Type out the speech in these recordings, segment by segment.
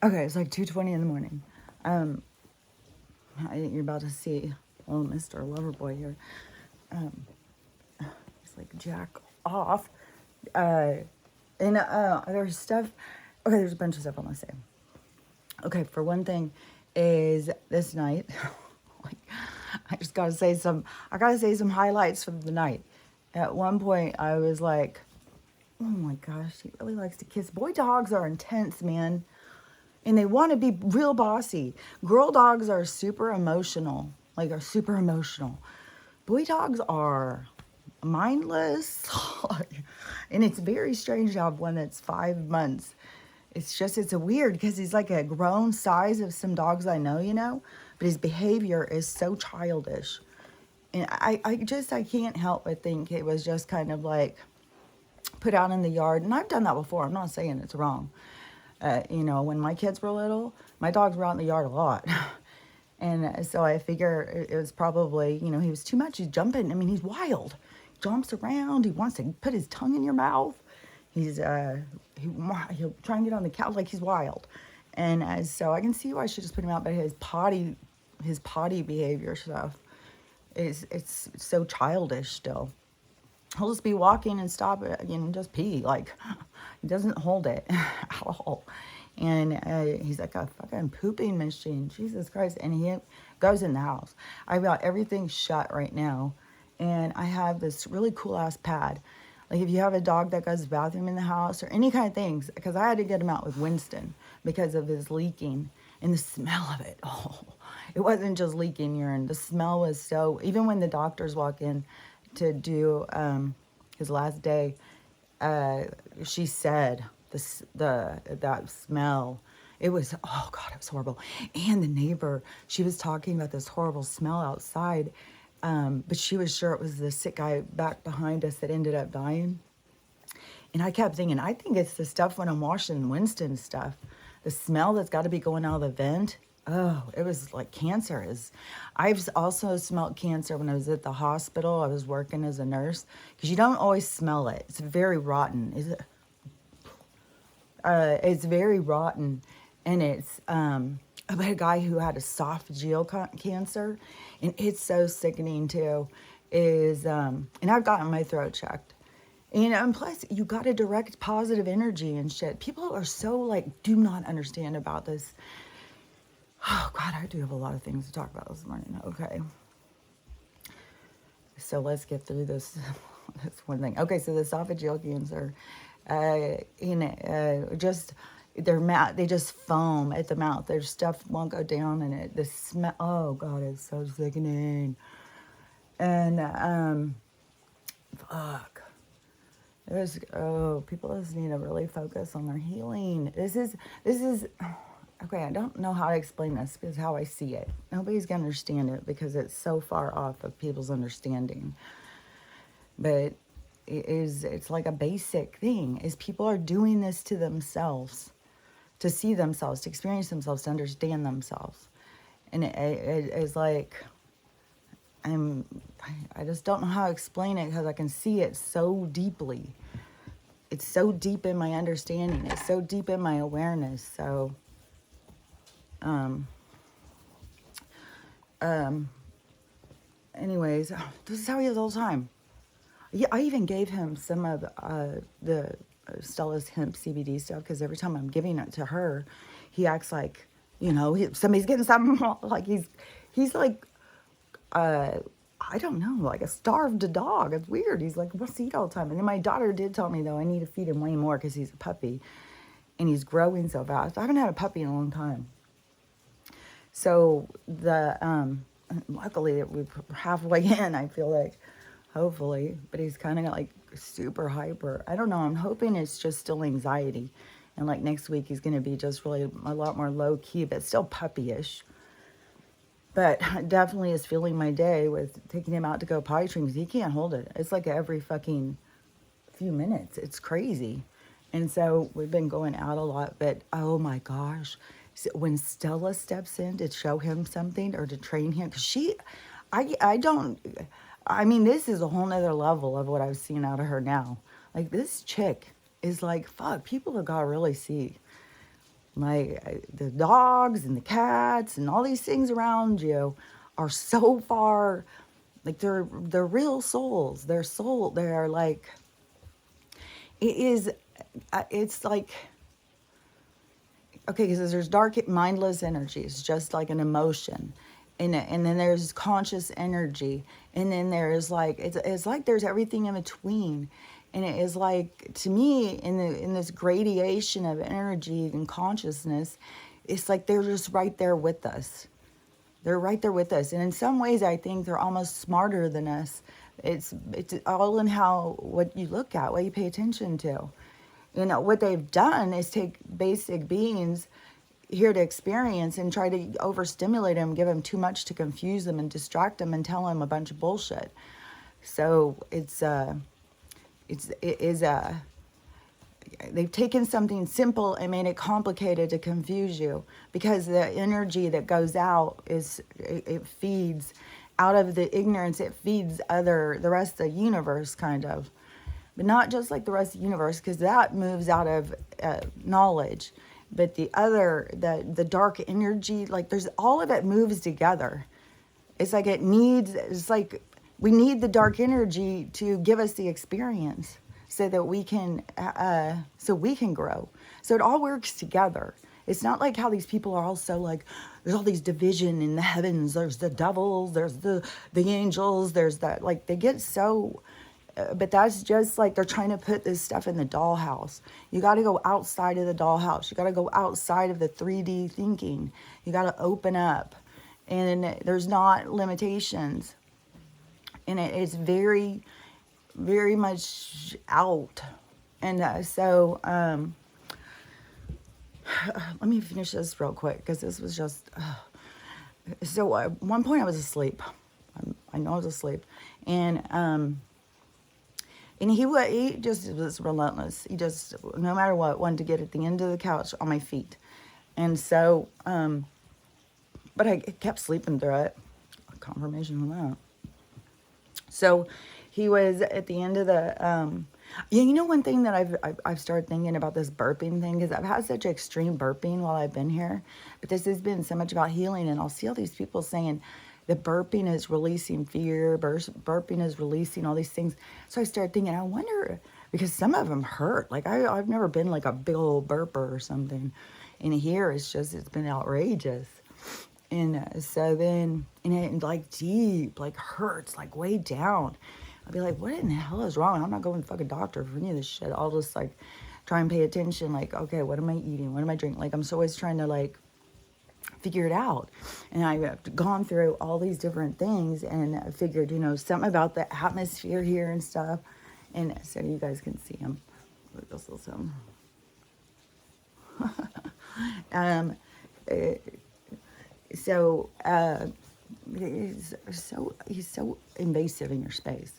Okay, it's like 2:20 in the morning. Um, you're about to see little Mr. Loverboy here. Um, he's like jack off. Uh, and there's stuff. Okay, there's a bunch of stuff I want to say. Okay, for one thing, is this night. Like, I just gotta say some. I gotta say some highlights from the night. At one point, I was like, "Oh my gosh, he really likes to kiss." Boy dogs are intense, man, and they want to be real bossy. Girl dogs are super emotional, like are super emotional. Boy dogs are mindless, and it's very strange to have one that's 5 months. It's a weird because he's like a grown size of some dogs I know, but his behavior is so childish. And I can't help but think it was just kind of like put out in the yard. And I've done that before. I'm not saying it's wrong. When my kids were little, my dogs were out in the yard a lot. And so I figure it was probably, he was too much. He's jumping. I mean, he's wild. He jumps around. He wants to put his tongue in your mouth. He'll try and get on the couch like he's wild. And so I can see why I should just put him out. But his potty behavior stuff it's so childish still. He'll just be walking and stop, just pee. Like, he doesn't hold it at all. And he's like a fucking pooping machine. Jesus Christ. And he goes in the house. I've got everything shut right now. And I have this really cool ass pad. Like, if you have a dog that goes to the bathroom in the house or any kind of things, because I had to get him out with Winston because of his leaking and the smell of it. Oh, it wasn't just leaking urine. The smell was so, even when the doctors walk in to do his last day, she said that smell. It was, oh God, it was horrible. And the neighbor, she was talking about this horrible smell outside, but she was sure it was the sick guy back behind us that ended up dying. And I kept thinking, I think it's the stuff when I'm washing Winston's stuff. The smell that's got to be going out of the vent. Oh, it was like cancer is. I've also smelled cancer when I was at the hospital. I was working as a nurse because you don't always smell it. It's very rotten. It's very rotten, and it's about a guy who had esophageal cancer, and it's so sickening too. And I've gotten my throat checked. And plus, you got to direct positive energy and shit. People are so like, do not understand about this. Oh, God, I do have a lot of things to talk about this morning. Okay. So let's get through this. That's one thing. Okay, so the esophageal cancer, just their mouth, they just foam at the mouth. Their stuff won't go down, and the smell. Oh God, it's so sickening. And fuck. People just need to really focus on their healing. This is okay. I don't know how to explain this because how I see it. Nobody's gonna understand it because it's so far off of people's understanding. But it's like a basic thing. Is people are doing this to themselves, to see themselves, to experience themselves, to understand themselves, and it is like. I just don't know how to explain it because I can see it so deeply. It's so deep in my understanding. It's so deep in my awareness. So, anyways, this is how he is all the time. Yeah, I even gave him some of the Stella's hemp CBD stuff because every time I'm giving it to her, he acts like, somebody's getting something. Like he's like, I don't know, like a starved dog. It's weird. He's like, wants to eat all the time. And then my daughter did tell me, though, I need to feed him way more because he's a puppy and he's growing so fast. I haven't had a puppy in a long time. So luckily we're halfway in, I feel like, hopefully, but he's kind of like super hyper. I don't know. I'm hoping it's just still anxiety. And like next week, he's going to be just really a lot more low key, but still puppyish. But definitely is filling my day with taking him out to go potty train because he can't hold it. It's like every fucking few minutes. It's crazy. And so we've been going out a lot. But oh my gosh, when Stella steps in to show him something or to train him, because I mean, this is a whole nother level of what I've seen out of her now. Like, this chick is like, fuck, people have got to really see Like the dogs and the cats and all these things around you are so far, like they're real souls. They're soul. They're like, it is, it's like, okay, because there's dark, mindless energies, just like an emotion. And then there's conscious energy. And then there's like, it's like there's everything in between. And it is like, to me, in this gradation of energy and consciousness, it's like they're just right there with us. They're right there with us. And in some ways, I think they're almost smarter than us. It's all in what you look at, what you pay attention to. You know, what they've done is take basic beings here to experience and try to overstimulate them, give them too much to confuse them and distract them and tell them a bunch of bullshit. So they've taken something simple and made it complicated to confuse you, because the energy that goes out it feeds out of the ignorance. It feeds the rest of the universe, kind of. But not just like the rest of the universe, because that moves out of knowledge. But the dark energy, like there's all of it moves together. It's like we need the dark energy to give us the experience so that we can grow. So it all works together. It's not like how these people are also like, there's all these division in the heavens. There's the devils, there's the angels, there's that, like they get so... But that's just like they're trying to put this stuff in the dollhouse. You got to go outside of the dollhouse. You got to go outside of the 3D thinking. You got to open up. And there's not limitations. And it's very, very much out. And so let me finish this real quick, because this was just... So at one point I was asleep. I know I was asleep. And he just was relentless. He just, no matter what, wanted to get at the end of the couch on my feet. And so, but I kept sleeping through it. Confirmation of that. So he was at the end of the, you know, one thing that I've started thinking about this burping thing, because I've had such extreme burping while I've been here. But this has been so much about healing. And I'll see all these people saying, the burping is releasing fear, burping is releasing all these things. So I started thinking, I wonder, because some of them hurt. Like I've never been like a big old burper or something. And here it's been outrageous. And so then, and it like deep, like hurts, like way down. I'll be like, what in the hell is wrong? I'm not going to the fucking doctor for any of this shit. I'll just like try and pay attention. Like, okay, what am I eating? What am I drinking? Like, I'm so always trying to like figure it out. And I've gone through all these different things and I figured, you know, something about the atmosphere here and stuff. And so you guys can see him. This is him. He's so invasive in your space.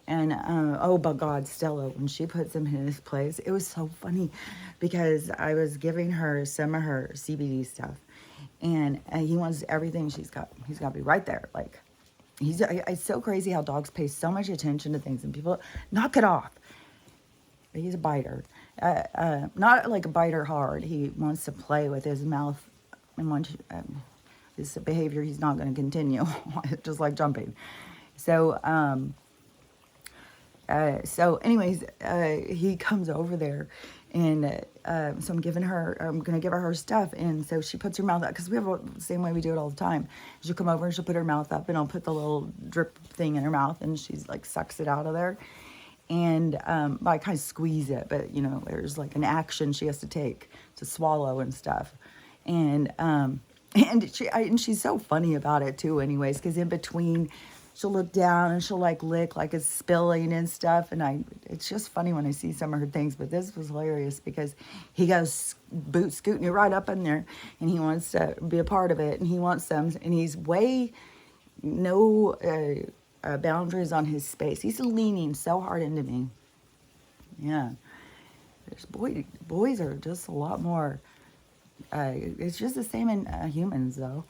And oh my God, Stella, when she puts him in his place, it was so funny because I was giving her some of her CBD stuff, and he wants everything she's got. He's got to be right there. Like it's so crazy how dogs pay so much attention to things, and people knock it off. He's a biter, not like a biter hard. He wants to play with his mouth, and once this behavior he's not going to continue, just like jumping. So anyways, he comes over there, and so I'm gonna give her her stuff, and so she puts her mouth up, because we have the same way we do it all the time. She'll come over and she'll put her mouth up, and I'll put the little drip thing in her mouth, and she's like sucks it out of there, and I kind of squeeze it, but you know, there's like an action she has to take to swallow and stuff, and she's so funny about it too, anyways, because in between, she'll look down and she'll like lick like it's spilling and stuff. And it's just funny when I see some of her things, but this was hilarious because he goes scooting right up in there and he wants to be a part of it, and he wants some, and he's way no boundaries on his space. He's leaning so hard into me. Yeah. Boys are just a lot more, it's just the same in humans though.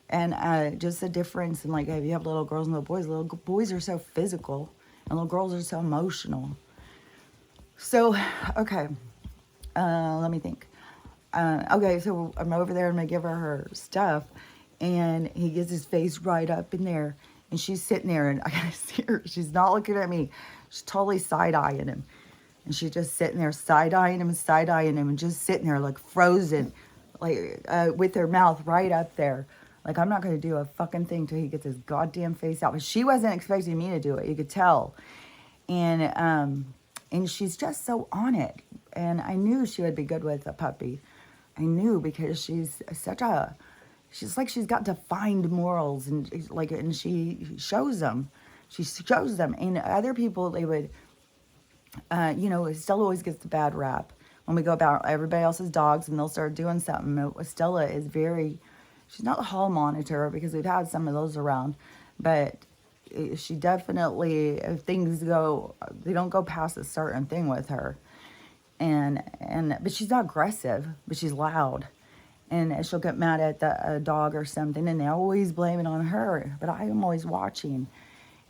And just the difference in, like, if you have little girls and little boys are so physical and little girls are so emotional. So, okay, let me think. Okay, so I'm over there and I give her stuff, and he gets his face right up in there, and she's sitting there, and I gotta see her. She's not looking at me. She's totally side-eyeing him. And she's just sitting there side-eyeing him, and just sitting there like frozen, like with her mouth right up there. Like, I'm not going to do a fucking thing till he gets his goddamn face out. But she wasn't expecting me to do it. You could tell. And she's just so on it. And I knew she would be good with a puppy. I knew, because she's like she's got defined morals, and she shows them. She shows them. And other people, they would, Stella always gets the bad rap when we go about everybody else's dogs and they'll start doing something. Stella is she's not a hall monitor, because we've had some of those around, but she definitely, if things they don't go past a certain thing with her. But she's not aggressive, but she's loud. And she'll get mad at a dog or something, and they always blame it on her. But I am always watching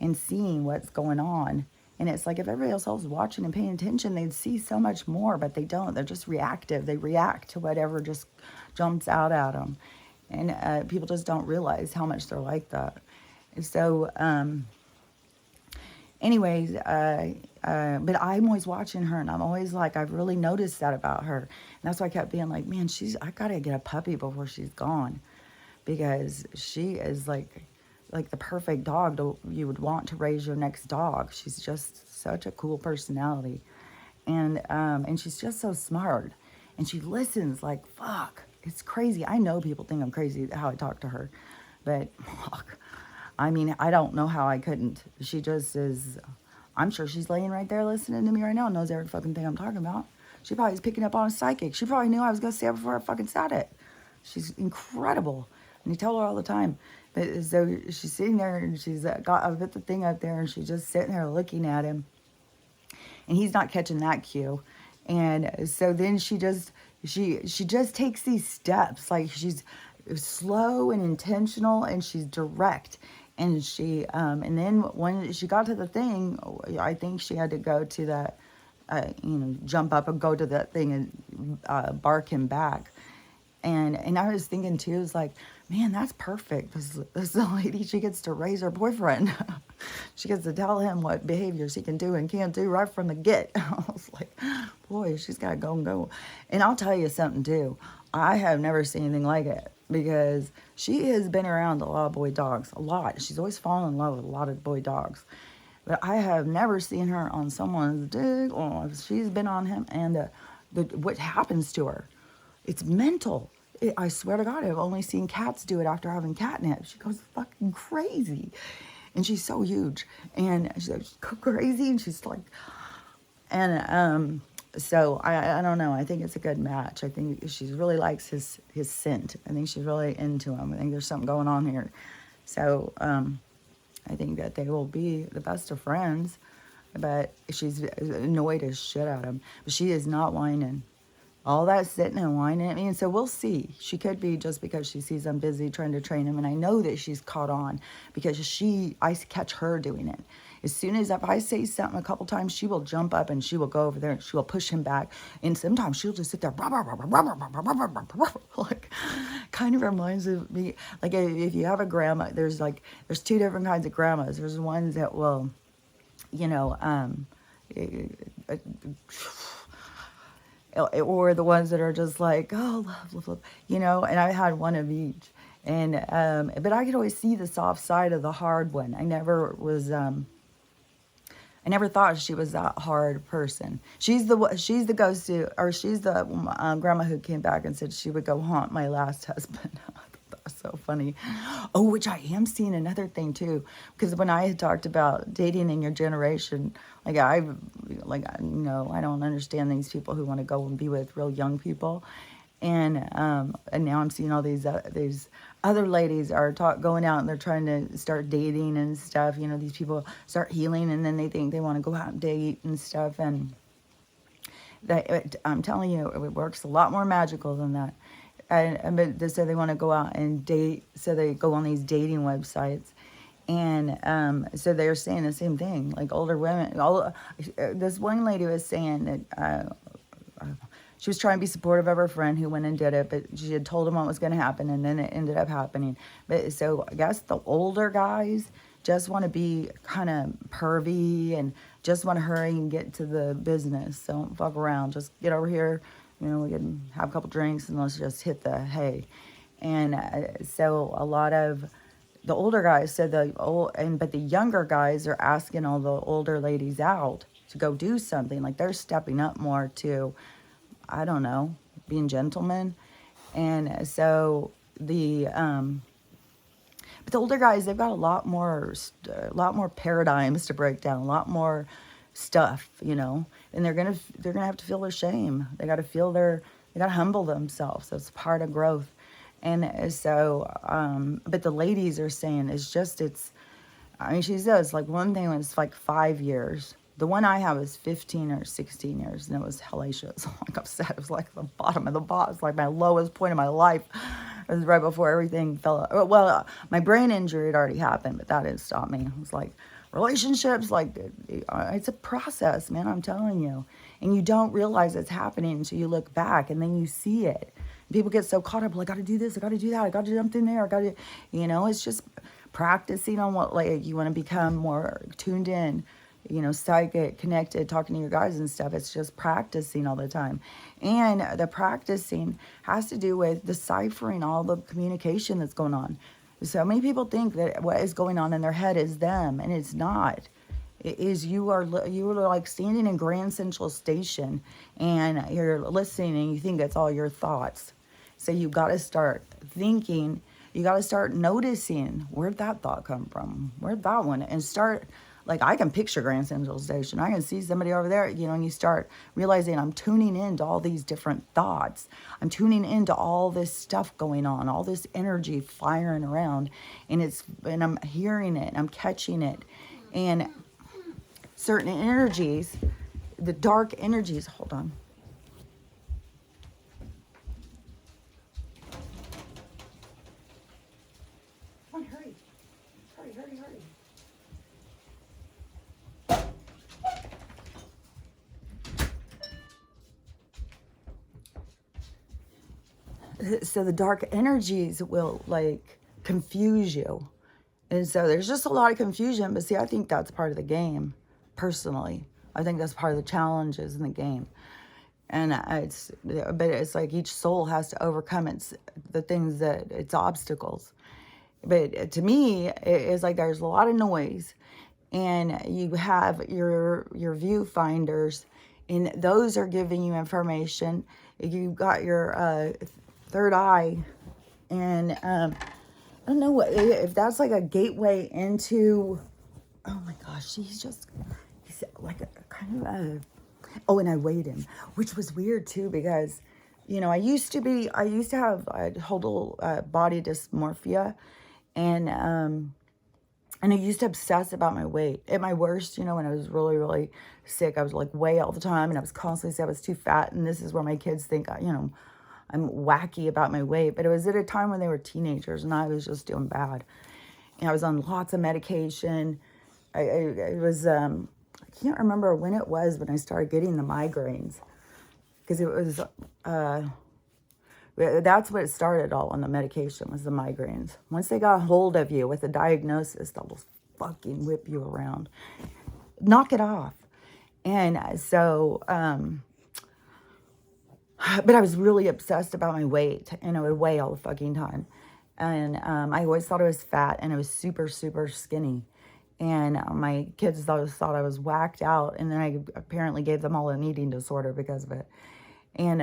and seeing what's going on. And it's like, if everybody else was watching and paying attention, they'd see so much more, but they don't. They're just reactive. They react to whatever just jumps out at them. And people just don't realize how much they're like that. And so, anyways, but I'm always watching her, and I'm always like, I've really noticed that about her. And that's why I kept being like, man, I gotta get a puppy before she's gone, because she is like the perfect dog you would want to raise your next dog. She's just such a cool personality, and she's just so smart, and she listens like fuck. It's crazy. I know people think I'm crazy how I talk to her, but fuck. I mean, I don't know how I couldn't. She just is. I'm sure she's laying right there listening to me right now and knows every fucking thing I'm talking about. She probably is picking up on a psychic. She probably knew I was going to say it before I fucking said it. She's incredible. And I tell her all the time. But so she's sitting there, and I've put the thing up there, and she's just sitting there looking at him. And he's not catching that cue. And so then she just takes these steps. Like, she's slow and intentional, and she's direct. And and then when she got to the thing, I think she had to go to that, jump up and go to that thing and bark him back. And I was thinking too, it's like, man, that's perfect. This is the lady, she gets to raise her boyfriend. She gets to tell him what behaviors he can do and can't do right from the get. I was like, boy, she's got to go and go. And I'll tell you something too. I have never seen anything like it, because she has been around a lot of boy dogs, a lot. She's always fallen in love with a lot of boy dogs. But I have never seen her on someone's dick. Oh, she's been on him, and what happens to her, it's mental. I swear to God, I've only seen cats do it after having catnip. She goes fucking crazy. And she's so huge. And she's crazy, and she's like... And so I don't know. I think it's a good match. I think she really likes his scent. I think she's really into him. I think there's something going on here. So I think that they will be the best of friends. But she's annoyed as shit at him. But she is not whining. All that sitting and whining at me. And so we'll see. She could be just because she sees I'm busy trying to train him. And I know that she's caught on, because I catch her doing it. As soon as if I say something a couple times, she will jump up and she will go over there and she will push him back. And sometimes she'll just sit there, like, kind of reminds me, like, if you have a grandma, there's two different kinds of grandmas. There's ones that will, or the ones that are just like, oh, love, and I had one of each. And, but I could always see the soft side of the hard one. I never thought she was that hard person. She's the ghost or she's the grandma who came back and said she would go haunt my last husband. That was so funny. Oh, which I am seeing another thing too, because when I had talked about dating in your generation, I don't understand these people who want to go and be with real young people. And now I'm seeing all these other ladies are going out and they're trying to start dating and stuff. These people start healing and then they think they want to go out and date and stuff. And I'm telling you, it works a lot more magical than that. But they say they want to go out and date, so they go on these dating websites. And so they're saying the same thing, like older women. This one lady was saying that she was trying to be supportive of her friend who went and did it, but she had told him what was going to happen, and then it ended up happening. But so I guess the older guys just want to be kind of pervy and just want to hurry and get to the business. So don't fuck around. Just get over here. You know, we can have a couple drinks and let's just hit the hay. And so a lot of the older guys said but the younger guys are asking all the older ladies out to go do something. Like they're stepping up more to, I don't know, being gentlemen. And so but the older guys, they've got a lot more paradigms to break down, a lot more stuff, you know, and they're gonna have to feel their shame. They got to humble themselves. That's part of growth. And so, but the ladies are saying I mean, she says like one thing was like 5 years. The one I have is 15 or 16 years, and it was hellacious. Like I've said, it was like the bottom of the bottom. It's like my lowest point of my life. It was right before everything fell out. Well, my brain injury had already happened, but that didn't stop me. It was like relationships, like it's a process, man, I'm telling you. And you don't realize it's happening until you look back, and then you see it. People get so caught up, like, I got to do this, I got to do that, I got to do something there, I got to, you know, it's just practicing on what, like, you want to become more tuned in, you know, psychic, connected, talking to your guys and stuff. It's just practicing all the time. And the practicing has to do with deciphering all the communication that's going on. So many people think that what is going on in their head is them, and it's not. It is you are like standing in Grand Central Station, and you're listening, and you think it's all your thoughts. So you got to start thinking. You got to start noticing, where'd that thought come from? Where'd that one? And start, like, I can picture Grand Central Station. I can see somebody over there, you know, and you start realizing I'm tuning into all these different thoughts. I'm tuning into all this stuff going on, all this energy firing around, and I'm hearing it, I'm catching it. And certain energies, the dark energies, hold on. Come on, hurry. Hurry. So the dark energies will like confuse you. And so there's just a lot of confusion, but see, I think that's part of the game, personally. I think that's part of the challenges in the game. And but it's like each soul has to overcome its obstacles. But to me, it's like there's a lot of noise, and you have your viewfinders, and those are giving you information. You've got your third eye, and I don't know if that's like a gateway into. Oh my gosh, he's like a kind of a. Oh, and I weighed him, which was weird too, because, you know, I used to have total body dysmorphia, and I used to obsess about my weight. At my worst, you know, when I was really, really sick, I was like weigh all the time, and I was constantly saying I was too fat, and this is where my kids think, you know, I'm wacky about my weight. But it was at a time when they were teenagers, and I was just doing bad. And I was on lots of medication. I was, I can't remember when it was when I started getting the migraines. Because it was, that's what it started all on the medication, was the migraines. Once they got a hold of you with a diagnosis, they'll fucking whip you around. Knock it off. And so, but I was really obsessed about my weight, and I would weigh all the fucking time. And I always thought I was fat, and I was super, super skinny. And my kids thought I was whacked out, and then I apparently gave them all an eating disorder because of it, and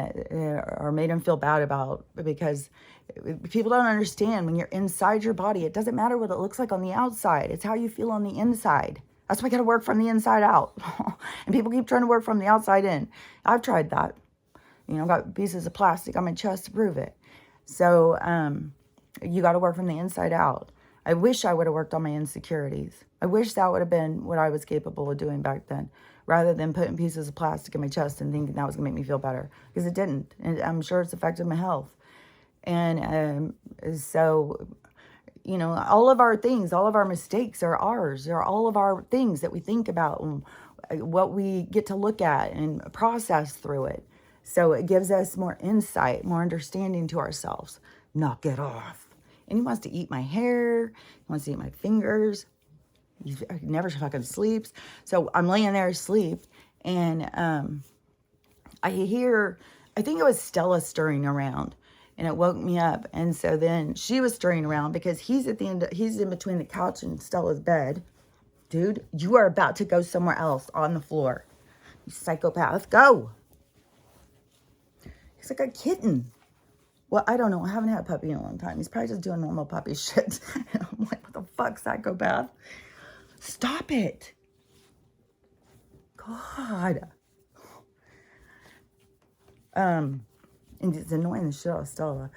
or made them feel bad because people don't understand, when you're inside your body, it doesn't matter what it looks like on the outside. It's how you feel on the inside. That's why you got to work from the inside out. And people keep trying to work from the outside in. I've tried that. You know, got pieces of plastic on my chest to prove it. So you got to work from the inside out. I wish I would have worked on my insecurities. I wish that would have been what I was capable of doing back then, rather than putting pieces of plastic in my chest and thinking that was going to make me feel better, because it didn't. And I'm sure it's affected my health. And so, you know, all of our things, all of our mistakes are ours. They're all of our things that we think about, and what we get to look at and process through it. So it gives us more insight, more understanding to ourselves. Knock it off. And he wants to eat my hair. He wants to eat my fingers. He never fucking sleeps. So I'm laying there asleep, and I hear, I think it was Stella stirring around, and it woke me up. And so then she was stirring around because he's at the end, he's in between the couch and Stella's bed. Dude, you are about to go somewhere else on the floor. You psychopath, go. He's like a kitten. Well, I don't know. I haven't had a puppy in a long time. He's probably just doing normal puppy shit. I'm like, what the fuck, psychopath? Stop it. God. And it's annoying the shit out of Stella.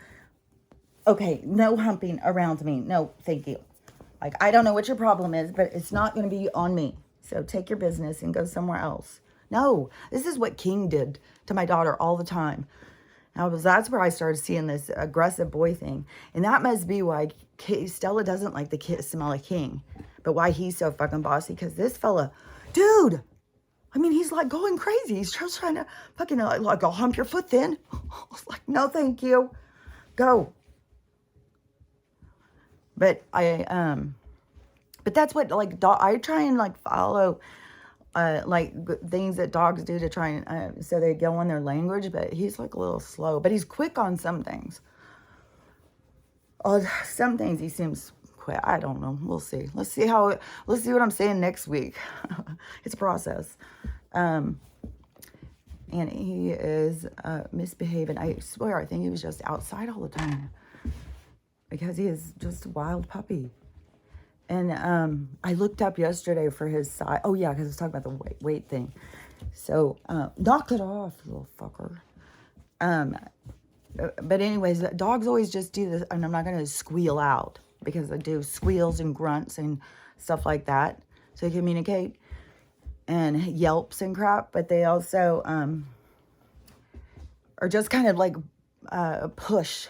Okay, no humping around me. No, thank you. Like, I don't know what your problem is, but it's not going to be on me. So take your business and go somewhere else. No, this is what King did to my daughter all the time. That's where I started seeing this aggressive boy thing. And that must be why Stella doesn't like the smell of King. But why he's so fucking bossy. Because this fella, dude, I mean, he's like going crazy. He's just trying to fucking, like, I'll hump your foot then. I was like, no, thank you. Go. But but that's what, like, I try and, like, follow, like, things that dogs do to try and, so they go on their language, but he's, like, a little slow. But he's quick on some things. Some things he seems quick. I don't know. We'll see. Let's see what I'm saying next week. It's a process. And he is misbehaving. I swear, I think he was just outside all the time. Because he is just a wild puppy. And I looked up yesterday for his size. Oh, yeah, because I was talking about the weight thing. So, knock it off, little fucker. But anyways, dogs always just do this. And I'm not going to squeal out. Because they do squeals and grunts and stuff like that. So they communicate. And yelps and crap. But they also are just kind of like push.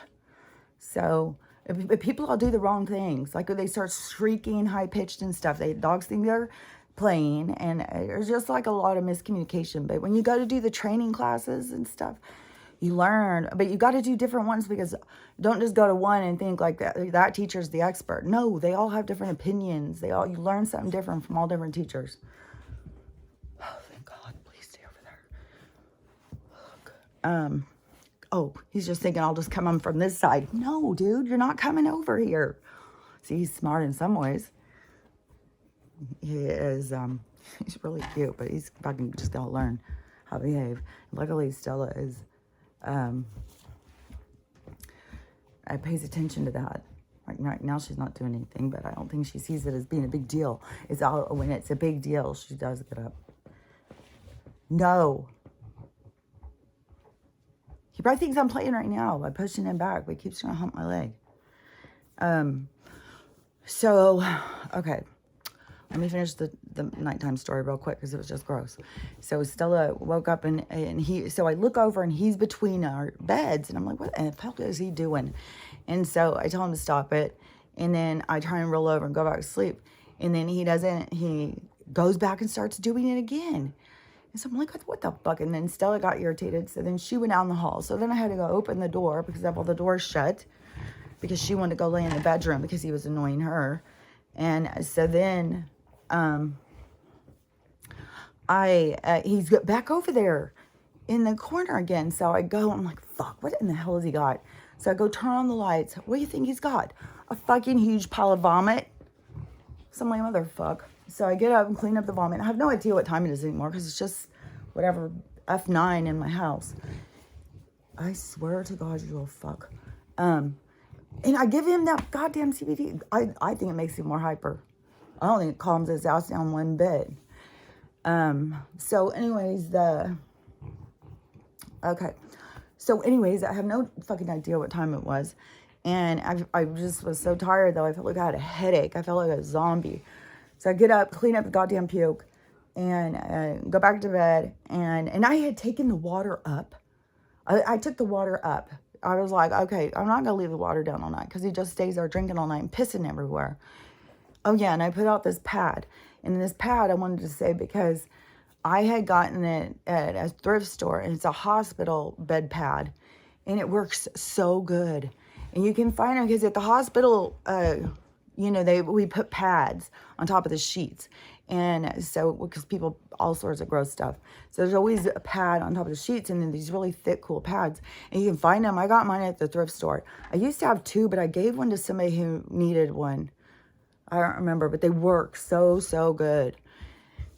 So if people all do the wrong things, like when they start shrieking high-pitched and stuff, dogs think they're playing, and there's just like a lot of miscommunication. But when you go to do the training classes and stuff, you learn, but you got to do different ones, because don't just go to one and think like that teacher's the expert. No, they all have different opinions. You learn something different from all different teachers. Oh, thank God. Please stay over there. Look. Oh, he's just thinking I'll just come on from this side. No, dude, you're not coming over here. See, he's smart in some ways. He is, he's really cute, but he's fucking just gonna learn how to behave. Luckily, Stella is, pays attention to that. Right now, she's not doing anything, but I don't think she sees it as being a big deal. When it's a big deal, she does get up. No. He probably thinks I'm playing right now by pushing him back, but he keeps trying to hump my leg. So, okay. Let me finish the nighttime story real quick, because it was just gross. So Stella woke up, and so I look over, and he's between our beds, and I'm like, what the hell is he doing? And so I tell him to stop it, and then I try and roll over and go back to sleep. And then he doesn't, he goes back and starts doing it again. And so I'm like, what the fuck? And then Stella got irritated. So then she went down the hall. So then I had to go open the door, because I have all the doors shut, because she wanted to go lay in the bedroom because he was annoying her. And so then he's back over there in the corner again. So I go, I'm like, fuck, what in the hell has he got? So I go turn on the lights. What do you think he's got? A fucking huge pile of vomit? So I'm like, motherfuck. So I get up and clean up the vomit. I have no idea what time it is anymore, because it's just whatever, F9 in my house. I swear to God, you little fuck. And I give him that goddamn CBD. I think it makes him more hyper. I don't think it calms his ass down one bit. So anyways, So anyways, I have no fucking idea what time it was. And I just was so tired, though. I felt like I had a headache. I felt like a zombie. So I get up, clean up the goddamn puke, and go back to bed. And I had taken the water up. I took the water up. I was like, okay, I'm not going to leave the water down all night, because he just stays there drinking all night and pissing everywhere. Oh, yeah, and I put out this pad. And this pad I wanted to say, because I had gotten it at a thrift store, and it's a hospital bed pad, and it works so good. And you can find them because at the hospital, we put pads on top of the sheets, and so because people all sorts of gross stuff, so there's always a pad on top of the sheets, and then these really thick, cool pads, and you can find them. I got mine at the thrift store. I used to have two, but I gave one to somebody who needed one. I don't remember, but they work so good.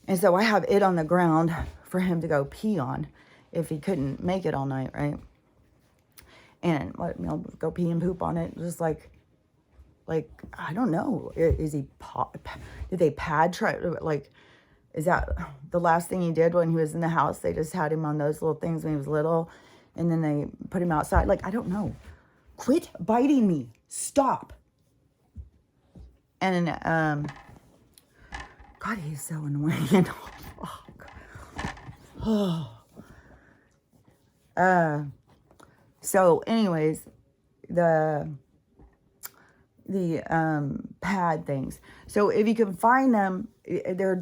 And so I have it on the ground for him to go pee on if he couldn't make it all night, right? And go pee and poop on it, just like I don't know. Is he? Did they pad try? Like, is that the last thing he did when he was in the house? They just had him on those little things when he was little, and then they put him outside. Like, I don't know. Quit biting me. Stop. And God, he's so annoying. So anyways, the pad things. So if you can find them, they're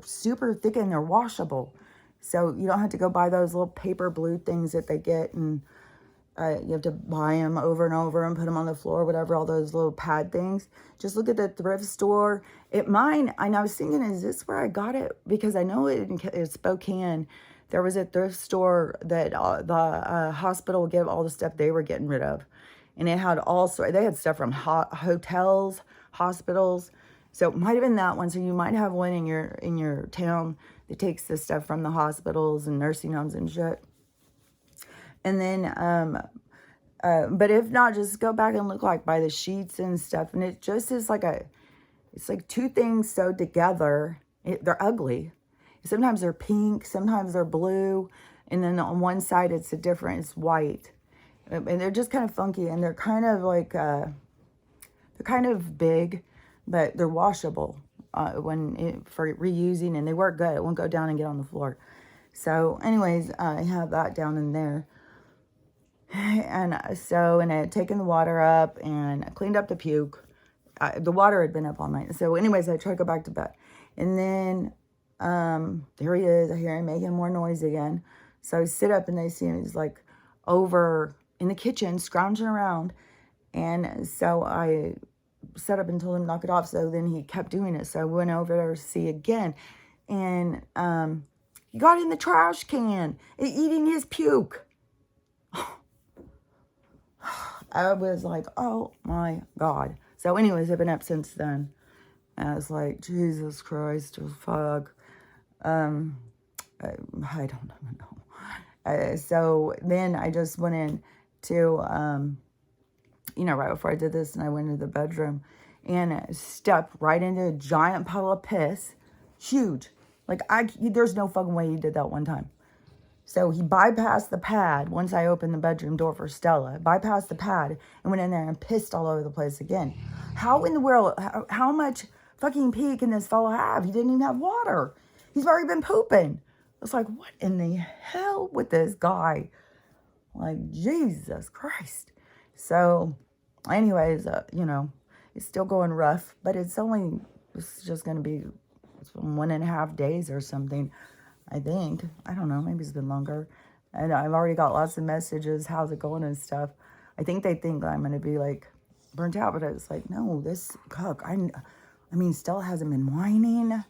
super thick and they're washable. So you don't have to go buy those little paper blue things that they get, and you have to buy them over and over and put them on the floor, whatever, all those little pad things. Just look at the thrift store. And I was thinking, is this where I got it? Because I know in Spokane, there was a thrift store that the hospital would give all the stuff they were getting rid of. And it had they had stuff from hotels, hospitals. So it might have been that one. So you might have one in your town that takes the stuff from the hospitals and nursing homes and shit. And then, but if not, just go back and look by the sheets and stuff. And it just is it's like two things sewed together. They're ugly. Sometimes they're pink, sometimes they're blue. And then on one side, it's it's white. And they're just kind of funky, and they're kind of they're kind of big, but they're washable for reusing, and they work good. It won't go down and get on the floor. So anyways, I have that down in there. And I had taken the water up and I cleaned up the puke. The water had been up all night. So anyways, I tried to go back to bed. And then there he is. I hear him making more noise again. So I sit up and I see him. He's over in the kitchen, scrounging around. And so I set up and told him to knock it off. So then he kept doing it. So I went over there to see again. And he got in the trash can, eating his puke. I was like, oh my God. So anyways, I've been up since then. And I was like, Jesus Christ, fuck. I don't even know. So then I just went in to, right before I did this, and I went into the bedroom and stepped right into a giant puddle of piss. Huge. There's no fucking way he did that one time. So he bypassed the pad once I opened the bedroom door for Stella. Bypassed the pad and went in there and pissed all over the place again. How in the world, how much fucking pee can this fellow have? He didn't even have water. He's already been pooping. It's like, what in the hell with this guy? Jesus Christ. So anyways, it's still going rough, but it's just going to be 1.5 days or something. I think. I don't know. Maybe it's been longer. And I've already got lots of messages. How's it going and stuff. I think they think I'm going to be burnt out. But it's no, this cook. Stella hasn't been whining.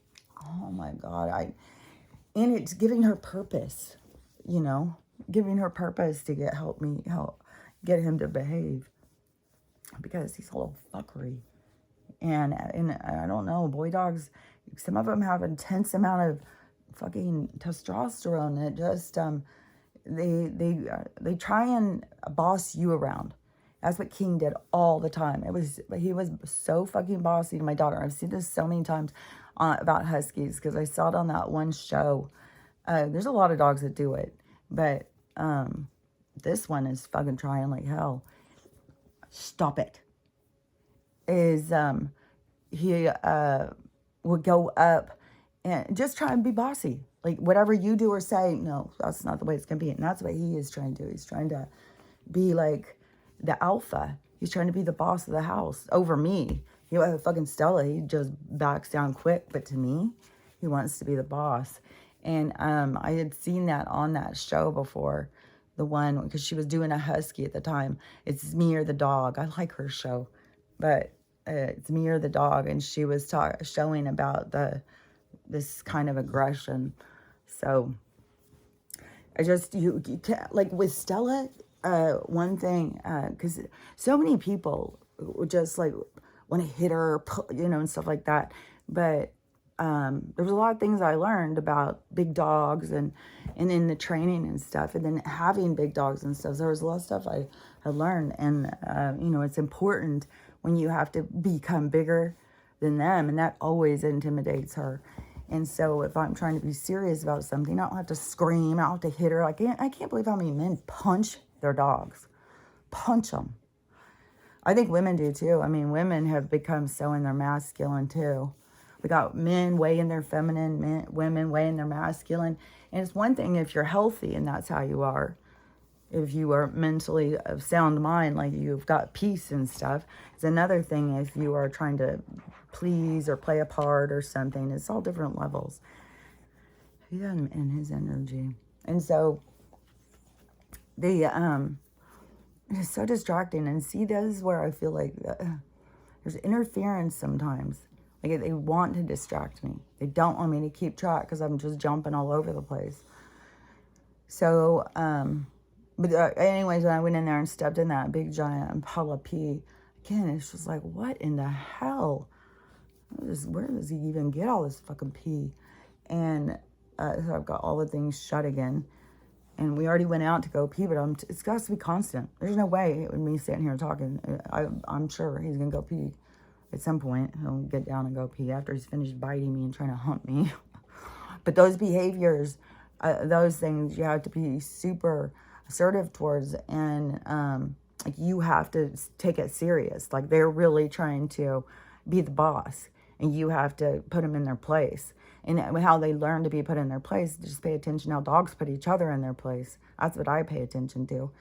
Oh my God. And it's giving her purpose. Giving her purpose to get him to behave. Because he's a little fuckery. And I don't know. Boy dogs, some of them have intense amount of fucking testosterone. It just they try and boss you around. That's what King did all the time. He was so fucking bossy to my daughter. I've seen this so many times about Huskies because I saw it on that one show. There's a lot of dogs that do it, but this one is fucking trying like hell. Stop it. He would go up and just try and be bossy. Whatever you do or say, no, that's not the way it's going to be. And that's what he is trying to do. He's trying to be the alpha. He's trying to be the boss of the house over me. Fucking Stella, he just backs down quick. But to me, he wants to be the boss. And I had seen that on that show before, the one, because she was doing a husky at the time. It's Me or the Dog. I like her show, but it's Me or the Dog, and she was showing about this kind of aggression. So I just, you can't, like with Stella, one thing, because so many people would just like want to hit her, and stuff like that. But there was a lot of things I learned about big dogs and in the training and stuff, and then having big dogs and stuff. There was a lot of stuff I learned, and it's important when you have to become bigger than them, and that always intimidates her. And so if I'm trying to be serious about something, I don't have to scream, I don't have to hit her. I can't believe how many men punch their dogs. Punch them. I think women do too. I mean, women have become so in their masculine too. We got men way in their feminine, women way in their masculine. And it's one thing if you're healthy and that's how you are. If you are mentally of sound mind, like you've got peace and stuff. It's another thing if you are trying to please or play a part or something. It's all different levels. He's in his energy. And so it's so distracting. And see, this is where I feel like there's interference sometimes. Like they want to distract me. They don't want me to keep track because I'm just jumping all over the place. So, but anyways, when I went in there and stepped in that big giant Impala pee, again, it's just like, what in the hell? Where does he even get all this fucking pee? And so I've got all the things shut again. And we already went out to go pee, but it's got to be constant. There's no way with me sitting here talking. I'm sure he's going to go pee at some point. He'll get down and go pee after he's finished biting me and trying to hump me. But those behaviors, those things you have to be super assertive towards. And like you have to take it serious. Like they're really trying to be the boss. And you have to put them in their place. And how they learn to be put in their place, just pay attention how dogs put each other in their place. That's what I pay attention to.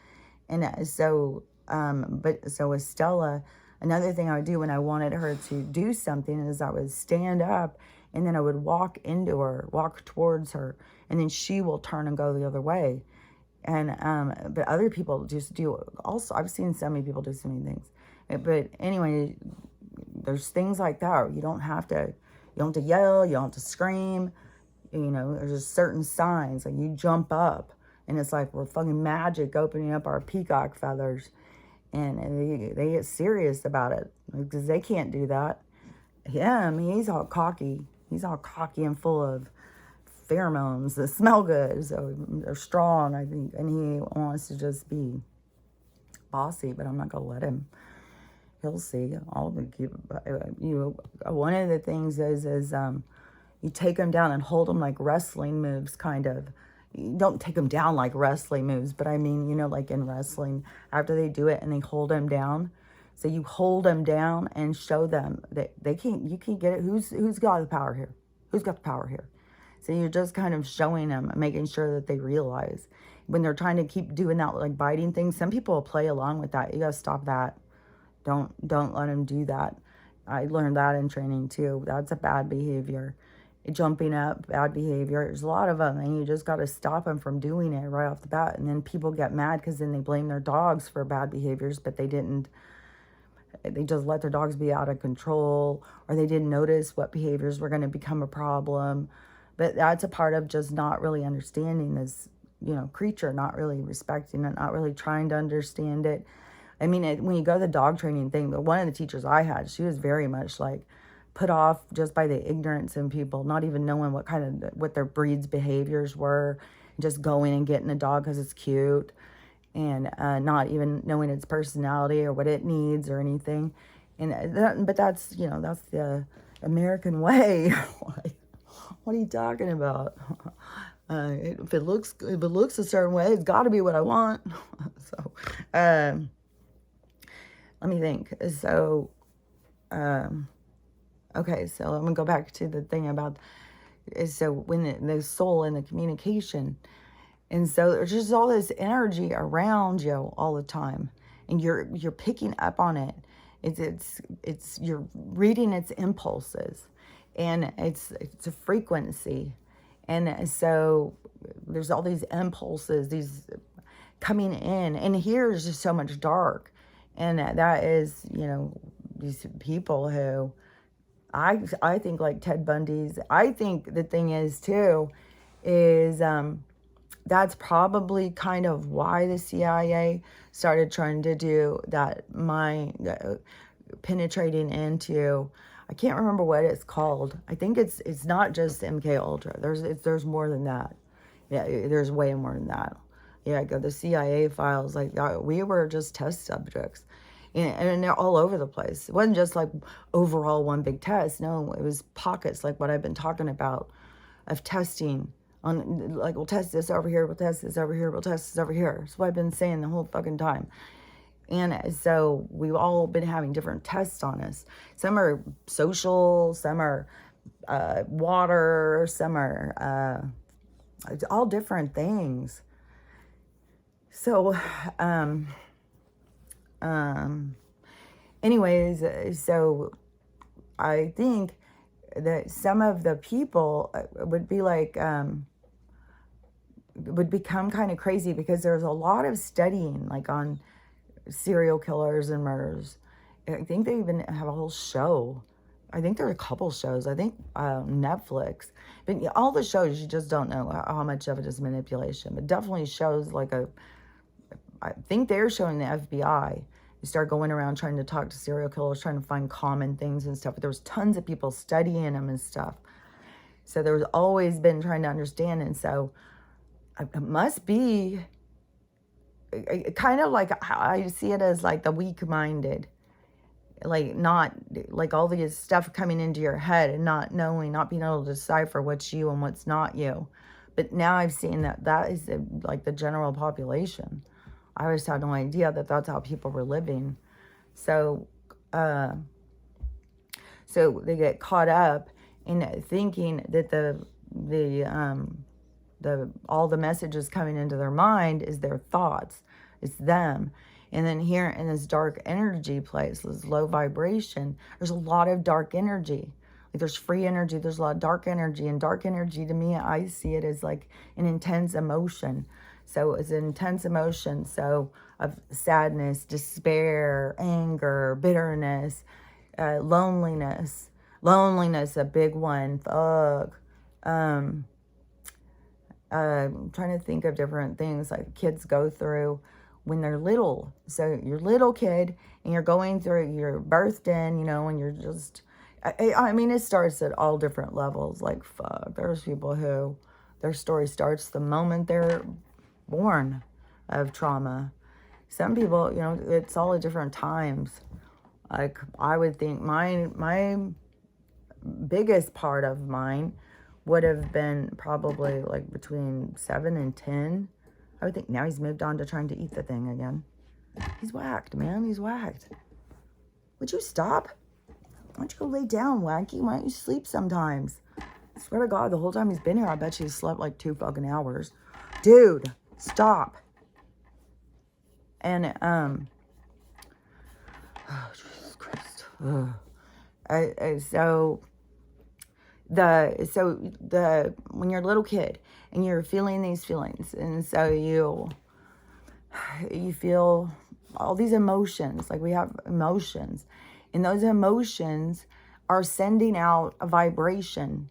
And so with Stella, another thing I would do when I wanted her to do something is I would stand up and then I would walk towards her, and then she will turn and go the other way. And but other people just do also. I've seen so many people do so many things. But anyway, there's things like that. You don't have to yell, you don't have to scream. There's just certain signs. Like you jump up and it's like we're fucking magic opening up our peacock feathers. And they get serious about it because they can't do that. He's all cocky. He's all cocky and full of pheromones that smell good. So they're strong, I think. And he wants to just be bossy, but I'm not going to let him. He'll see. One of the things is you take them down and hold them like wrestling moves, kind of. You don't take them down like wrestling moves, but I mean, like in wrestling, after they do it and they hold them down. So you hold them down and show them that you can't get it. Who's got the power here? Who's got the power here? So you're just kind of showing them, making sure that they realize when they're trying to keep doing that, like biting things. Some people will play along with that. You got to stop that. Don't let them do that. I learned that in training too. That's a bad behavior. Jumping up, bad behavior. There's a lot of them, and you just got to stop them from doing it right off the bat. And then people get mad because then they blame their dogs for bad behaviors, but they didn't. They just let their dogs be out of control, or they didn't notice what behaviors were going to become a problem. But that's a part of just not really understanding this, creature, not really respecting it, not really trying to understand it. I mean, when you go to the dog training thing, one of the teachers I had, she was very much like put off just by the ignorance in people, not even knowing what their breed's behaviors were, just going and getting a dog because it's cute, and not even knowing its personality or what it needs or anything. But that's the American way. What are you talking about? If it looks a certain way, it's got to be what I want. So. Let me think. So, okay, so I'm going to go back to the thing about, so when the soul and the communication, and so there's just all this energy around you all the time, and you're picking up on it. It's you're reading its impulses, and it's a frequency, And so there's all these impulses, these coming in, and here is just so much dark. And that is, these people who I think like Ted Bundy's. I think the thing is too, is that's probably kind of why the CIA started trying to do that penetrating into, I can't remember what it's called. I think it's not just MK Ultra. There's more than that. Yeah, there's way more than that. Yeah, the CIA files, like we were just test subjects, and they're all over the place. It wasn't just like overall one big test. No, it was pockets like what I've been talking about of testing on, like, we'll test this over here, we'll test this over here, we'll test this over here. That's what I've been saying the whole fucking time. And so we've all been having different tests on us. Some are social, some are water, some are all different things. So, anyways, so I think that some of the people would be like, would become kind of crazy because there's a lot of studying, like on serial killers and murders. I think they even have a whole show. I think there are a couple shows. I think Netflix. But all the shows, you just don't know how much of it is manipulation. But definitely shows like I think they're showing the FBI. You start going around trying to talk to serial killers, trying to find common things and stuff. But there was tons of people studying them and stuff. So there was always been trying to understand. And so it must be kind of like, I see it as like the weak-minded, like not like all this stuff coming into your head and not knowing, not being able to decipher what's you and what's not you. But now I've seen that is like the general population. I just had no idea that that's how people were living. So so they get caught up in thinking that all the messages coming into their mind is their thoughts. It's them. And then here in this dark energy place, this low vibration, there's a lot of dark energy. Like there's free energy, there's a lot of dark energy. And dark energy, to me, I see it as like an intense emotion. So it's an intense emotion, so of sadness, despair, anger, bitterness, loneliness. Loneliness, a big one. Fuck. I'm trying to think of different things like kids go through when they're little. So you're a little kid and you're going through, you're birthed in, and you're just, I mean, it starts at all different levels. Like, fuck, there's people who their story starts the moment they're born of trauma. Some people, it's all at different times. Like, I would think my biggest part of mine would have been probably like between 7 and 10. I would think now he's moved on to trying to eat the thing again. He's whacked, man. He's whacked. Would you stop? Why don't you go lay down, Wacky? Why don't you sleep sometimes? I swear to God, the whole time he's been here, I bet he's slept like 2 fucking hours. Dude, stop. And, oh, Jesus Christ. So when you're a little kid and you're feeling these feelings, and so you feel all these emotions, like we have emotions, and those emotions are sending out a vibration.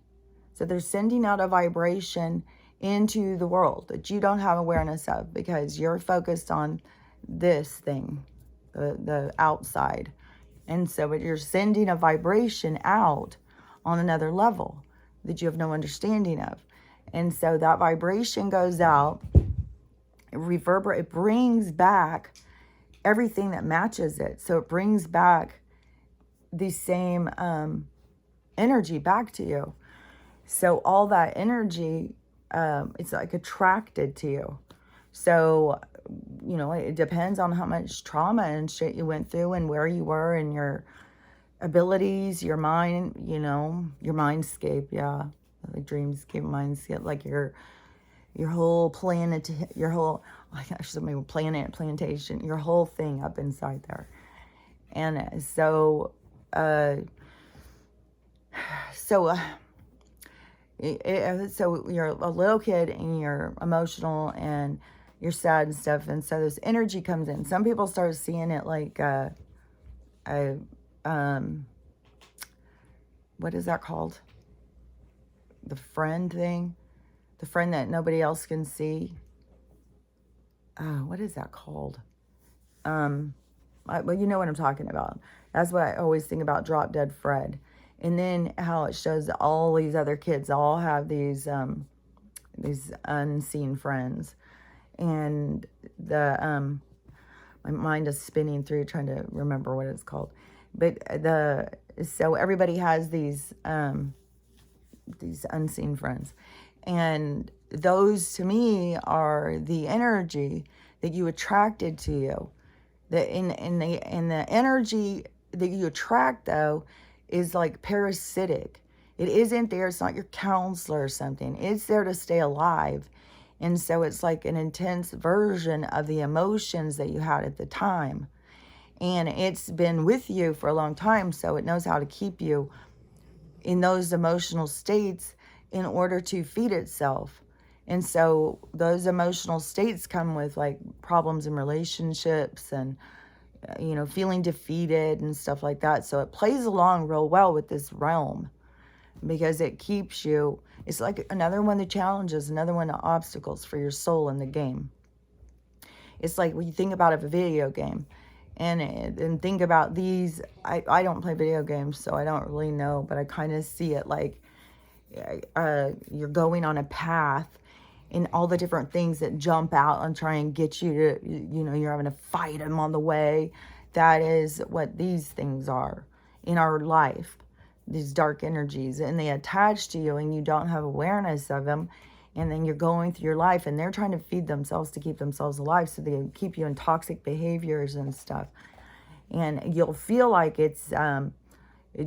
So they're sending out a vibration into the world that you don't have awareness of because you're focused on this thing, the outside. And so you're sending a vibration out on another level that you have no understanding of. And so that vibration goes out, it brings back everything that matches it. So it brings back the same energy back to you. So all that energy, it's like attracted to you. So, it depends on how much trauma and shit you went through and where you were and your abilities, your mind, your mindscape, yeah. Like dreamscape, mindscape, like your whole planet, plantation, your whole thing up inside there. And so So you're a little kid and you're emotional and you're sad and stuff, and so this energy comes in. Some people start seeing it like a what is that called? The friend thing, the friend that nobody else can see. What is that called? Well, you know what I'm talking about. That's what I always think about Drop Dead Fred. And then how it shows that all these other kids all have these unseen friends. And my mind is spinning through trying to remember what it's called. But so everybody has these unseen friends. And those to me are the energy that you attracted to you. In the energy that you attract though is like parasitic. It isn't there, it's not your counselor or something. It's there to stay alive. And so it's like an intense version of the emotions that you had at the time. And it's been with you for a long time, so it knows how to keep you in those emotional states in order to feed itself. And so those emotional states come with like problems in relationships and, feeling defeated and stuff like that. So it plays along real well with this realm because it keeps you, it's like another one of the challenges, another one of the obstacles for your soul in the game. It's like when you think about a video game and think about these, I don't play video games, so I don't really know, but I kind of see it like you're going on a path and all the different things that jump out and try and get you to, you're having to fight them on the way. That is what these things are in our life, these dark energies, and they attach to you and you don't have awareness of them. And then you're going through your life and they're trying to feed themselves to keep themselves alive, so they keep you in toxic behaviors and stuff. And you'll feel like it's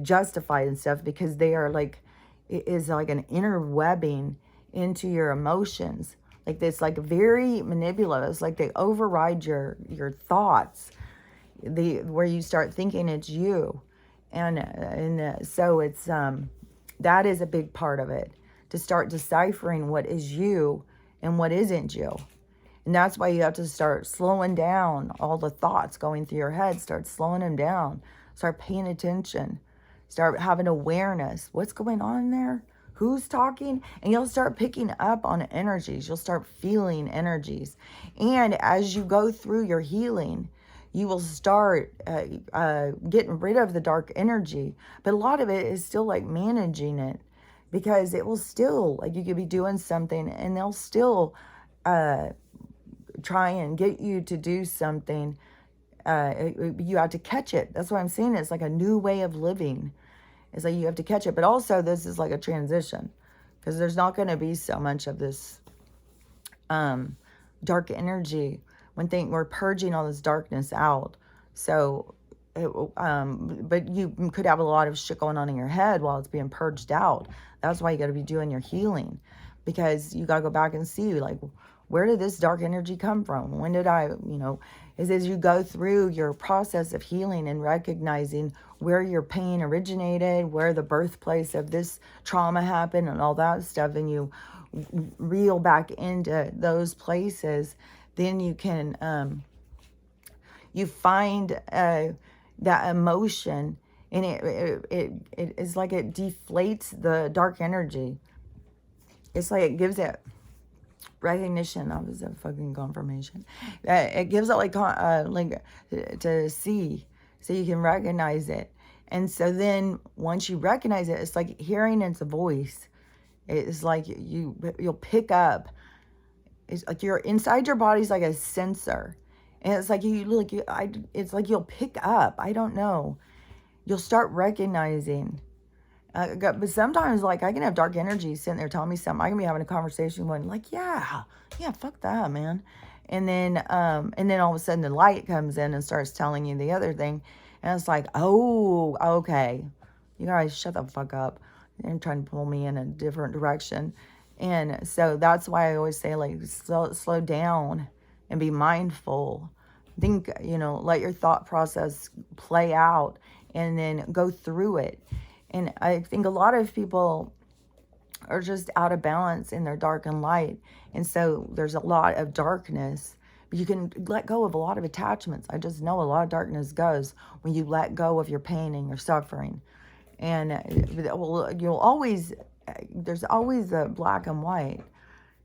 justified and stuff because they are like, it is like an inner webbing into your emotions. Like this, like very manipulative. It's like they override your thoughts, where you start thinking it's you. And so it's, that is a big part of it, to start deciphering what is you and what isn't you. And that's why you have to start slowing down all the thoughts going through your head. Start slowing them down. Start paying attention. Start having awareness. What's going on there? Who's talking? And you'll start picking up on energies. You'll start feeling energies. And as you go through your healing, you will start getting rid of the dark energy. But a lot of it is still like managing it, because it will still, like you could be doing something and they'll still try and get you to do something. You have to catch it. That's what I'm saying. It's like a new way of living. It's like you have to catch it. But also this is like a transition, because there's not going to be so much of this dark energy when we're purging all this darkness out. So, but you could have a lot of shit going on in your head while it's being purged out. That's why you got to be doing your healing, because you got to go back and see, like, where did this dark energy come from? When did is as you go through your process of healing and recognizing where your pain originated, where the birthplace of this trauma happened and all that stuff, and you reel back into those places, then you can, you find that emotion, and it is like it deflates the dark energy. It's like it gives it recognition. That was a fucking confirmation. It gives it like to see, so you can recognize it. And so then once you recognize it, it's like hearing its voice. It's like you'll pick up. It's like you're inside your body's like a sensor, and it's like it's like you'll pick up. I don't know. You'll start recognizing. But sometimes, like, I can have dark energy sitting there telling me something. I can be having a conversation going, like, yeah, fuck that, man. And then all of a sudden the light comes in and starts telling you the other thing. And it's like, oh, okay. You guys shut the fuck up. And trying to pull me in a different direction. And so that's why I always say, like, slow down and be mindful. Think, let your thought process play out and then go through it. And I think a lot of people are just out of balance in their dark and light. And so there's a lot of darkness. But you can let go of a lot of attachments. I just know a lot of darkness goes when you let go of your pain and your suffering. And you'll always, there's always a black and white.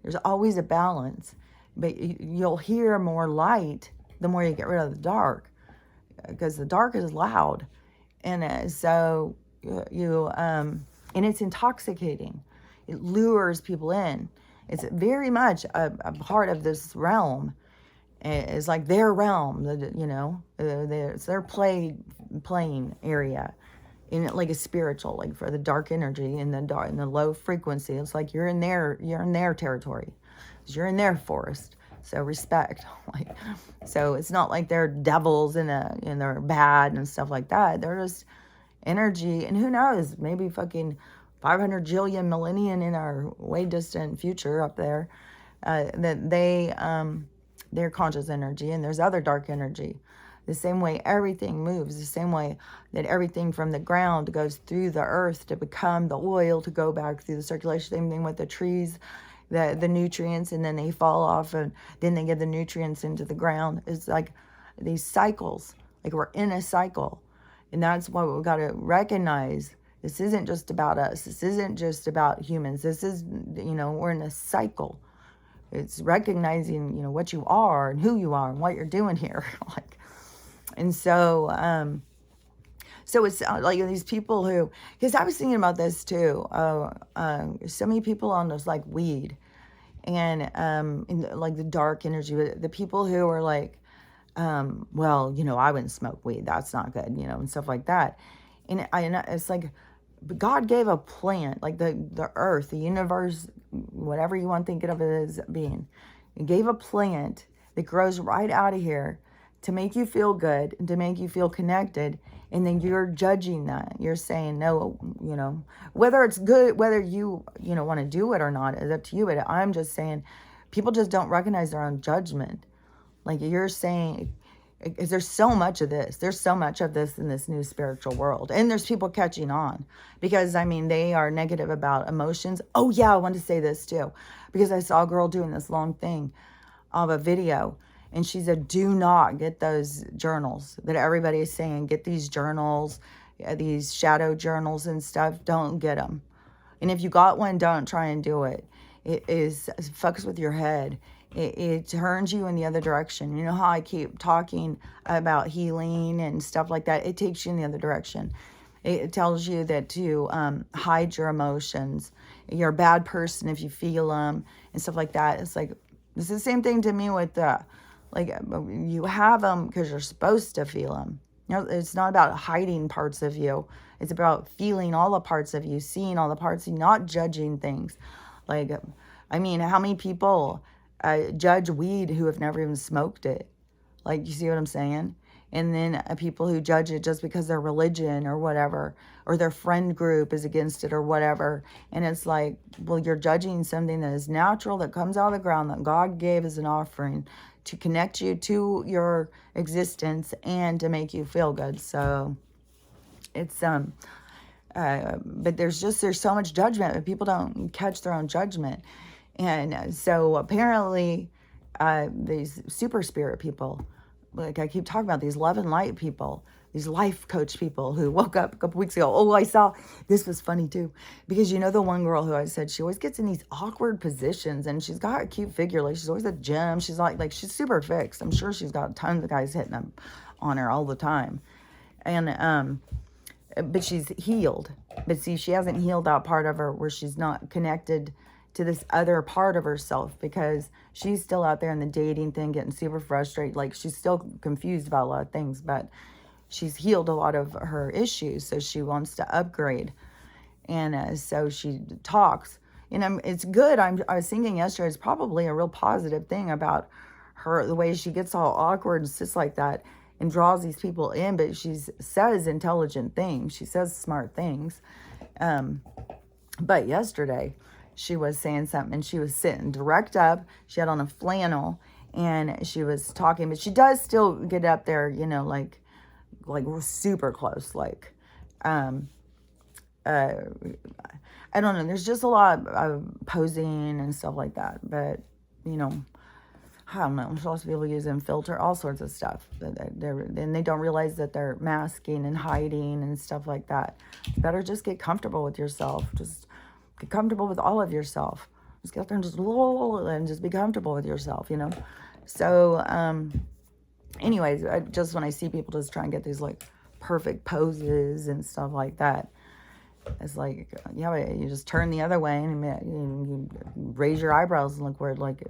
There's always a balance. But you'll hear more light the more you get rid of the dark, because the dark is loud. And so and it's intoxicating. It lures people in. It's very much a part of this realm. It's like their realm, it's their playing area, in like a spiritual, like for the dark energy and the low frequency. It's like you're in their territory, you're in their forest. So respect, like, so it's not like they're devils and they're bad and stuff like that. They're just energy, and who knows, maybe fucking 500 jillion millennium in our way distant future up there, that they're conscious energy, and there's other dark energy. The same way everything moves, the same way that everything from the ground goes through the earth to become the oil to go back through the circulation. Same thing with the trees, the nutrients, and then they fall off, and then they get the nutrients into the ground. It's like these cycles, like we're in a cycle. And that's what we've got to recognize. This isn't just about us. This isn't just about humans. This is, we're in a cycle. It's recognizing, what you are and who you are and what you're doing here. And so, so it's like these people who, because I was thinking about this too. So many people on this like weed and like the dark energy, the people who are like, well, I wouldn't smoke weed. That's not good, and stuff like that. And it's like, God gave a plant, like the earth, the universe, whatever you want to think of it as being. He gave a plant that grows right out of here to make you feel good and to make you feel connected. And then you're judging that. You're saying, no, whether it's good, whether you, want to do it or not, is up to you. But I'm just saying, people just don't recognize their own judgment. Like you're saying, is there's so much of this. There's so much of this in this new spiritual world. And there's people catching on because, they are negative about emotions. Oh, yeah, I wanted to say this too, because I saw a girl doing this long thing of a video. And she said, do not get those journals that everybody is saying. Get these journals, these shadow journals and stuff. Don't get them. And if you got one, don't try and do it. It fucks with your head. It turns you in the other direction. You know how I keep talking about healing and stuff like that? It takes you in the other direction. It tells you that to hide your emotions. You're a bad person if you feel them and stuff like that. It's like, it's the same thing to me with you have them because you're supposed to feel them. It's not about hiding parts of you. It's about feeling all the parts of you, seeing all the parts of you, not judging things. How many people judge weed who have never even smoked it? Like, you see what I'm saying? And then people who judge it just because their religion or whatever, or their friend group is against it or whatever. And it's like, well, you're judging something that is natural, that comes out of the ground, that God gave as an offering to connect you to your existence and to make you feel good. So it's, but there's so much judgment, but people don't catch their own judgment. And so apparently these super spirit people, like I keep talking about, these love and light people, these life coach people who woke up a couple weeks ago. Oh, I saw, this was funny too, because the one girl who I said, she always gets in these awkward positions, and she's got a cute figure. Like, she's always at the gym. She's like she's super fixed. I'm sure she's got tons of guys hitting them on her all the time. And, but she's healed. But see, she hasn't healed that part of her where she's not connected to this other part of herself, because she's still out there in the dating thing, getting super frustrated. Like, she's still confused about a lot of things, but she's healed a lot of her issues, so she wants to upgrade. And so she talks, and it's good. I was thinking yesterday, it's probably a real positive thing about her, the way she gets all awkward and sits like that and draws these people in, but she says intelligent things. She says smart things. But yesterday, she was saying something, and she was sitting direct up. She had on a flannel, and she was talking, but she does still get up there, like super close, uh, I don't know. There's just a lot of posing and stuff like that. But, you know, I don't know. I'm supposed to be able to use and filter all sorts of stuff. And they don't realize that they're masking and hiding and stuff like that. It's better just get comfortable with yourself. Just get comfortable with all of yourself. Just get out there and just be comfortable with yourself, you know. So, anyways, just when I see people just try and get these like perfect poses and stuff like that, it's like, yeah, you just turn the other way and you raise your eyebrows and look weird. Like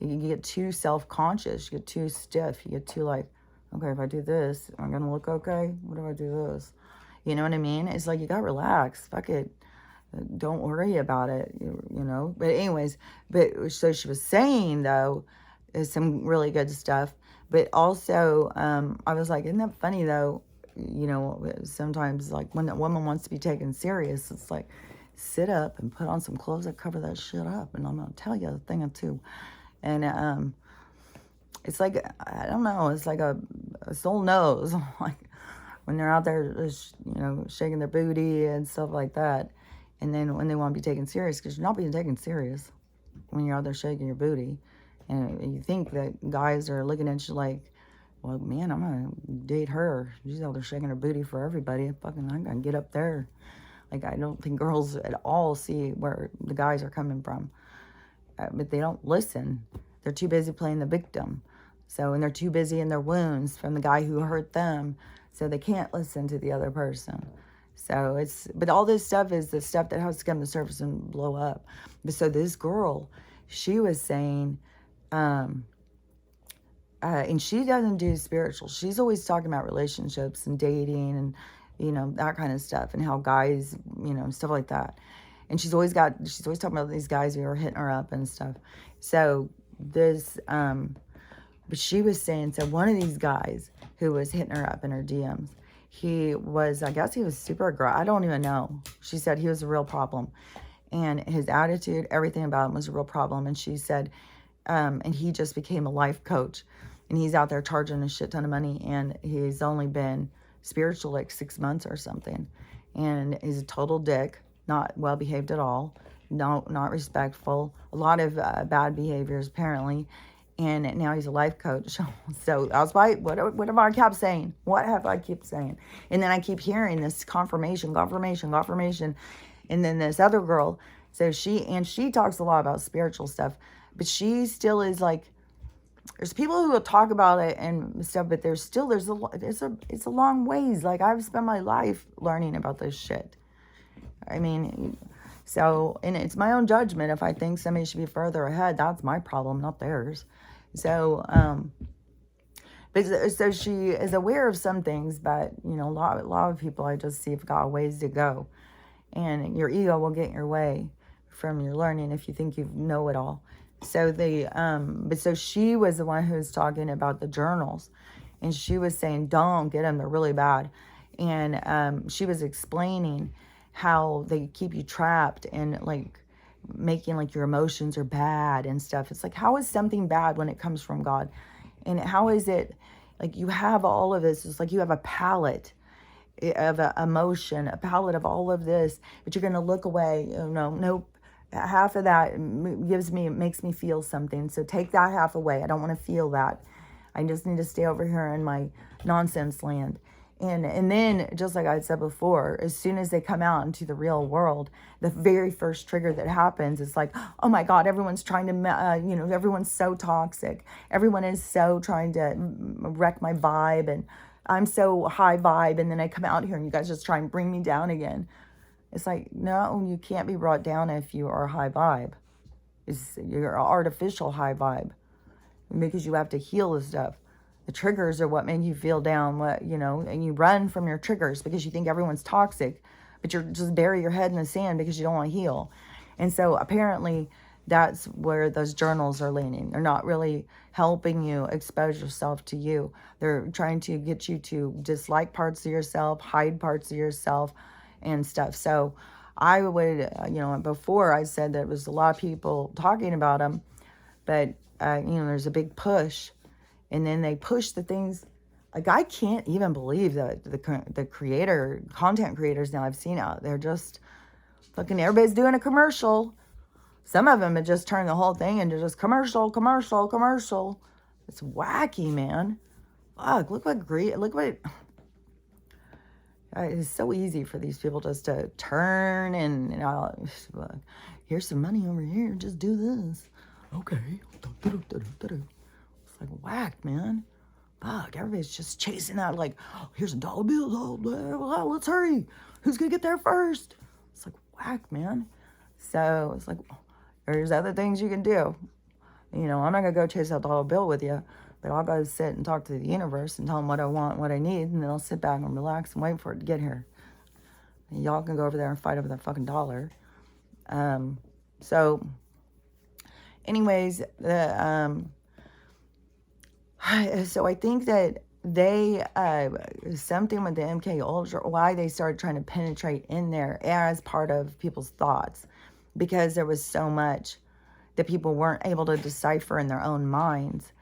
you get too self-conscious, you get too stiff, you get too like, okay, if I do this, am I gonna look okay? What if I do this? You know what I mean? It's like, you gotta relax. Fuck it. Don't worry about it, you know. But anyways, so she was saying though, is some really good stuff. But also, I was like, isn't that funny though? You know, sometimes like when a woman wants to be taken serious, it's like, sit up and put on some clothes that cover that shit up, and I'm gonna tell you a thing or two. And it's like, I don't know, it's like a soul knows, like when they're out there, just, you know, shaking their booty and stuff like that, and then when they want to be taken serious, because you're not being taken serious when you're out there shaking your booty, and you think that guys are looking at you like, well, man, I'm gonna date her. She's out there shaking her booty for everybody. I'm gonna get up there. Like, I don't think girls at all see where the guys are coming from. But they don't listen. They're too busy playing the victim. So, and they're too busy in their wounds from the guy who hurt them. So they can't listen to the other person. So but all this stuff is the stuff that has to come to the surface and blow up. But so this girl, she was saying, and she doesn't do spiritual. She's always talking about relationships and dating and, you know, that kind of stuff, and how guys, you know, stuff like that. And she's always talking about these guys who are hitting her up and stuff. So but she was saying, so one of these guys who was hitting her up in her DMs, I guess he was super aggressive. I don't even know. She said he was a real problem. And his attitude, everything about him was a real problem. And she said, and he just became a life coach. And he's out there charging a shit ton of money. And he's only been spiritual like 6 months or something. And he's a total dick, not well behaved at all, not respectful, a lot of bad behaviors apparently. And now he's a life coach. So I was like, what have I kept saying? What have I kept saying? And then I keep hearing this confirmation. And then this other girl, so she talks a lot about spiritual stuff, but she still is like, there's people who will talk about it and stuff, but it's a long ways. Like, I've spent my life learning about this shit. I mean, so, and it's my own judgment. If I think somebody should be further ahead, that's my problem, not theirs. So, so she is aware of some things, but, you know, a lot of people I just see have got ways to go. And your ego will get in your way from your learning if you think you know it all. So so she was the one who was talking about the journals, and she was saying, don't get them, they're really bad. And she was explaining how they keep you trapped and like making like your emotions are bad and stuff. It's like, how is something bad when it comes from God? And how is it like you have all of this? It's like you have a palette of emotion, a palette of all of this, but you're going to look away. Nope. Half of that makes me feel something. So take that half away. I don't want to feel that. I just need to stay over here in my nonsense land. And then, just like I said before, as soon as they come out into the real world, the very first trigger that happens is like, oh my God, everyone's trying to, everyone's so toxic. Everyone is so trying to wreck my vibe, and I'm so high vibe. And then I come out here and you guys just try and bring me down again. It's like, no, you can't be brought down if you are high vibe. You're artificial high vibe, because you have to heal this stuff. The triggers are what make you feel down, and you run from your triggers because you think everyone's toxic, but you're just bury your head in the sand because you don't want to heal. And so apparently that's where those journals are leaning. They're not really helping you expose yourself to you. They're trying to get you to dislike parts of yourself, hide parts of yourself and stuff. So I would, before I said that it was a lot of people talking about them, but, there's a big push. And then they push the things Like, I can't even believe that the content creators now I've seen out there, just fucking everybody's doing a commercial. Some of them have just turned the whole thing into just commercial, commercial, commercial. It's wacky, man. Fuck, look what it's so easy for these people just to turn and here's some money over here, just do this. Okay. It's like whack, man. Fuck, everybody's just chasing that, like, oh, here's a dollar bill, oh, let's hurry. Who's gonna get there first? It's like whack, man. So it's like, there's other things you can do. You know, I'm not gonna go chase that dollar bill with you, but I'll go sit and talk to the universe and tell them what I want, what I need, and then I'll sit back and relax and wait for it to get here. And y'all can go over there and fight over that fucking dollar. So, anyways, so I think that they, something with the MK Ultra, why they started trying to penetrate in there as part of people's thoughts, because there was so much that people weren't able to decipher in their own minds.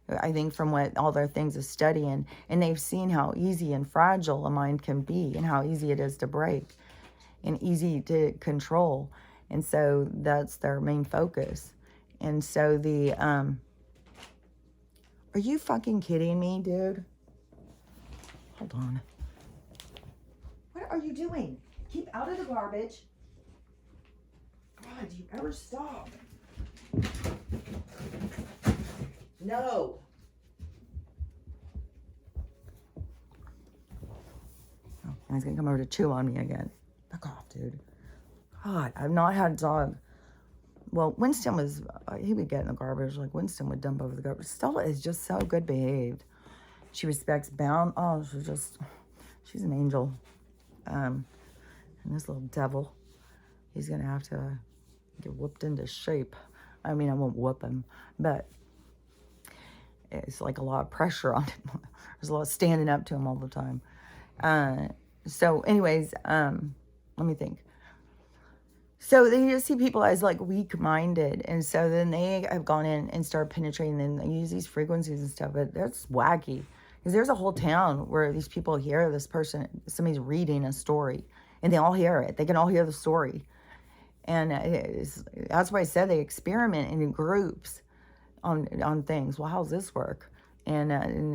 I think from what all their things of studying, and they've seen how easy and fragile a mind can be and how easy it is to break and easy to control. And so that's their main focus. And so are you fucking kidding me, dude? Hold on. What are you doing? Keep out of the garbage. God, do you ever stop? No. Oh, and he's gonna come over to chew on me again. Fuck off, dude. God, I've not had a dog. Well, Winston was, he would get in the garbage. Like, Winston would dump over the garbage. Stella is just so good behaved. She respects bound. Oh, she's an angel. And this little devil, he's going to have to get whooped into shape. I mean, I won't whoop him, but it's like a lot of pressure on him. There's a lot of standing up to him all the time. So anyways, let me think. So they just see people as like weak-minded, and so then they have gone in and started penetrating, and they use these frequencies and stuff. But that's wacky, because there's a whole town where these people hear this person, somebody's reading a story, and they all hear it. They can all hear the story, and that's why I said they experiment in groups on things. Well, how's this work? And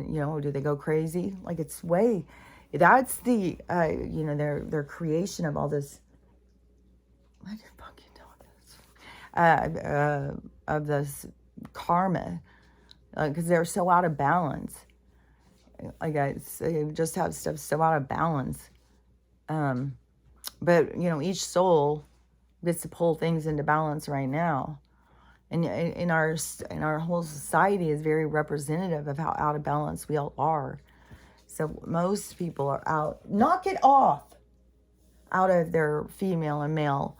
you know, do they go crazy? Like, it's way. That's the you know, their creation of all this. I didn't fucking know this. Of this karma, because they're so out of balance. Like, they just have stuff so out of balance. But you know, each soul gets to pull things into balance right now, and in our whole society is very representative of how out of balance we all are. So most people are out. Knock it off. Out of their female and male.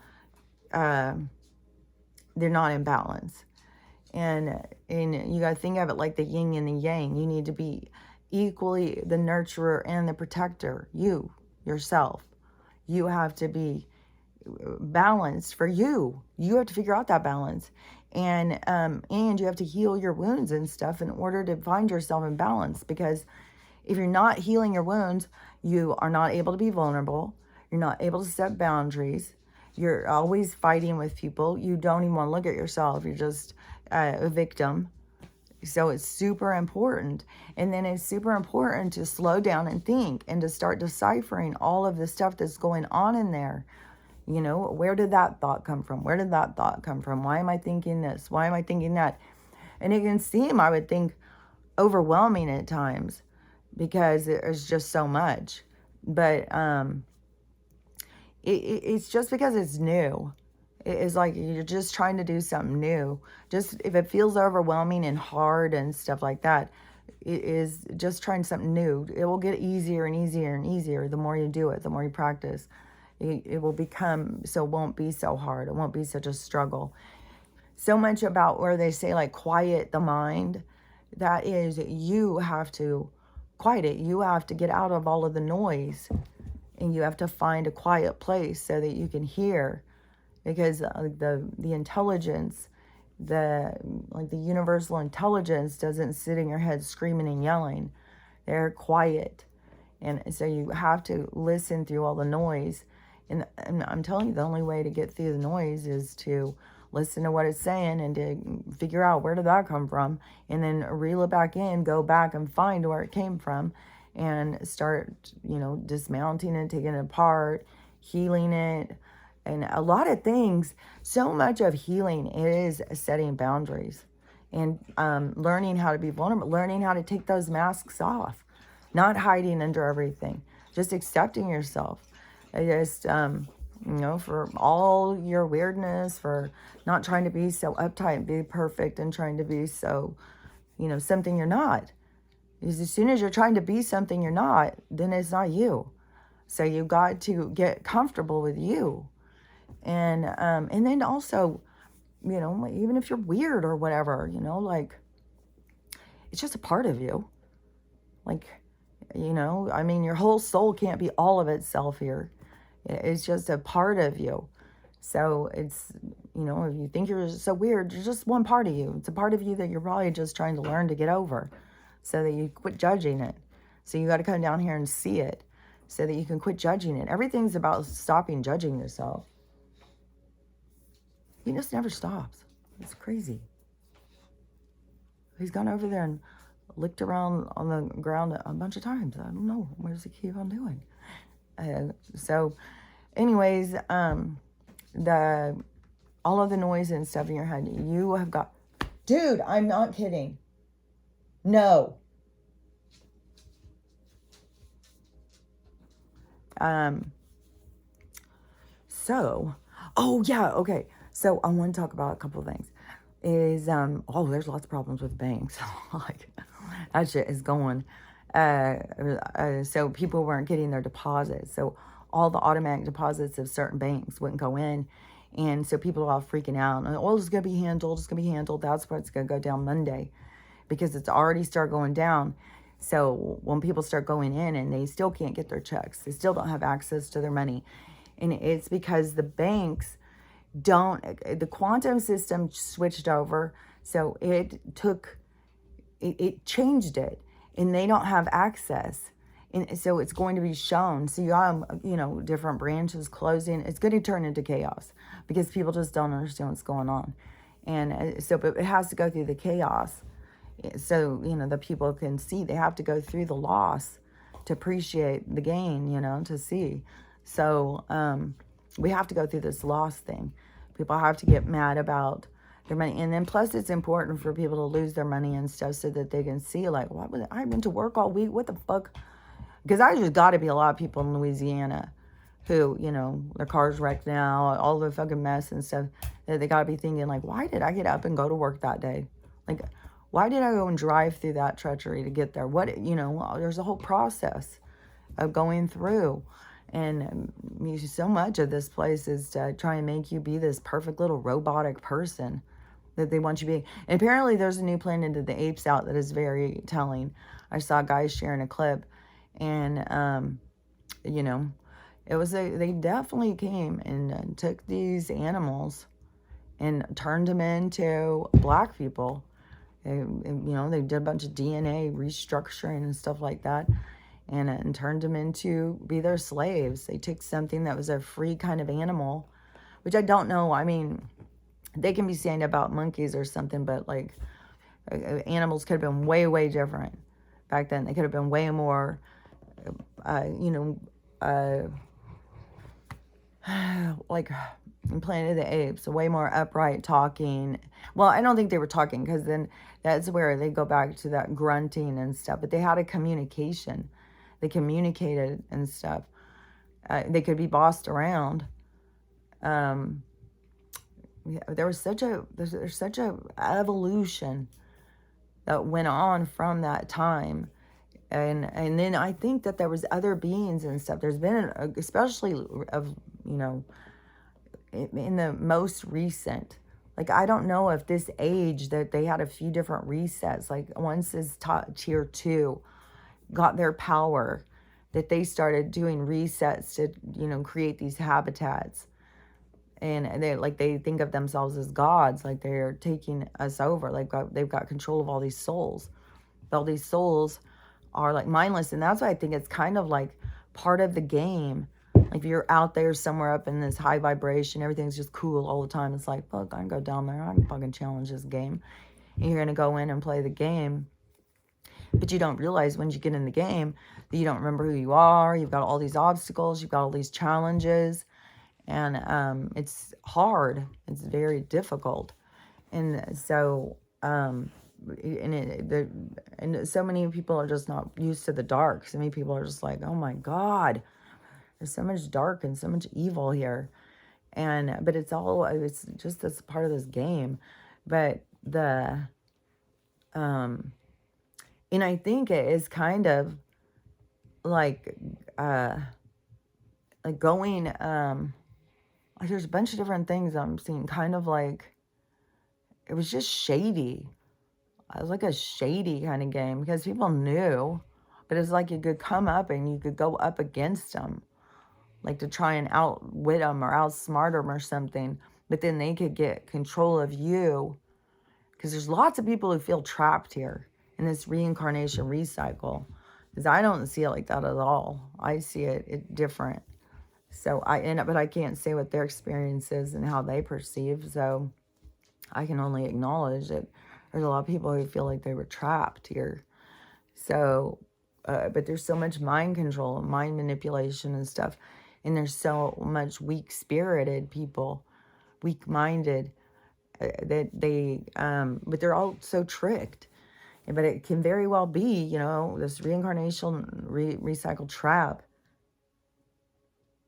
They're not in balance, and you got to think of it like the yin and the yang. You need to be equally the nurturer and the protector. Yourself, you have to be balanced for you. You have to figure out that balance, and you have to heal your wounds and stuff in order to find yourself in balance. Because if you're not healing your wounds, you are not able to be vulnerable. You're not able to set boundaries. You're always fighting with people. You don't even want to look at yourself. You're just a victim. So it's super important. And then it's super important to slow down and think and to start deciphering all of the stuff that's going on in there. You know, where did that thought come from? Where did that thought come from? Why am I thinking this? Why am I thinking that? And it can seem, I would think, overwhelming at times because there's just so much. But it's just because it's new. It's like you're just trying to do something new. Just if it feels overwhelming and hard and stuff like that, it is just trying something new. It will get easier and easier and easier the more you do it, the more you practice. It will become, so it won't be so hard. It won't be such a struggle. So much about where they say like quiet the mind, that is, you have to quiet it. You have to get out of all of the noise. And you have to find a quiet place so that you can hear, because the intelligence, the universal intelligence doesn't sit in your head screaming and yelling. They're quiet. And so you have to listen through all the noise. And I'm telling you, the only way to get through the noise is to listen to what it's saying and to figure out where did that come from, and then reel it back in, go back and find where it came from, and start, dismounting it, taking it apart, healing it. And a lot of things, so much of healing is setting boundaries and learning how to be vulnerable, learning how to take those masks off, not hiding under everything, just accepting yourself. I just, for all your weirdness, for not trying to be so uptight and be perfect and trying to be so, something you're not. Because as soon as you're trying to be something you're not, then it's not you. So you got to get comfortable with you. And then also, even if you're weird or whatever, it's just a part of you. Your whole soul can't be all of itself here. It's just a part of you. So it's, if you think you're so weird, you're just one part of you. It's a part of you that you're probably just trying to learn to get over so that you quit judging it. So you got to come down here and see it so that you can quit judging it. Everything's about stopping judging yourself. He just never stops. It's crazy. He's gone over there and licked around on the ground a bunch of times. I don't know. What does he keep on doing? So anyways, all of the noise and stuff in your head, you have got, dude, I'm not kidding. No. Oh yeah, okay. So I want to talk about a couple of things. There's lots of problems with banks. Like, that shit is going. So people weren't getting their deposits. So all the automatic deposits of certain banks wouldn't go in. And so people are all freaking out. It's going to be handled. It's going to be handled. That's what's going to go down Monday because it's already started going down. So when people start going in and they still can't get their checks, they still don't have access to their money. And it's because the banks the quantum system switched over. So it changed it and they don't have access. And so it's going to be shown. So you have, different branches closing. It's going to turn into chaos because people just don't understand what's going on. And but it has to go through the chaos. So, the people can see. They have to go through the loss to appreciate the gain, to see. So we have to go through this loss thing. People have to get mad about their money. And then plus it's important for people to lose their money and stuff so that they can see, like, I went to work all week. What the fuck? Because I just got to be a lot of people in Louisiana who, their car's wrecked now, all the fucking mess and stuff, that they got to be thinking, like, why did I get up and go to work that day? Like, why did I go and drive through that treachery to get there? There's a whole process of going through. And so much of this place is to try and make you be this perfect little robotic person that they want you to be. And apparently there's a new Planet of the Apes out that is very telling. I saw guys sharing a clip and, they definitely came and took these animals and turned them into black people. They did a bunch of DNA restructuring and stuff like that, and turned them into be their slaves. They took something that was a free kind of animal, which I don't know. I mean, they can be saying about monkeys or something, but like animals could have been way, way different back then. They could have been way more, like Planet of the Apes, way more upright talking. Well, I don't think they were talking because then that's where they go back to that grunting and stuff. But they had a communication. They communicated and stuff. They could be bossed around. There's such a evolution that went on from that time. And then I think that there was other beings and stuff. There's been, especially of, in the most recent, like, I don't know if this age that they had a few different resets, like once is tier 2 got their power, that they started doing resets to, create these habitats. And they think of themselves as gods, like they're taking us over, like they've got control of all these souls. All these souls are like mindless. And that's why I think it's kind of like part of the game. Like if you're out there somewhere up in this high vibration, everything's just cool all the time. It's like, fuck, I can go down there. I can fucking challenge this game. And you're going to go in and play the game. But you don't realize when you get in the game that you don't remember who you are. You've got all these obstacles. You've got all these challenges. And it's hard. It's very difficult. And so, and so many people are just not used to the dark. So many people are just like, oh my God, there's so much dark and so much evil here. But it's just this part of this game. But and I think it is kind of like going, like there's a bunch of different things I'm seeing, kind of like, it was just shady. It was like a shady kind of game because people knew, but it's like you could come up and you could go up against them, like to try and outwit them or outsmart them or something, but then they could get control of you, because there's lots of people who feel trapped here in this reincarnation recycle, because I don't see it like that at all. I see it different. So but I can't say what their experience is and how they perceive, so I can only acknowledge that there's a lot of people who feel like they were trapped here. So, but there's so much mind control and mind manipulation and stuff. And there's so much weak-spirited people, weak-minded, that but they're all so tricked. But it can very well be, this reincarnation recycled trap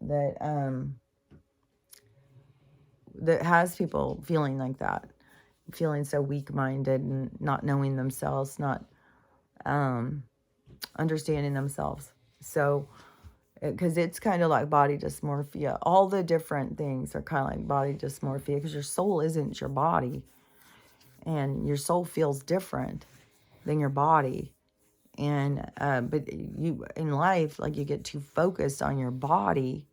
that that has people feeling like that, feeling so weak-minded and not knowing themselves, not understanding themselves. So, because it's kind of like body dysmorphia. All the different things are kind of like body dysmorphia, because your soul isn't your body. And your soul feels different than your body. And, but you, in life, like you get too focused on your body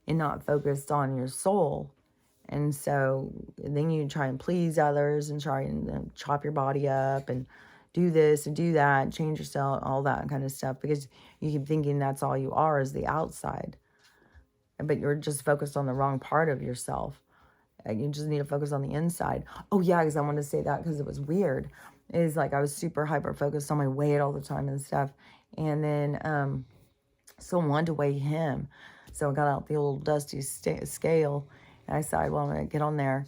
and not focused on your soul. And so then you try and please others and try and chop your body up and do this and do that, change yourself, all that kind of stuff, because you keep thinking that's all you are is the outside. But you're just focused on the wrong part of yourself. You just need to focus on the inside. Oh yeah, because I wanted to say that because it was weird. Is like I was super hyper focused on my weight all the time and stuff. And then someone wanted to weigh him. So I got out the old dusty scale. And I decided, well, I'm going to get on there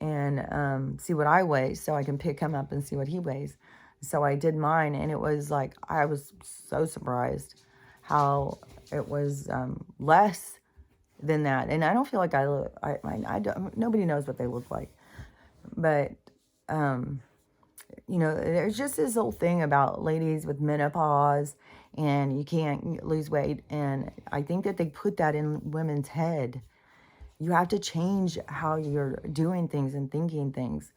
and see what I weigh so I can pick him up and see what he weighs. So I did mine, and it was like, I was so surprised how it was less than that. And I don't feel like I don't, nobody knows what they look like. But, there's just this whole thing about ladies with menopause and you can't lose weight. And I think that they put that in women's head. You have to change how you're doing things and thinking things.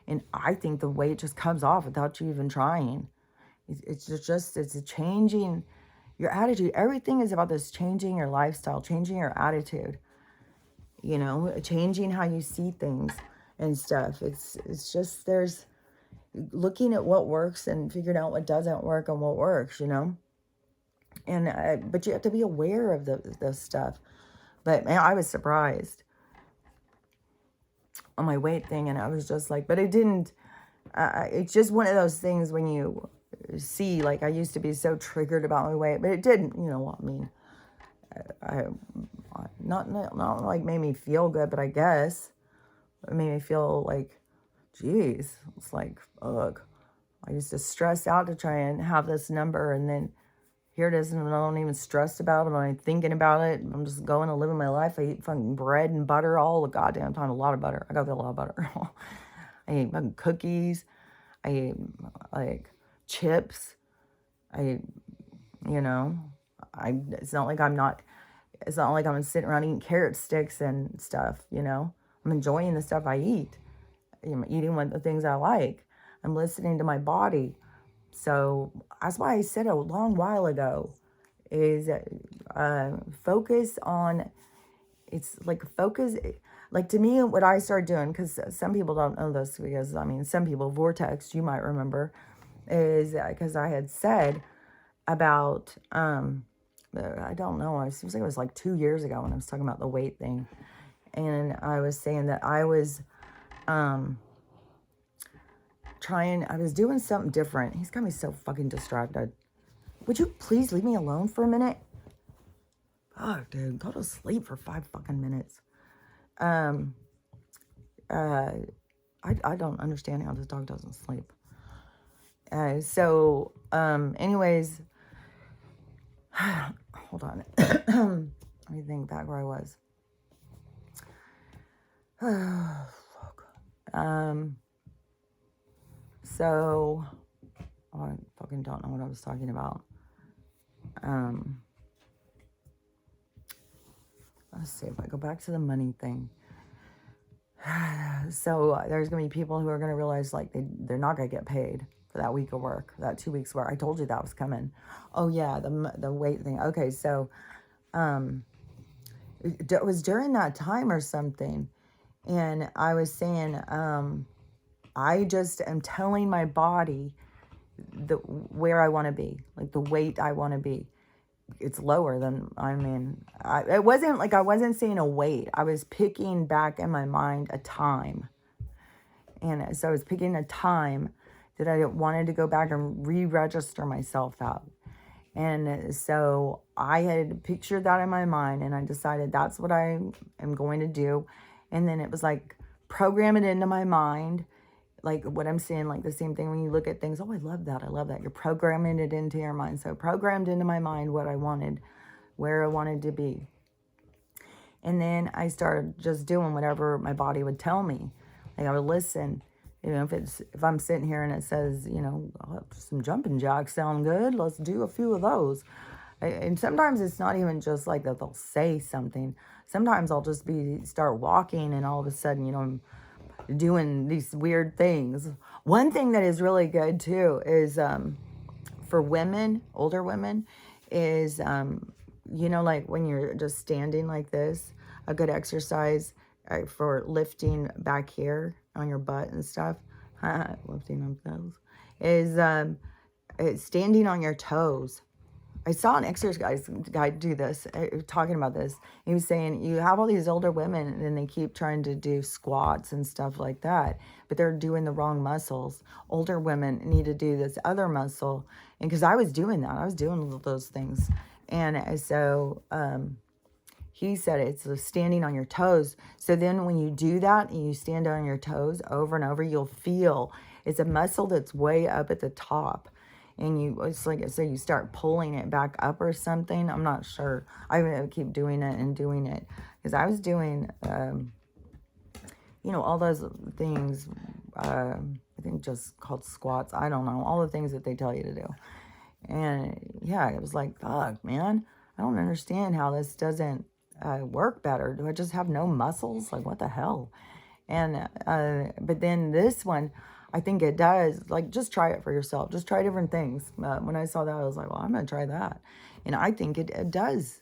And I think the weight just comes off without you even trying. It's changing your attitude. Everything is about this changing your lifestyle, changing your attitude, changing how you see things and stuff. It's just, there's looking at what works and figuring out what doesn't work and what works, And, but you have to be aware of this stuff. But man, I was surprised on my weight thing, and I was just like, but it didn't, it's just one of those things when you see, like, I used to be so triggered about my weight, but it didn't, not like made me feel good, but I guess it made me feel like, geez, it's like, ugh, I used to stress out to try and have this number, and then here it is, and I don't even stress about it. I'm not even thinking about it. I'm just going and living my life. I eat fucking bread and butter all the goddamn time. A lot of butter. I got a lot of butter. I eat fucking cookies. I eat, like, chips. It's not like I'm sitting around eating carrot sticks and stuff, I'm enjoying the stuff I eat. I'm eating the things I like. I'm listening to my body. So that's why I said a long while ago is focus on, it's like focus, like to me, what I started doing, because some people don't know this, because some people, Vortex, you might remember, is because I had said, about, I don't know, it seems like it was like 2 years ago when I was talking about the weight thing. And I was saying that I was um, I was doing something different. He's got me so fucking distracted. Would you please leave me alone for a minute? Fuck, dude, go to sleep for 5 fucking minutes. Um, I don't understand how this dog doesn't sleep. Anyways, hold on. Let me think back where I was. Fuck. I fucking don't know what I was talking about. Let's see if I go back to the money thing. So there's going to be people who are going to realize like they're not going to get paid for that week of work, that 2 weeks work. I told you that was coming. Oh yeah, the weight thing. Okay, so it was during that time or something, and I was saying I just am telling my body where I want to be, like the weight I want to be. It's lower than, it wasn't like I wasn't saying a weight. I was picking back in my mind a time. And so I was picking a time that I wanted to go back and re-register myself out. And so I had pictured that in my mind, and I decided that's what I am going to do. And then it was like, program it into my mind. Like what I'm saying, like the same thing when you look at things. Oh, I love that. I love that. You're programming it into your mind. So programmed into my mind what I wanted, where I wanted to be. And then I started just doing whatever my body would tell me. Like I would listen. You know, if I'm sitting here and it says, you know, oh, some jumping jacks sound good, let's do a few of those. And sometimes it's not even just like that they'll say something. Sometimes I'll just start walking, and all of a sudden, you know, I'm doing these weird things. One thing that is really good too is for women, older women, is you know, like when you're just standing like this, a good exercise for lifting back here on your butt and stuff, lifting up those, is standing on your toes. I saw an exercise guy do this, talking about this. He was saying, you have all these older women and they keep trying to do squats and stuff like that, but they're doing the wrong muscles. Older women need to do this other muscle. And because I was doing that, I was doing those things. And so he said it's standing on your toes. So then when you do that and you stand on your toes over and over, you'll feel it's a muscle that's way up at the top. And it's like, so you start pulling it back up or something. I'm not sure. I would keep doing it and doing it. Because I was doing, you know, all those things, I think just called squats. I don't know. All the things that they tell you to do. And yeah, it was like, fuck, man. I don't understand how this doesn't work better. Do I just have no muscles? Like, what the hell? And, but then this one, I think it does. Like, just try it for yourself. Just try different things. When I saw that, I was like, well, I'm going to try that. And I think it does.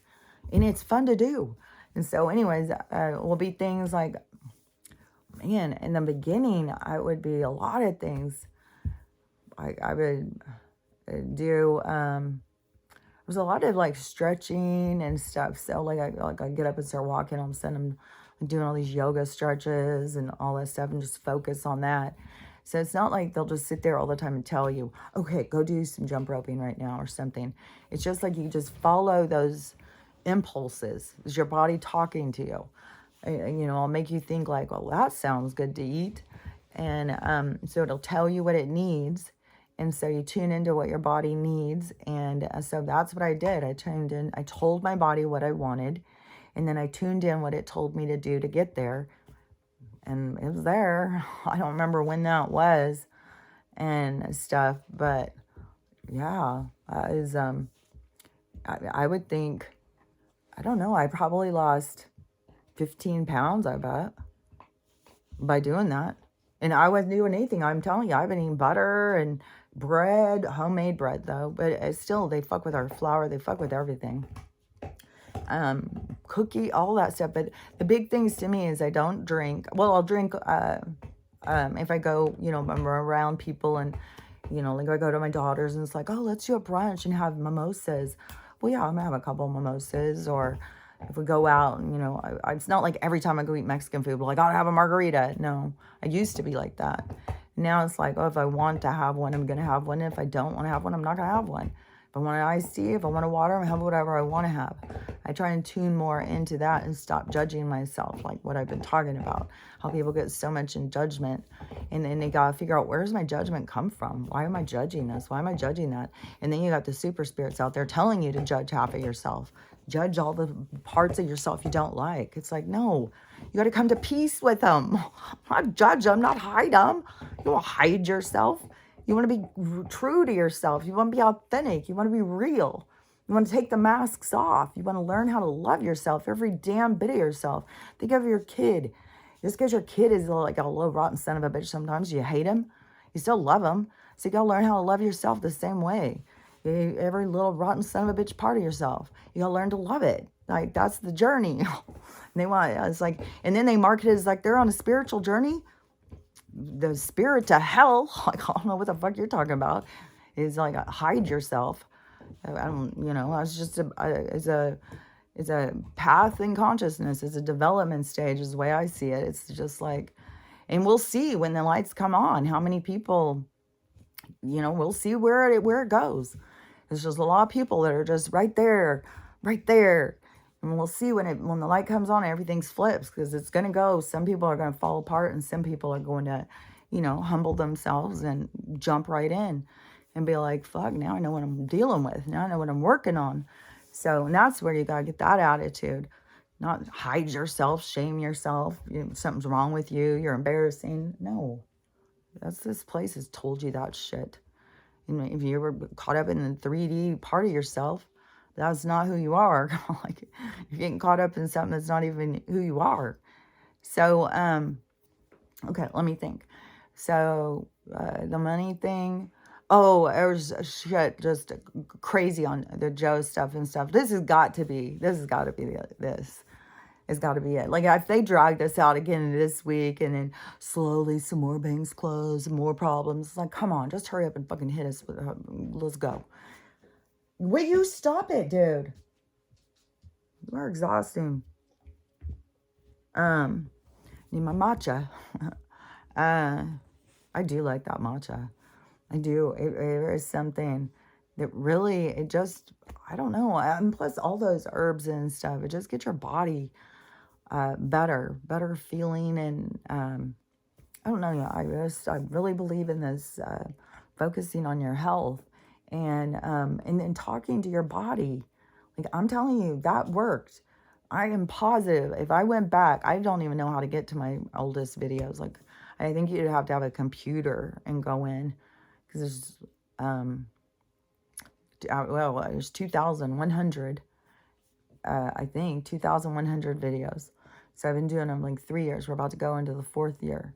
And it's fun to do. And so anyways, will be things like, man, in the beginning, I would be a lot of things. I would do, it was a lot of like stretching and stuff. So like I get up and start walking. All of a sudden I'm doing all these yoga stretches and all that stuff and just focus on that. So it's not like they'll just sit there all the time and tell you, okay, go do some jump roping right now or something. It's just like you just follow those impulses. It's your body talking to you. You know, I'll make you think like, well, that sounds good to eat. And so it'll tell you what it needs. And so you tune into what your body needs. And so that's what I did. I tuned in. I told my body what I wanted. And then I tuned in what it told me to do to get there. And it was there. I don't remember when that was and stuff. But yeah, I would think, I don't know, I probably lost 15 pounds, I bet, by doing that. And I wasn't doing anything. I'm telling you, I've been eating butter and bread, homemade bread though. But it's still, they fuck with our flour. They fuck with everything. Cookie, all that stuff. But the big things to me is I don't drink. Well, I'll drink if I go, you know, I'm around people and, like I go to my daughter's and it's like, oh, let's do a brunch and have mimosas. Well, yeah, I'm gonna have a couple of mimosas. Or if we go out and, it's not like every time I go eat Mexican food, we're like, I'll have a margarita. No, I used to be like that. Now it's like, oh, if I want to have one, I'm gonna have one. If I don't want to have one, I'm not gonna have one. If I want an iced tea, if I want a water, I'm gonna have whatever I want to have. I try and tune more into that and stop judging myself, like what I've been talking about. How people get so much in judgment, and then they gotta figure out, where's my judgment come from? Why am I judging this? Why am I judging that? And then you got the super spirits out there telling you to judge half of yourself, judge all the parts of yourself you don't like. It's like, no, you got to come to peace with them. Not judge them, not hide them. You don't hide yourself. You want to be true to yourself. You want to be authentic. You want to be real. You want to take the masks off. You want to learn how to love yourself, every damn bit of yourself. Think of your kid. Just because your kid is like a little rotten son of a bitch sometimes, you hate him, you still love him. So you got to learn how to love yourself the same way. Every little rotten son of a bitch part of yourself, you got to learn to love it. Like, that's the journey. It's like, and then they market it as like they're on a spiritual journey. The spirit to hell, like, I don't know what the fuck you're talking about, is like, hide yourself. I don't, it's just it's a path in consciousness. It's a development stage is the way I see it. It's just like, and we'll see when the lights come on, how many people, we'll see where it goes. There's just a lot of people that are just right there. And we'll see when the light comes on, everything flips, because it's going to go. Some people are going to fall apart, and some people are going to, humble themselves and jump right in and be like, fuck, now I know what I'm dealing with. Now I know what I'm working on. So, and that's where you got to get that attitude. Not hide yourself, shame yourself. Something's wrong with you. You're embarrassing. No. This place has told you that shit. If you ever caught up in the 3D part of yourself, that's not who you are. Like, you're getting caught up in something that's not even who you are. So, okay, let me think. So, the money thing. Oh, there's shit just crazy on the Joe stuff and stuff. This has got to be this. It's got to be it. Like, if they drag this out again this week and then slowly some more banks close, more problems, it's like, come on, just hurry up and fucking hit us. Let's go. Will you stop it, dude? You are exhausting. Need my matcha. I do like that matcha. I do. It is something that really, I don't know. And plus all those herbs and stuff, it just gets your body better feeling. And I don't know. I really believe in this focusing on your health and then talking to your body. Like, I'm telling you, that worked. I am positive. If I went back, I don't even know how to get to my oldest videos. Like, I think you'd have to have a computer and go in, because there's 2,100. I think 2,100 videos. So I've been doing them like 3 years. We're about to go into the 4th year.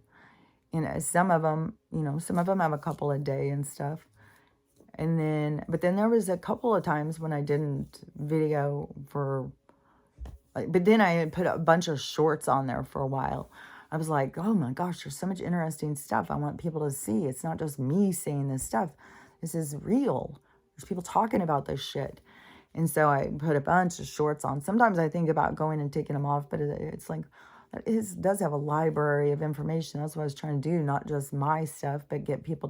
And some of them, have a couple a day and stuff. But then there was a couple of times when I didn't video but then I had put a bunch of shorts on there for a while. I was like, oh my gosh, there's so much interesting stuff I want people to see. It's not just me saying this stuff. This is real. There's people talking about this shit. And so I put a bunch of shorts on. Sometimes I think about going and taking them off, but it's like, it does have a library of information. That's what I was trying to do, not just my stuff, but get people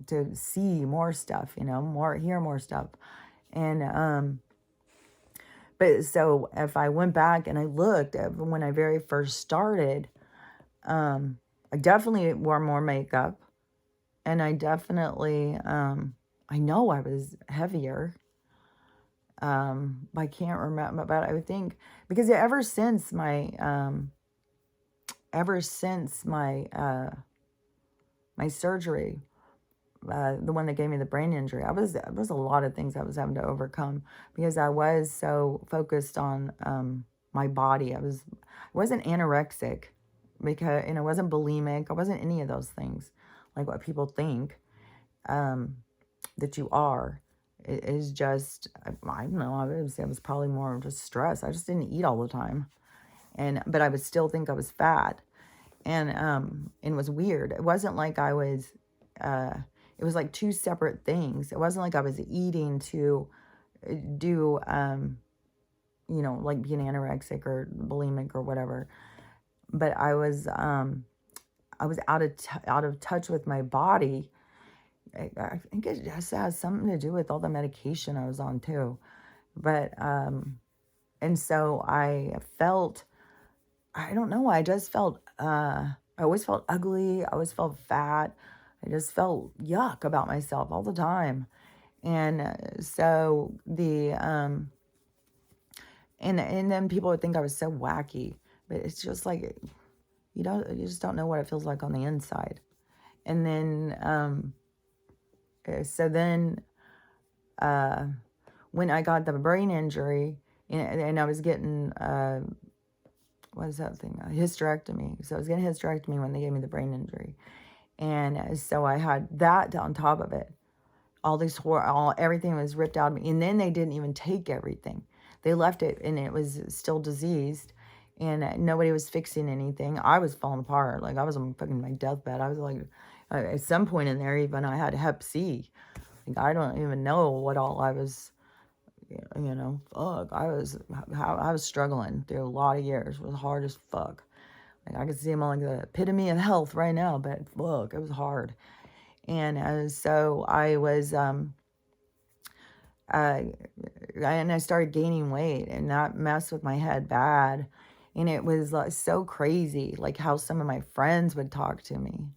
to see more stuff, hear more stuff. And, but so if I went back and I looked at when I very first started, I definitely wore more makeup, and I definitely, I know I was heavier. I can't remember, but I would think, because ever since my my surgery, the one that gave me the brain injury, there was a lot of things I was having to overcome, because I was so focused on my body. I wasn't anorexic, because, and I wasn't bulimic. I wasn't any of those things, like what people think that you are. It is just, I don't know, I would say it was probably more just stress. I just didn't eat all the time, but I would still think I was fat, and it was weird. It wasn't like I was. It was like two separate things. It wasn't like I was eating to do, like being anorexic or bulimic or whatever. But I was out of touch with my body. I think it just has something to do with all the medication I was on too. But and so I felt, I don't know, I just felt I always felt ugly. I always felt fat. I just felt yuck about myself all the time. And so the and then people would think I was so wacky, but it's just like you just don't know what it feels like on the inside. And then so then when I got the brain injury, and I was getting what is that thing? A hysterectomy. So I was getting a hysterectomy when they gave me the brain injury, and so I had that on top of it. Everything was ripped out of me, and then they didn't even take everything. They left it, and it was still diseased, and nobody was fixing anything. I was falling apart. Like, I was on fucking my deathbed. I was like, at some point in there, even I had Hep C. Like, I don't even know what all I was, fuck. I was struggling through a lot of years. It was hard as fuck. Like, I could see I'm on like the epitome of health right now, but fuck, it was hard. And so I was, and I started gaining weight, and that messed with my head bad. And it was like so crazy, like how some of my friends would talk to me.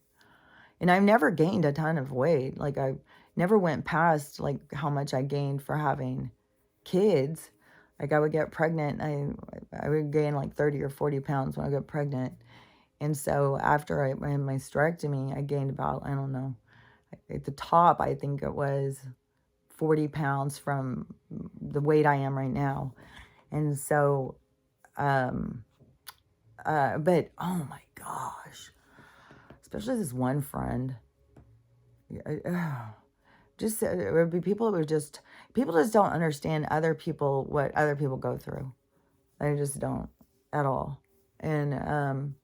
And I've never gained a ton of weight. Like, I never went past like how much I gained for having kids. Like, I would get pregnant, I would gain like 30 or 40 pounds when I got pregnant. And so after I had my hysterectomy, I gained about, I don't know, at the top, I think it was 40 pounds from the weight I am right now. And so, but oh my gosh, especially this one friend, just, it would be people just don't understand what other people go through. They just don't at all. And,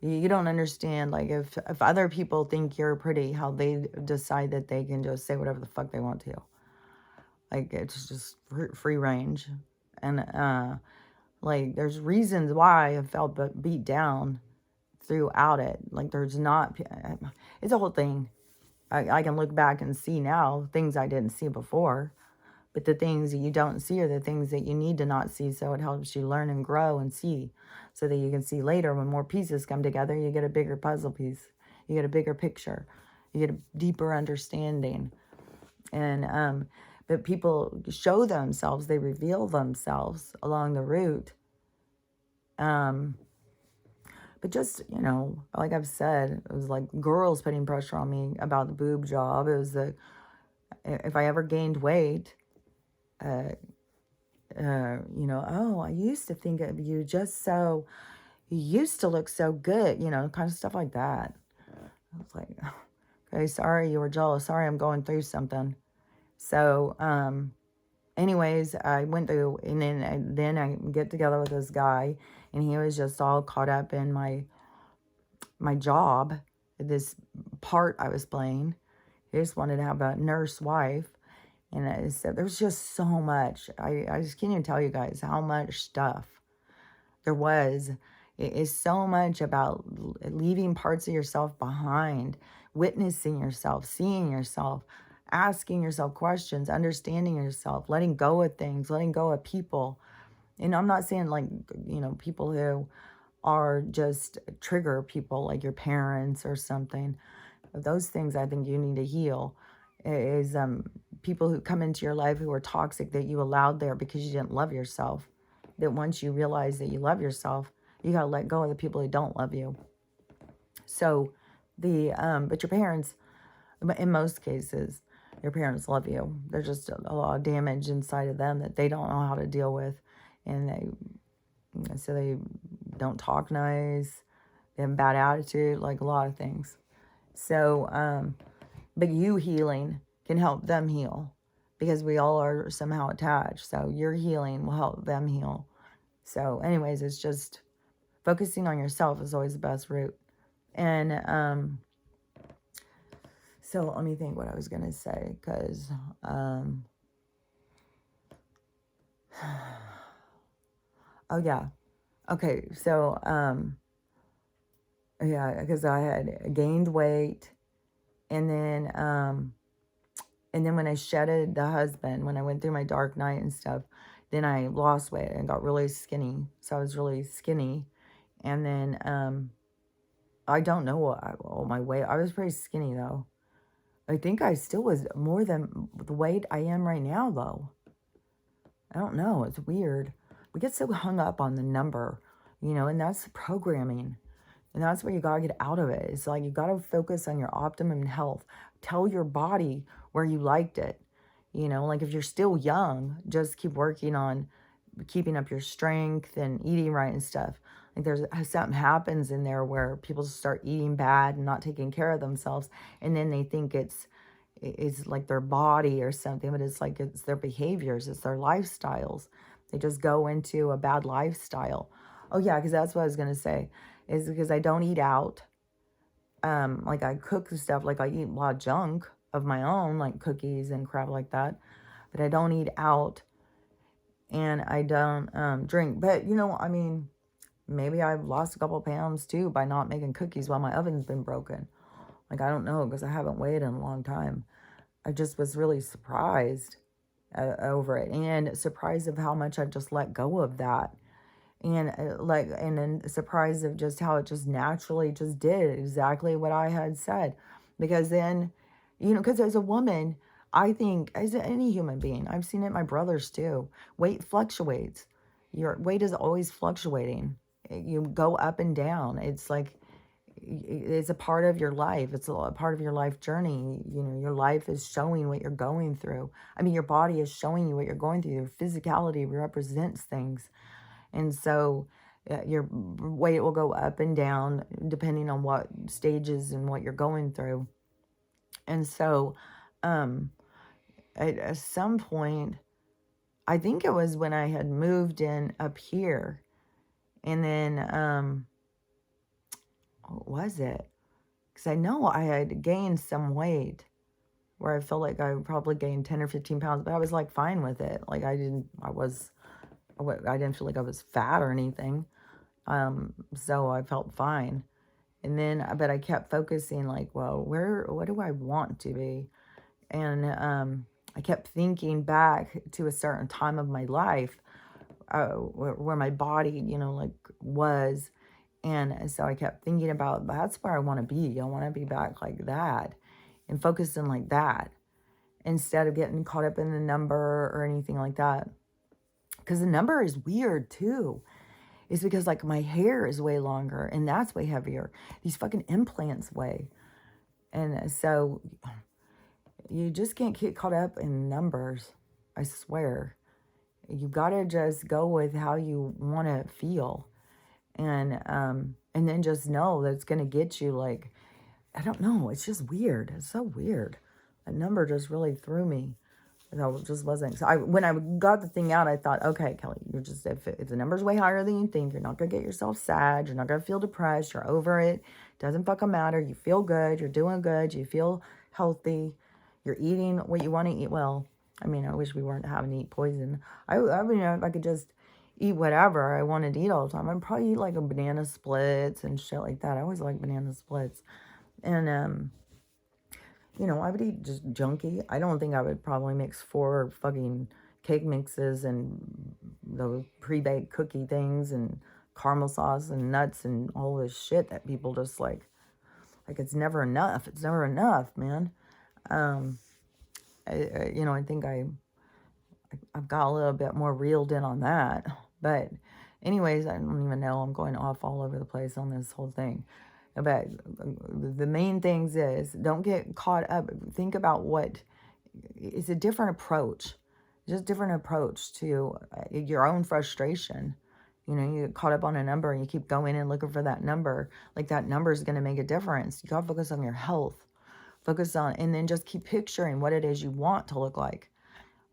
you don't understand, like, if other people think you're pretty, how they decide that they can just say whatever the fuck they want to. Like, it's just free range. And, like, there's reasons why I felt beat down throughout it. Like, there's not, it's a whole thing. I can look back and see now things I didn't see before. But the things that you don't see are the things that you need to not see, so it helps you learn and grow and see, so that you can see later when more pieces come together, you get a bigger puzzle piece. You get a bigger picture. You get a deeper understanding. And but people show themselves, they reveal themselves along the route. But just, like I've said, it was like girls putting pressure on me about the boob job. It was if I ever gained weight, oh, I used to think of you you used to look so good, kind of stuff like that. I was like, okay, sorry you were jealous. Sorry I'm going through something. So, anyways, I went through, and then I get together with this guy, and he was just all caught up in my job, this part I was playing. He just wanted to have a nurse wife. And so there was just so much. I just can't even tell you guys how much stuff there was. It is so much about leaving parts of yourself behind, witnessing yourself, seeing yourself, asking yourself questions, understanding yourself, letting go of things, letting go of people. And I'm not saying like, people who are just trigger people, like your parents or something. Those things I think you need to heal. Is people who come into your life who are toxic that you allowed there because you didn't love yourself. That once you realize that you love yourself, you got to let go of the people who don't love you. So but your parents, in most cases, your parents love you. There's just a lot of damage inside of them that they don't know how to deal with. And so they don't talk nice. They have a bad attitude, like a lot of things. So, but you healing can help them heal, because we all are somehow attached. So your healing will help them heal. So anyways, it's just focusing on yourself is always the best route. And So let me think what I was going to say, because, oh yeah. Okay. So, yeah, because I had gained weight, and then when I shedded the husband, when I went through my dark night and stuff, then I lost weight and got really skinny. So I was really skinny. And then, I don't know what my weight, I was pretty skinny though. I think I still was more than the weight I am right now, though. I don't know. It's weird. We get so hung up on the number, and that's programming. And that's where you got to get out of it. It's like you got to focus on your optimum health. Tell your body where you liked it. Like if you're still young, just keep working on keeping up your strength and eating right and stuff. Like there's something happens in there where people start eating bad and not taking care of themselves, and then they think it's like their body or something, but it's like it's their behaviors, it's their lifestyles. They just go into a bad lifestyle. Oh yeah, because that's what I was gonna say, is because I don't eat out. Like I cook stuff, like I eat a lot of junk of my own, like cookies and crap like that, but I don't eat out, and I don't drink. But I mean, maybe I've lost a couple pounds too by not making cookies while my oven's been broken. Like I don't know, because I haven't weighed in a long time. I just was really surprised over it, and surprised of how much I've just let go of that. And and then surprised of just how it just naturally just did exactly what I had said. Because then, because as a woman, I think, as any human being, I've seen it in my brothers too, weight fluctuates. Your weight is always fluctuating. You go up and down. It's like, it's a part of your life. It's a part of your life journey. Your life is showing what you're going through. I mean, your body is showing you what you're going through. Your physicality represents things. And so your weight will go up and down depending on what stages and what you're going through. And so at some point, I think it was when I had moved in up here, and then what was it? Because I know I had gained some weight where I felt like I probably gained 10 or 15 pounds, but I was like fine with it. Like I didn't feel like I was fat or anything. So I felt fine. And then, but I kept focusing like, well, what do I want to be? And I kept thinking back to a certain time of my life where my body, like was. And so I kept thinking about, that's where I want to be. I want to be back like that and focusing like that, instead of getting caught up in the number or anything like that. Because the number is weird too. It's because like my hair is way longer and that's way heavier. These fucking implants weigh. And so you just can't get caught up in numbers. I swear. You gotta just go with how you want to feel. And then just know that it's gonna get you, like, I don't know, it's just weird. It's so weird. That number just really threw me. It just wasn't. So when I got the thing out, I thought, okay, Kelly, you're just, if the number's way higher than you think, you're not gonna get yourself sad. You're not gonna feel depressed. You're over it. Doesn't fucking matter. You feel good. You're doing good. You feel healthy. You're eating what you want to eat. Well, I mean, I wish we weren't having to eat poison. I mean, if I could just eat whatever I wanted to eat all the time, I'd probably eat like a banana splits and shit like that. I always like banana splits. And I would eat just junky. I don't think I would probably mix 4 fucking cake mixes and those pre-baked cookie things and caramel sauce and nuts and all this shit that people just like it's never enough. It's never enough, man. I think I've got a little bit more reeled in on that. But anyways, I don't even know. I'm going off all over the place on this whole thing. But the main things is, don't get caught up. Think about what is a different approach. Just different approach to your own frustration. You get caught up on a number and you keep going and looking for that number. Like that number is going to make a difference. You got to focus on your health. Focus on, and then just keep picturing what it is you want to look like.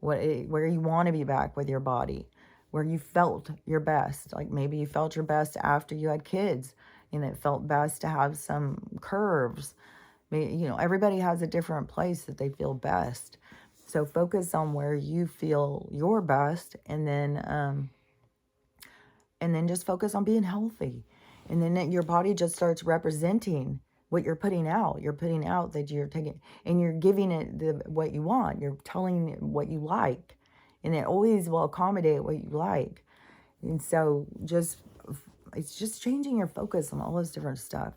Where you want to be back with your body. Where you felt your best. Like maybe you felt your best after you had kids. And it felt best to have some curves. You know, everybody has a different place that they feel best. So focus on where you feel your best, and then just focus on being healthy. And then your body just starts representing what you're putting out. You're putting out that you're taking, and you're giving it what you want. You're telling it what you like, and it always will accommodate what you like. And so it's just changing your focus on all this different stuff,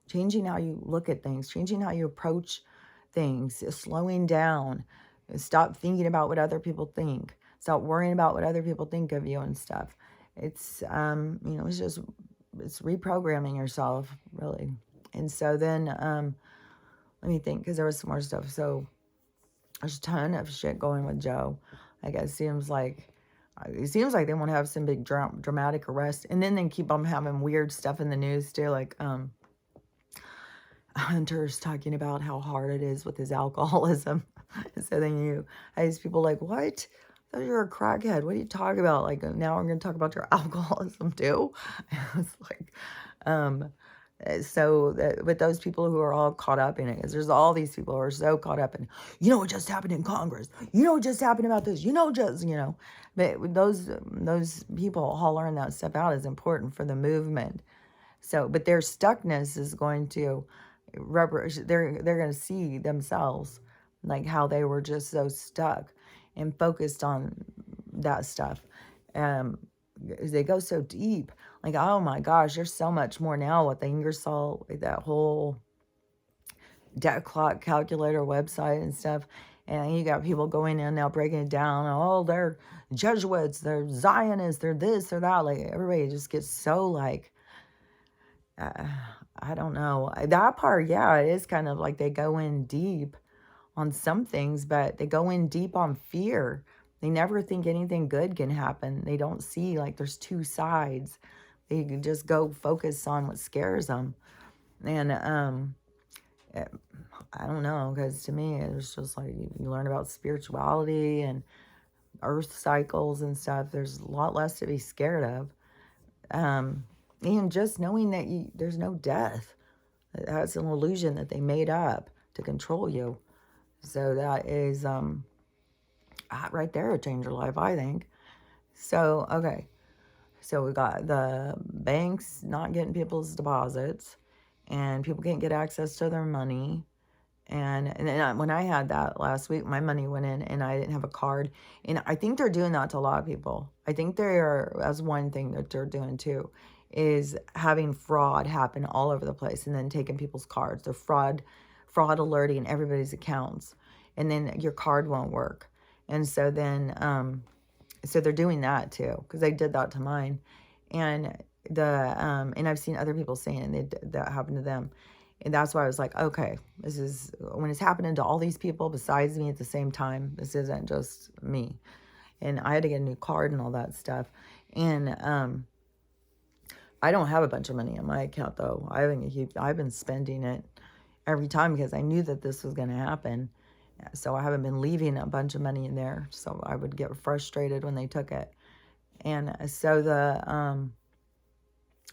changing how you look at things, changing how you approach things, slowing down, stop thinking about what other people think, stop worrying about what other people think of you and stuff. It's it's reprogramming yourself, really. And so then let me think, because there was some more stuff. So there's a ton of shit going with Joe. Like it seems like they want to have some big dramatic arrest, and then they keep on having weird stuff in the news too, like Hunter's talking about how hard it is with his alcoholism. So then I these people like, what? I thought you were a crackhead. What are you talking about? Like, now I'm going to talk about your alcoholism too. It's like, with those people who are all caught up in it, because there's all these people who are so caught up in, what just happened in Congress? What just happened about this? But those people hollering that stuff out is important for the movement. So, but their stuckness is going to they're going to see themselves, like how they were just so stuck and focused on that stuff. They go so deep, like, oh my gosh, there's so much more now with the Ingersoll, that whole debt clock calculator website and stuff. And you got people going in now breaking it down. Oh, they're Jesuits, they're Zionists, they're this or that. Like, everybody just gets so like, I don't know. That part, yeah, it is kind of like they go in deep on some things, but they go in deep on fear. They never think anything good can happen. They don't see like there's two sides. They just go focus on what scares them. And I don't know, because to me, it's just like you learn about spirituality and earth cycles and stuff. There's a lot less to be scared of. And just knowing that there's no death. That's an illusion that they made up to control you. So that is right there a change your life, I think. So, okay. So we got the banks not getting people's deposits, and people can't get access to their money. And when I had that last week, my money went in and I didn't have a card. And I think they're doing that to a lot of people. I think that's one thing that they're doing too, is having fraud happen all over the place and then taking people's cards. They're fraud alerting everybody's accounts. And then your card won't work. And so then, so they're doing that too, because they did that to mine. And and I've seen other people saying that happened to them. And that's why I was like, okay, this is when it's happening to all these people besides me at the same time. This isn't just me. And I had to get a new card and all that stuff. And I don't have a bunch of money in my account though. I've been spending it every time because I knew that this was going to happen. So I haven't been leaving a bunch of money in there. So I would get frustrated when they took it. And so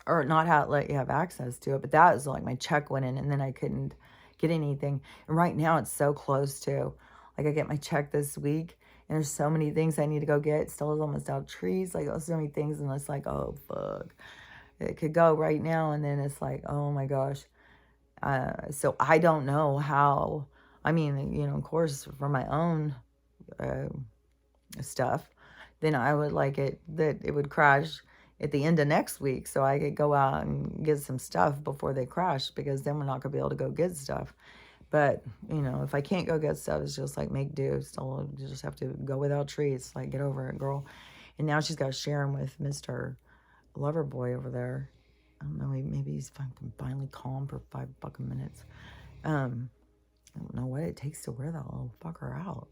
or not let you have access to it. But that was like my check went in and then I couldn't get anything. And right now it's so close to, like, I get my check this week and there's so many things I need to go get. Still almost out of trees. Like, so many things. And it's like, oh, fuck. It could go right now. And then it's like, oh my gosh. So I don't know how, I mean, of course, for my own stuff, then I would like that it would crash at the end of next week so I could go out and get some stuff before they crash, because then we're not going to be able to go get stuff. But, if I can't go get stuff, it's just like make do. Still, you just have to go without treats. Like, get over it, girl. And now she's got to share them with Mr. Loverboy over there. I don't know, maybe he's finally calm for 5 fucking minutes. I don't know what it takes to wear that little fucker out.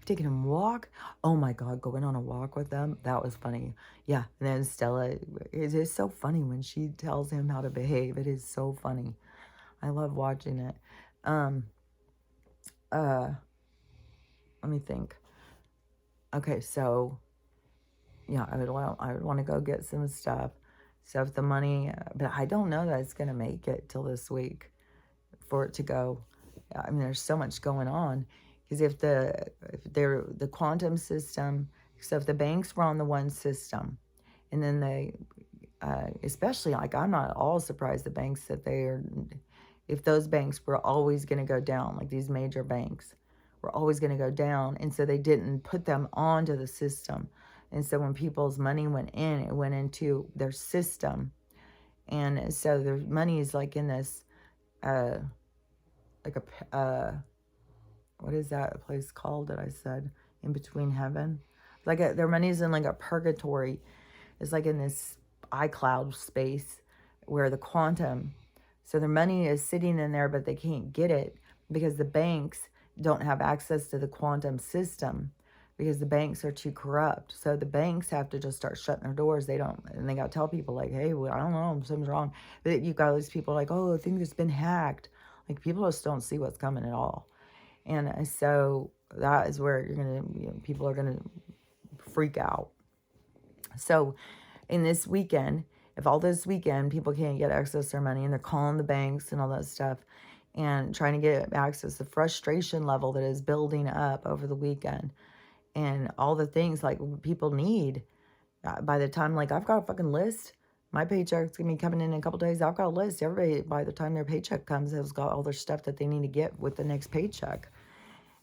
Taking him walk. Oh my God, going on a walk with them. That was funny. Yeah. And then Stella, it is so funny when she tells him how to behave. It is so funny. I love watching it. Let me think. Okay, so yeah, I would want to go get some stuff. So if the money, but I don't know that it's gonna make it till this week for it to go. I mean, there's so much going on. Because if they're the quantum system, so if the banks were on the one system, and then they, especially like I'm not at all surprised the banks that they are, if those banks were always going to go down, like these major banks were always going to go down, and so they didn't put them onto the system. And so when people's money went in, it went into their system. And so their money is like in this, like what is that place called that I said? In between heaven? Their money's in like a purgatory. It's like in this iCloud space where the quantum, so their money is sitting in there, but they can't get it because the banks don't have access to the quantum system because the banks are too corrupt. So the banks have to just start shutting their doors. They don't, and they got to tell people like, hey, well, I don't know, something's wrong. But you got these people like, oh, I think it's been hacked. Like people just don't see what's coming at all. And so that is where you're going to, people are going to freak out. So in this weekend, if all this weekend people can't get access to their money and they're calling the banks and all that stuff and trying to get access, the frustration level that is building up over the weekend and all the things like people need, by the time, like I've got a fucking list. My paycheck's going to be coming in a couple days. I've got a list. Everybody, by the time their paycheck comes, has got all their stuff that they need to get with the next paycheck.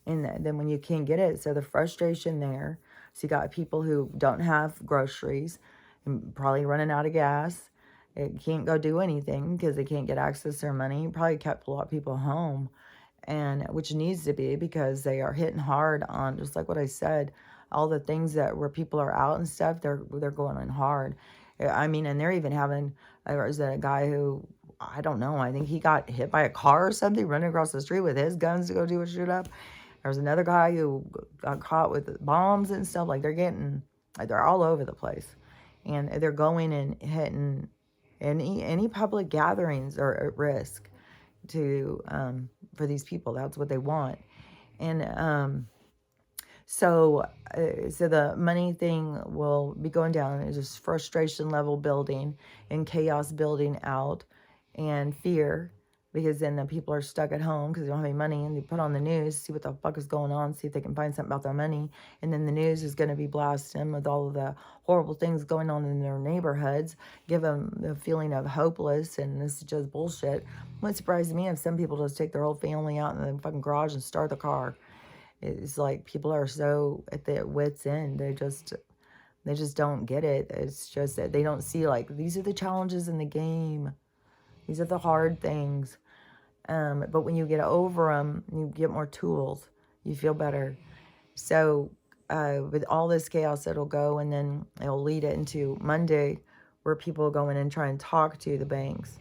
And then when you can't get it, so the frustration there. So you got people who don't have groceries and probably running out of gas. It can't go do anything because they can't get access to their money. Probably kept a lot of people home, and which needs to be because they are hitting hard on, just like what I said, all the things that where people are out and stuff, they're going in hard. I mean, and they're even having, there was a guy who, I don't know, I think he got hit by a car or something, running across the street with his guns to go do a shoot up. There's another guy who got caught with bombs and stuff. Like they're all over the place, and they're going and hitting any public gatherings are at risk to for these people. That's what they want. And so the money thing will be going down. It's just frustration level building and chaos building out and fear, because then the people are stuck at home because they don't have any money, and they put on the news, see what the fuck is going on, see if they can find something about their money. And then the news is going to be blasting with all of the horrible things going on in their neighborhoods, give them the feeling of hopeless, and this is just bullshit. What surprised me if some people just take their whole family out in the fucking garage and start the car. It's like people are so at their wits' end. They just don't get it. It's just that they don't see, like, these are the challenges in the game. These are the hard things. But when you get over them, you get more tools. You feel better. So with all this chaos, it'll go, and then it'll lead it into Monday, where people go in and try and talk to the banks,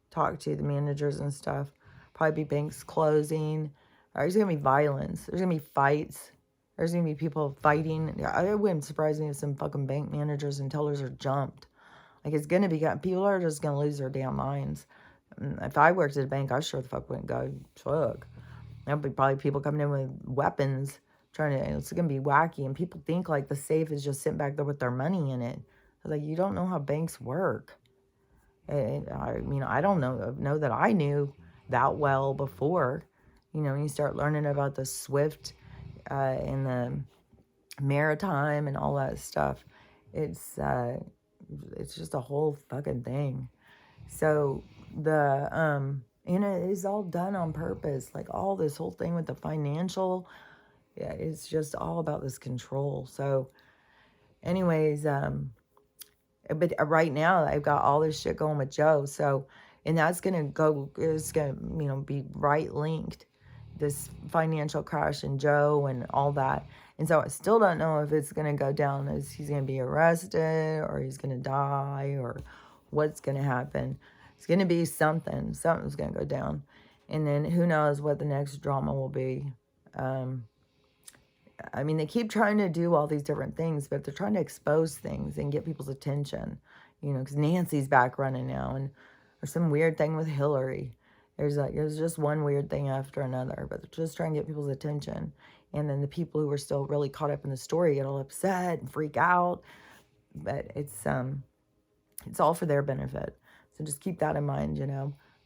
talk to the managers and stuff. Probably be banks closing. There's going to be violence. There's going to be fights. There's going to be people fighting. It wouldn't surprise me if some fucking bank managers and tellers are jumped. Like, it's going to be, people are just going to lose their damn minds. If I worked at a bank, I sure the fuck wouldn't go. Fuck. There'll be probably people coming in with weapons, trying to, it's going to be wacky. And people think, like, the safe is just sitting back there with their money in it. Like, you don't know how banks work. I mean, I don't know that I knew that well before. You know, you start learning about the SWIFT and the maritime and all that stuff. It's just a whole fucking thing. So and it is all done on purpose. Like, all this whole thing with the financial, yeah, it's just all about this control. So anyways, but right now I've got all this shit going with Joe. So, and that's going to go, it's going to, be right linked, this financial crash and Joe and all that. And so I still don't know if it's going to go down as he's going to be arrested or he's going to die or what's going to happen. It's going to be something. Something's going to go down. And then who knows what the next drama will be. I mean, they keep trying to do all these different things, but they're trying to expose things and get people's attention, because Nancy's back running now, and there's some weird thing with Hillary. There's just one weird thing after another, but they're just trying to get people's attention. And then the people who are still really caught up in the story get all upset and freak out, but it's all for their benefit. So just keep that in mind,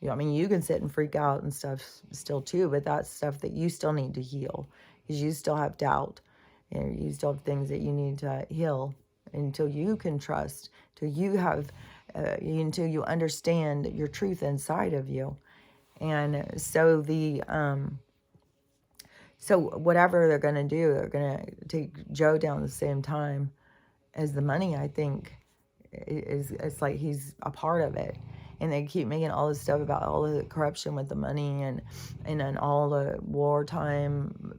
I mean, you can sit and freak out and stuff still too, but that's stuff that you still need to heal because you still have doubt. And you still have things that you need to heal until you can trust, till you have, until you understand your truth inside of you. And so so whatever they're going to do, they're going to take Joe down at the same time as the money, I think, is it's like he's a part of it. And they keep making all this stuff about all the corruption with the money and then all the wartime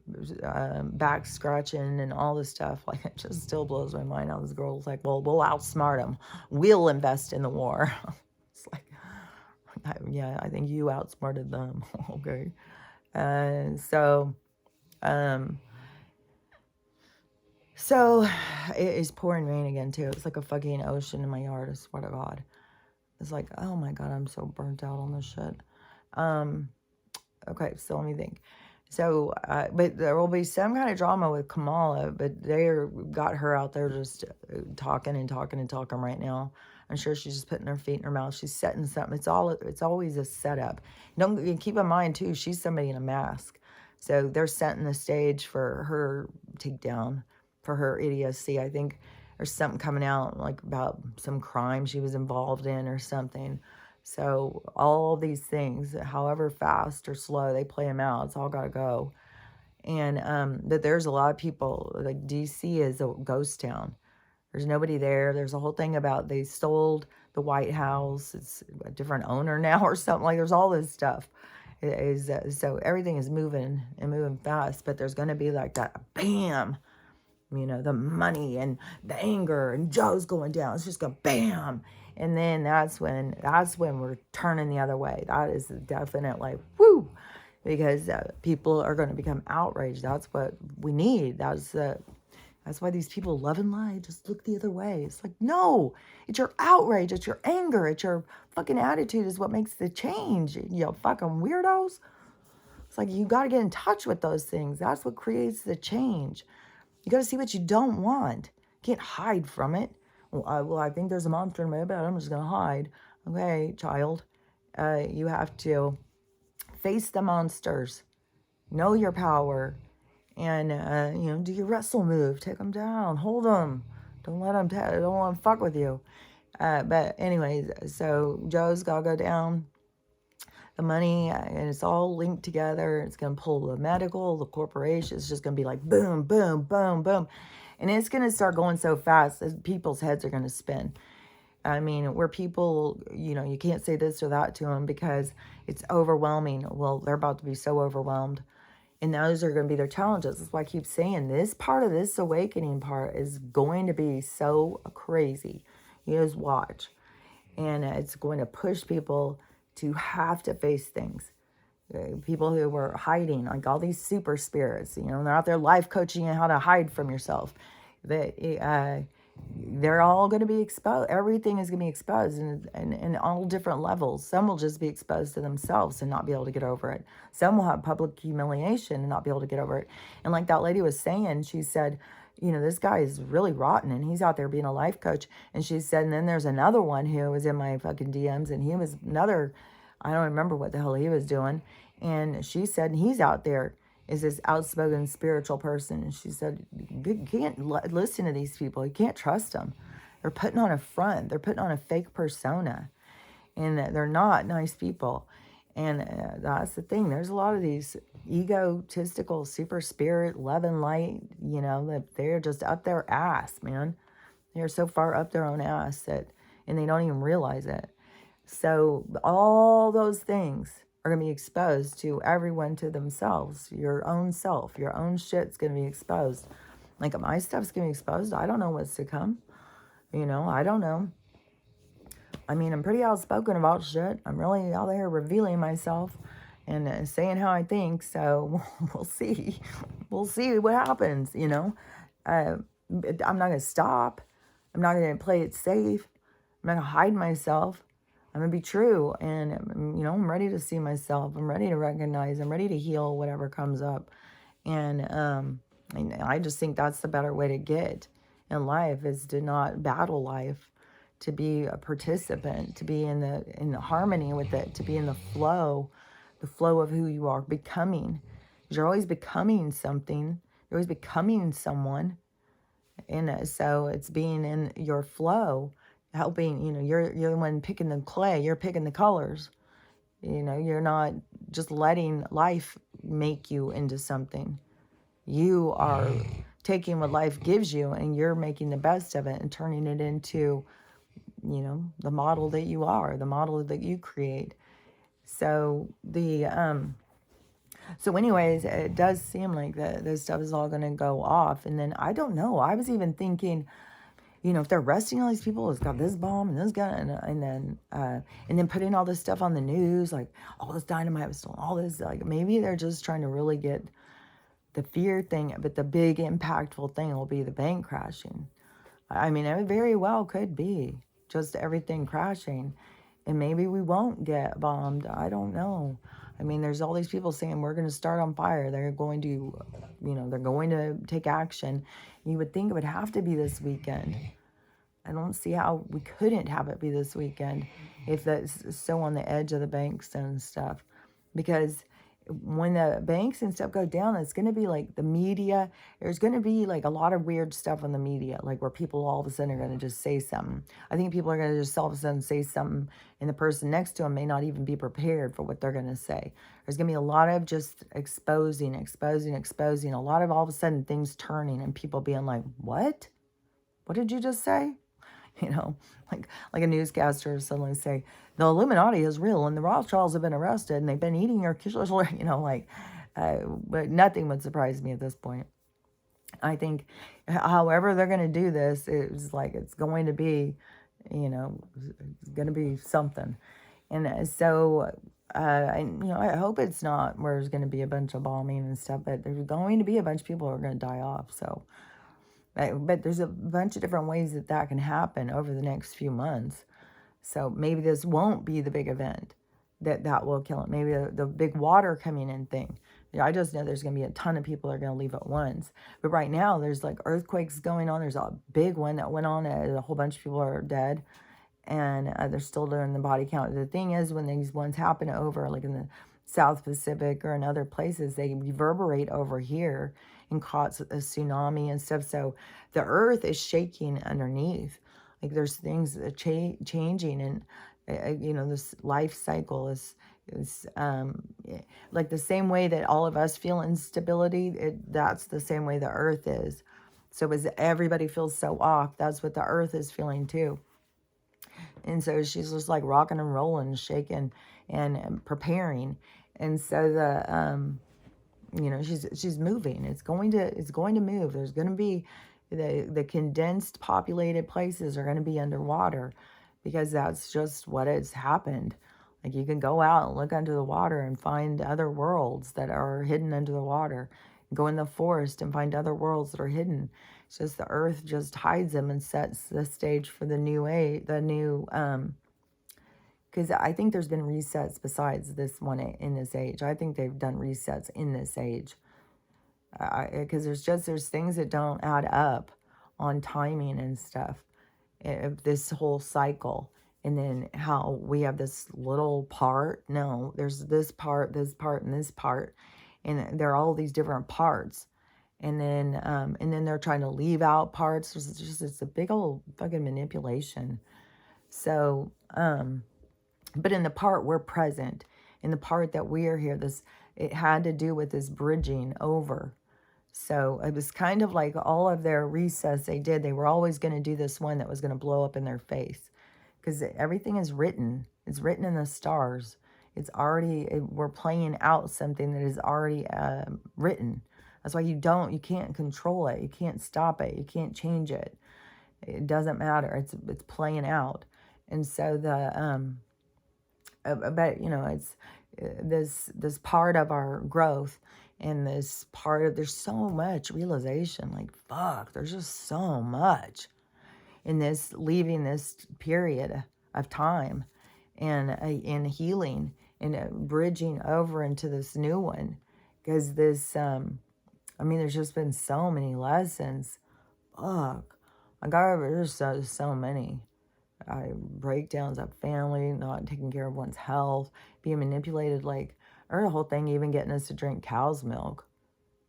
back scratching and all this stuff. Like, it just still blows my mind how this girl's like, well, we'll outsmart them. We'll invest in the war. It's like, yeah, I think you outsmarted them. Okay. So it is pouring rain again too. It's like a fucking ocean in my yard. I swear to God. It's like, oh my God, I'm so burnt out on this shit. Okay, so let me think. So, but there will be some kind of drama with Kamala, but they got her out there just talking and talking and talking right now. I'm sure she's just putting her feet in her mouth. She's setting something. It's always a setup. Don't keep in mind too, she's somebody in a mask. So they're setting the stage for her takedown, for her idiocy. I think there's something coming out like about some crime she was involved in or something. So all these things, however fast or slow they play them out, it's all got to go. And that there's a lot of people, like DC is a ghost town. There's nobody there. There's a whole thing about they sold the White House. It's a different owner now or something. Like, there's all this stuff. It is, so everything is moving and moving fast, but there's going to be like that bam, the money and the anger and Joe's going down. It's just go bam. And then that's when we're turning the other way. That is definite, like, woo, because people are going to become outraged. That's what we need. That's why these people love and lie. Just look the other way. It's like, no, it's your outrage. It's your anger. It's your fucking attitude is what makes the change. Fucking weirdos. It's like, you got to get in touch with those things. That's what creates the change. You got to see what you don't want. You can't hide from it. Well, I think there's a monster in my bed. I'm just going to hide. Okay, child. You have to face the monsters. Know your power. And, do your wrestle move. Take them down. Hold them. Don't let them fuck with you. But anyways, so Joe's got to go down. The money, and it's all linked together. It's going to pull the medical, the corporation. It's just going to be like boom, boom, boom, boom. And it's going to start going so fast that people's heads are going to spin. I mean, where people, you can't say this or that to them because it's overwhelming. Well, they're about to be so overwhelmed. And those are going to be their challenges. That's why I keep saying this part of this awakening part is going to be so crazy. You just watch. And it's going to push people to have to face things. People who were hiding, like all these super spirits, they're out there life coaching you how to hide from yourself. They're all going to be exposed. Everything is going to be exposed in all different levels. Some will just be exposed to themselves and not be able to get over it. Some will have public humiliation and not be able to get over it. And like that lady was saying, she said, this guy is really rotten and he's out there being a life coach. And she said, and then there's another one who was in my fucking DMs and he was another, I don't remember what the hell he was doing. And she said, and he's out there is this outspoken spiritual person. And she said, you can't listen to these people. You can't trust them. They're putting on a front. They're putting on a fake persona. And they're not nice people. And that's the thing. There's a lot of these egotistical, super spirit, love and light, that they're just up their ass, man. They're so far up their own ass and they don't even realize it. So all those things are going to be exposed to everyone, to themselves, your own self, your own shit's going to be exposed. Like my stuff's going to be exposed. I don't know what's to come. I don't know. I mean, I'm pretty outspoken about shit. I'm really out there revealing myself and saying how I think. So we'll see. We'll see what happens, I'm not going to stop. I'm not going to play it safe. I'm not going to hide myself. I'm going to be true. And, I'm ready to see myself. I'm ready to recognize. I'm ready to heal whatever comes up. And I just think that's the better way to get in life is to not battle life. to be a participant, to be in the harmony with it, to be in the flow of who you are becoming. You're always becoming something. You're always becoming someone. And so it's being in your flow, helping, you're the one picking the clay, you're picking the colors. You're not just letting life make you into something. You are taking what life gives you and you're making the best of it and turning it into, the model that you are, the model that you create. So so anyways, it does seem like that this stuff is all going to go off. And then I don't know. I was even thinking, if they're arresting all these people, it's got this bomb and this gun, and then putting all this stuff on the news, like all this dynamite was stolen, all this, like maybe they're just trying to really get the fear thing, but the big impactful thing will be the bank crashing. I mean, it very well could be just everything crashing, and maybe we won't get bombed. I don't know. I mean, there's all these people saying we're going to start on fire. They're going to, they're going to take action. You would think it would have to be this weekend. I don't see how we couldn't have it be this weekend if that's so on the edge of the banks and stuff. Because when the banks and stuff go down, it's going to be like the media. There's going to be like a lot of weird stuff on the media, like where people all of a sudden are going to just say something. I think people are going to just all of a sudden say something, and the person next to them may not even be prepared for what they're going to say. There's going to be a lot of just exposing, a lot of all of a sudden things turning and people being like, what? What did you just say? Like a newscaster suddenly say, the Illuminati is real and the Rothschilds have been arrested and they've been eating your children, but nothing would surprise me at this point. I think however they're going to do this, it's going to be, it's going to be something. And so, I hope it's not where there's going to be a bunch of bombing and stuff, but there's going to be a bunch of people who are going to die off, so... But there's a bunch of different ways that can happen over the next few months. So maybe this won't be the big event that will kill it. Maybe the big water coming in thing. I just know there's going to be a ton of people that are going to leave at once. But right now, there's like earthquakes going on. There's a big one that went on. A whole bunch of people are dead. And they're still doing the body count. The thing is, when these ones happen over, like in the South Pacific or in other places, they reverberate over here and cause a tsunami and stuff. So the earth is shaking underneath. Like there's things that are changing, and this life cycle is like the same way that all of us feel instability. That's the same way the earth is. So as everybody feels so off, that's what the earth is feeling too. And so she's just like rocking and rolling, shaking and preparing. And so she's moving. It's going to move. There's going to be the condensed populated places are going to be underwater, because that's just what has happened. Like you can go out and look under the water and find other worlds that are hidden under the water. Go in the forest and find other worlds that are hidden. It's just the earth just hides them and sets the stage for the new age, because I think there's been resets besides this one in this age. I think they've done resets in this age. Because there's things that don't add up on timing and stuff. This whole cycle. And then how we have this little part. No, there's this part, and this part. And there are all these different parts. And then they're trying to leave out parts. It's a big old fucking manipulation. So, but in the part we're present, in the part that we are here, it had to do with this bridging over. So it was kind of like all of their recess they were always going to do this one that was going to blow up in their face. Because everything is written. It's written in the stars. We're playing out something that is already written. That's why you can't control it. You can't stop it. You can't change it. It doesn't matter. It's playing out. And so it's this part of our growth, and this part of, there's so much realization, like, fuck, there's just so much in this, leaving this period of time and healing and bridging over into this new one. Because there's just been so many lessons. Fuck. There's so many. breakdowns of family, not taking care of one's health, being manipulated. Like, or the whole thing, even getting us to drink cow's milk.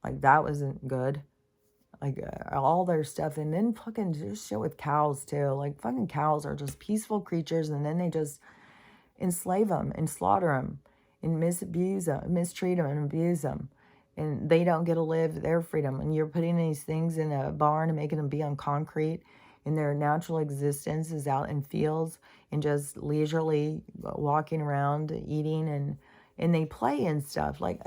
Like, that wasn't good. Like, all their stuff. And then fucking just shit with cows, too. Like, fucking cows are just peaceful creatures, and then they just enslave them and slaughter them and mistreat them and abuse them. And they don't get to live their freedom. And you're putting these things in a barn and making them be on concrete. And their natural existence is out in fields and just leisurely walking around, eating, and they play and stuff. Like,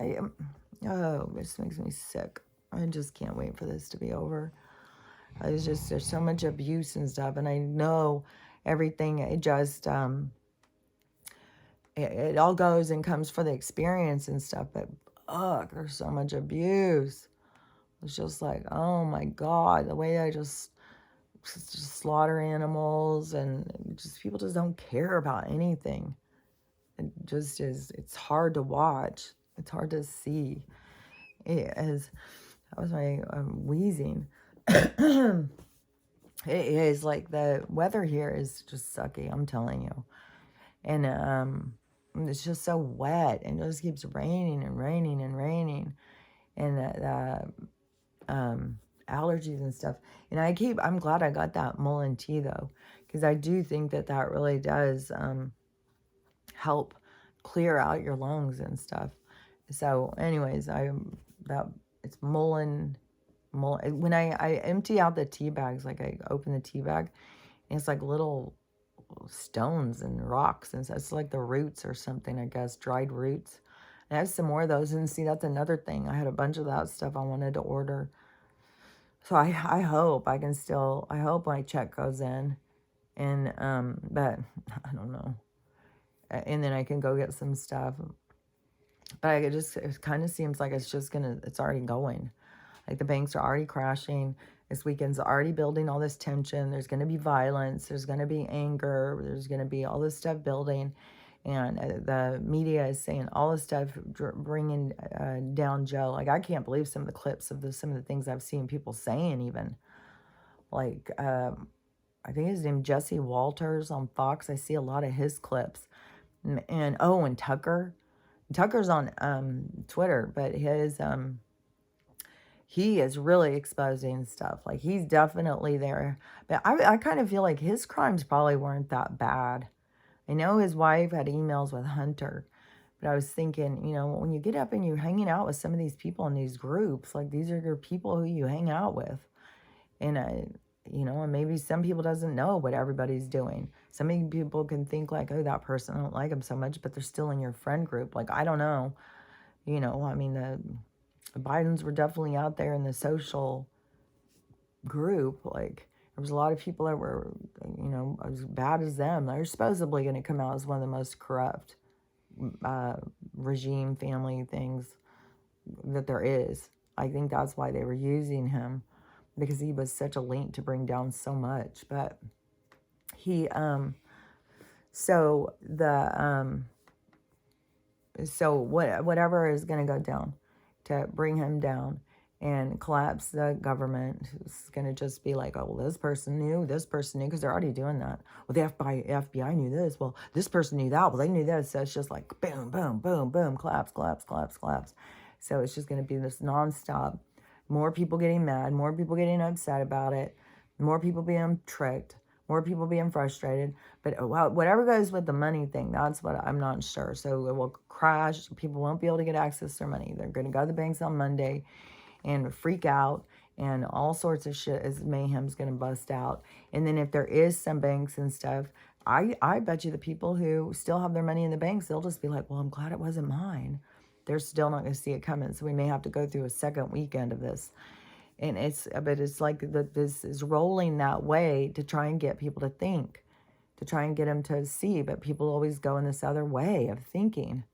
oh, this makes me sick. I just can't wait for this to be over. It's just, there's so much abuse and stuff. And I know everything, it just, it all goes and comes for the experience and stuff, but there's so much abuse. It's just like, oh my God, the way I just slaughter animals, and just people just don't care about anything. It just is, it's hard to watch. It's hard to see. That was my wheezing. It is like the weather here is just sucky, I'm telling you. And it's just so wet, and it just keeps raining and raining and raining, and allergies and stuff. And I'm glad I got that mullein tea though, because I do think that really does help clear out your lungs and stuff. So anyways, it's mullein. When I empty out the tea bags, like I open the tea bag, and it's like little stones and rocks, and so it's like the roots or something, I guess, dried roots. And I have some more of those, and see, that's another thing. I had a bunch of that stuff I wanted to order. So I hope I can still, I hope my check goes in, and but I don't know. And then I can go get some stuff. But it kind of seems like it's already going. Like, the banks are already crashing. This weekend's already building all this tension. There's going to be violence. There's going to be anger. There's going to be all this stuff building. And the media is saying all this stuff, bringing down Joe. Like, I can't believe some of the clips of some of the things I've seen people saying even. Like, I think his name Jesse Walters on Fox. I see a lot of his clips. And Tucker. Tucker's on Twitter, but he is really exposing stuff. Like, he's definitely there. But I kind of feel like his crimes probably weren't that bad. I know his wife had emails with Hunter, but I was thinking, when you get up and you're hanging out with some of these people in these groups, like, these are your people who you hang out with. And, and maybe some people doesn't know what everybody's doing. Some people can think like, oh, that person, I don't like them so much, but they're still in your friend group. Like, I don't know. I mean, the Bidens were definitely out there in the social group. Like, there was a lot of people that were, as bad as them. They're supposedly going to come out as one of the most corrupt regime family things that there is. I think that's why they were using him, because he was such a link to bring down so much. But he, whatever is going to go down to bring him down and collapse the government, it's going to just be like, oh, well, this person knew, because they're already doing that. Well, the FBI knew this. Well, this person knew that. Well, they knew this. So it's just like boom, boom, boom, boom, collapse, collapse, collapse, collapse. So it's just going to be this nonstop. More people getting mad, more people getting upset about it, more people being tricked, more people being frustrated. But whatever goes with the money thing, that's what I'm not sure. So it will crash. People won't be able to get access to their money. They're going to go to the banks on Monday and freak out, and all sorts of shit as mayhem's going to bust out. And then if there is some banks and stuff, I bet you the people who still have their money in the banks, they'll just be like, well, I'm glad it wasn't mine. They're still not going to see it coming. So we may have to go through a second weekend of this. And it's like this is rolling that way to try and get people to think, to try and get them to see. But people always go in this other way of thinking,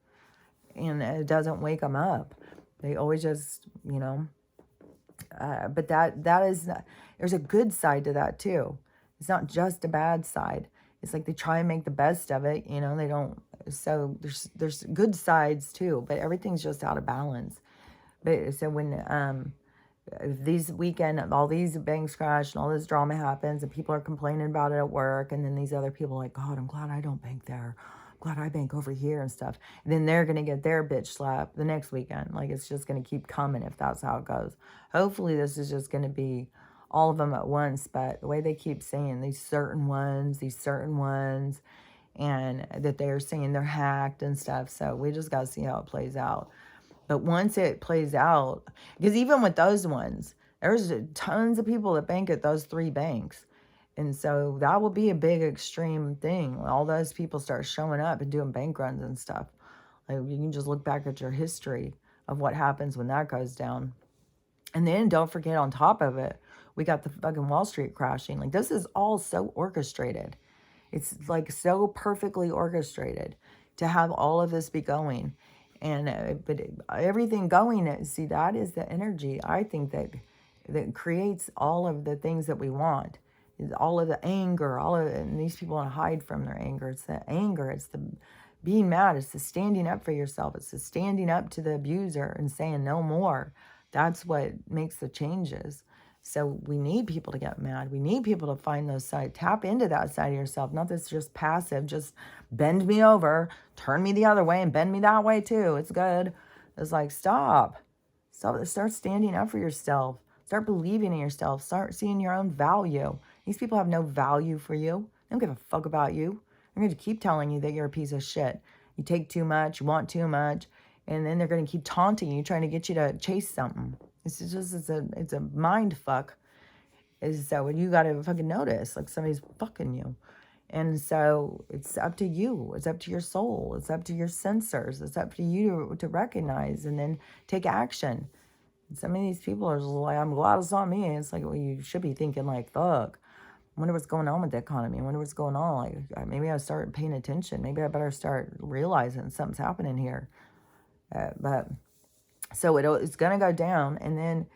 and it doesn't wake them up. They always just, but that is, there's a good side to that too. It's not just a bad side. It's like they try and make the best of it, they don't. So there's good sides too, but everything's just out of balance. But so when if these weekend, all these banks crash and all this drama happens and people are complaining about it at work, and then these other people are like, God, I'm glad I don't bank there. I'm glad I bank over here and stuff. And then they're going to get their bitch slap the next weekend. Like, it's just going to keep coming if that's how it goes. Hopefully this is just going to be all of them at once, but the way they keep saying these certain ones, and that they're saying they're hacked and stuff. So we just got to see how it plays out. But once it plays out, because even with those ones, there's tons of people that bank at those 3 banks. And so that will be a big extreme thing. All those people start showing up and doing bank runs and stuff. Like, you can just look back at your history of what happens when that goes down. And then don't forget, on top of it, we got the fucking Wall Street crashing. Like, this is all so orchestrated. It's like so perfectly orchestrated to have all of this be going. And but everything going, see, that is the energy, I think, that creates all of the things that we want. All of the anger, all of it, and these people want to hide from their anger. It's the anger, it's the being mad, it's the standing up for yourself, it's the standing up to the abuser and saying no more. That's what makes the changes. So we need people to get mad. We need people to find those sides. Tap into that side of yourself. Not that's just passive, just bend me over, turn me the other way, and bend me that way too. It's good. It's like, stop. Start standing up for yourself. Start believing in yourself. Start seeing your own value. These people have no value for you. They don't give a fuck about you. They're going to keep telling you that you're a piece of shit. You take too much, you want too much, and then they're going to keep taunting you, trying to get you to chase something. It's a mind fuck. Is so when you got to fucking notice, like, somebody's fucking you. And so it's up to you. It's up to your soul. It's up to your sensors. It's up to you to recognize and then take action. And some of these people are just like, I'm glad it's not me. And it's like, well, you should be thinking like, fuck, I wonder what's going on with the economy. I wonder what's going on. Like, maybe I start paying attention. Maybe I better start realizing something's happening here. But so it's going to go down. And then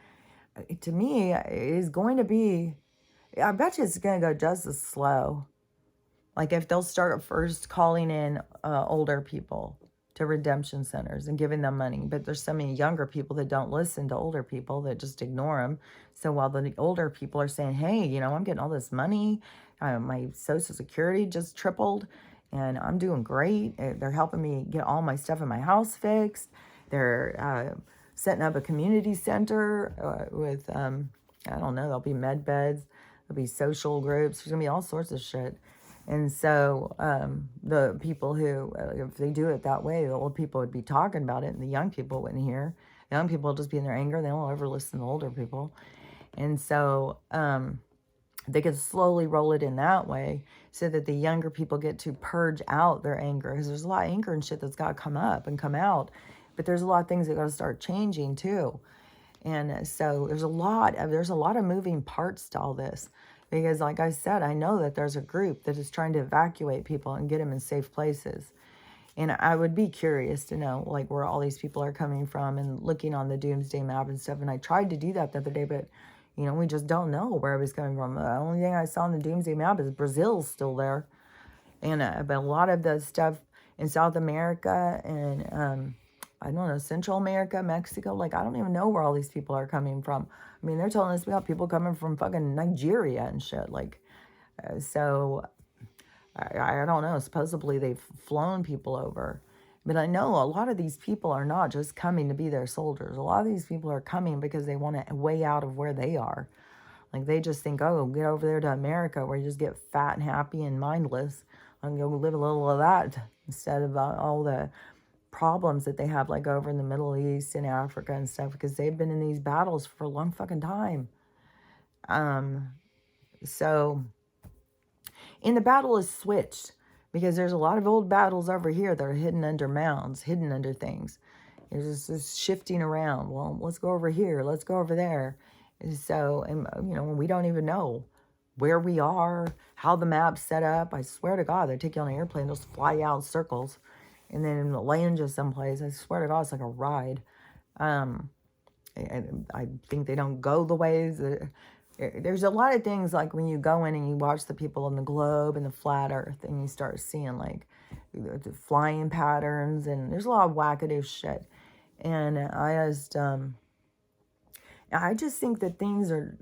to me, it's going to be, I bet you it's going to go just as slow. Like, if they'll start first calling in older people to redemption centers and giving them money. But there's so many younger people that don't listen to older people, that just ignore them. So while the older people are saying, hey, I'm getting all this money. My Social Security just tripled and I'm doing great. They're helping me get all my stuff in my house fixed. They're setting up a community center with, I don't know, there'll be med beds. There'll be social groups. There's going to be all sorts of shit. And so the people who, if they do it that way, the old people would be talking about it and the young people wouldn't hear. The young people will just be in their anger. They won't ever listen to older people. And so they could slowly roll it in that way so that the younger people get to purge out their anger. Because there's a lot of anger and shit that's got to come up and come out. But there's a lot of things that got to start changing too. And so there's a lot of moving parts to all this. Because like I said, I know that there's a group that is trying to evacuate people and get them in safe places. And I would be curious to know, like, where all these people are coming from and looking on the doomsday map and stuff. And I tried to do that the other day, but, we just don't know where it was coming from. The only thing I saw on the doomsday map is Brazil's still there. And but a lot of the stuff in South America and, I don't know, Central America, Mexico, like, I don't even know where all these people are coming from. I mean, they're telling us about people coming from fucking Nigeria and shit. Like, so I don't know. Supposedly they've flown people over. But I know a lot of these people are not just coming to be their soldiers. A lot of these people are coming because they want a way out of where they are. Like, they just think, oh, get over there to America where you just get fat and happy and mindless and go live a little of that instead of all the problems that they have, like over in the Middle East and Africa and stuff, because they've been in these battles for a long fucking time. So, and the battle is switched because there's a lot of old battles over here that are hidden under mounds, hidden under things. It's just shifting around. Well, let's go over here. Let's go over there. And so, and we don't even know where we are, how the map's set up. I swear to God, they take you on an airplane, just fly out in circles. And then land you someplace. I swear to God, it's like a ride. I think they don't go the ways. There's a lot of things, like when you go in and you watch the people on the globe and the flat earth, and you start seeing like the flying patterns, and there's a lot of wackadoo shit. And I just, and I just think that things are,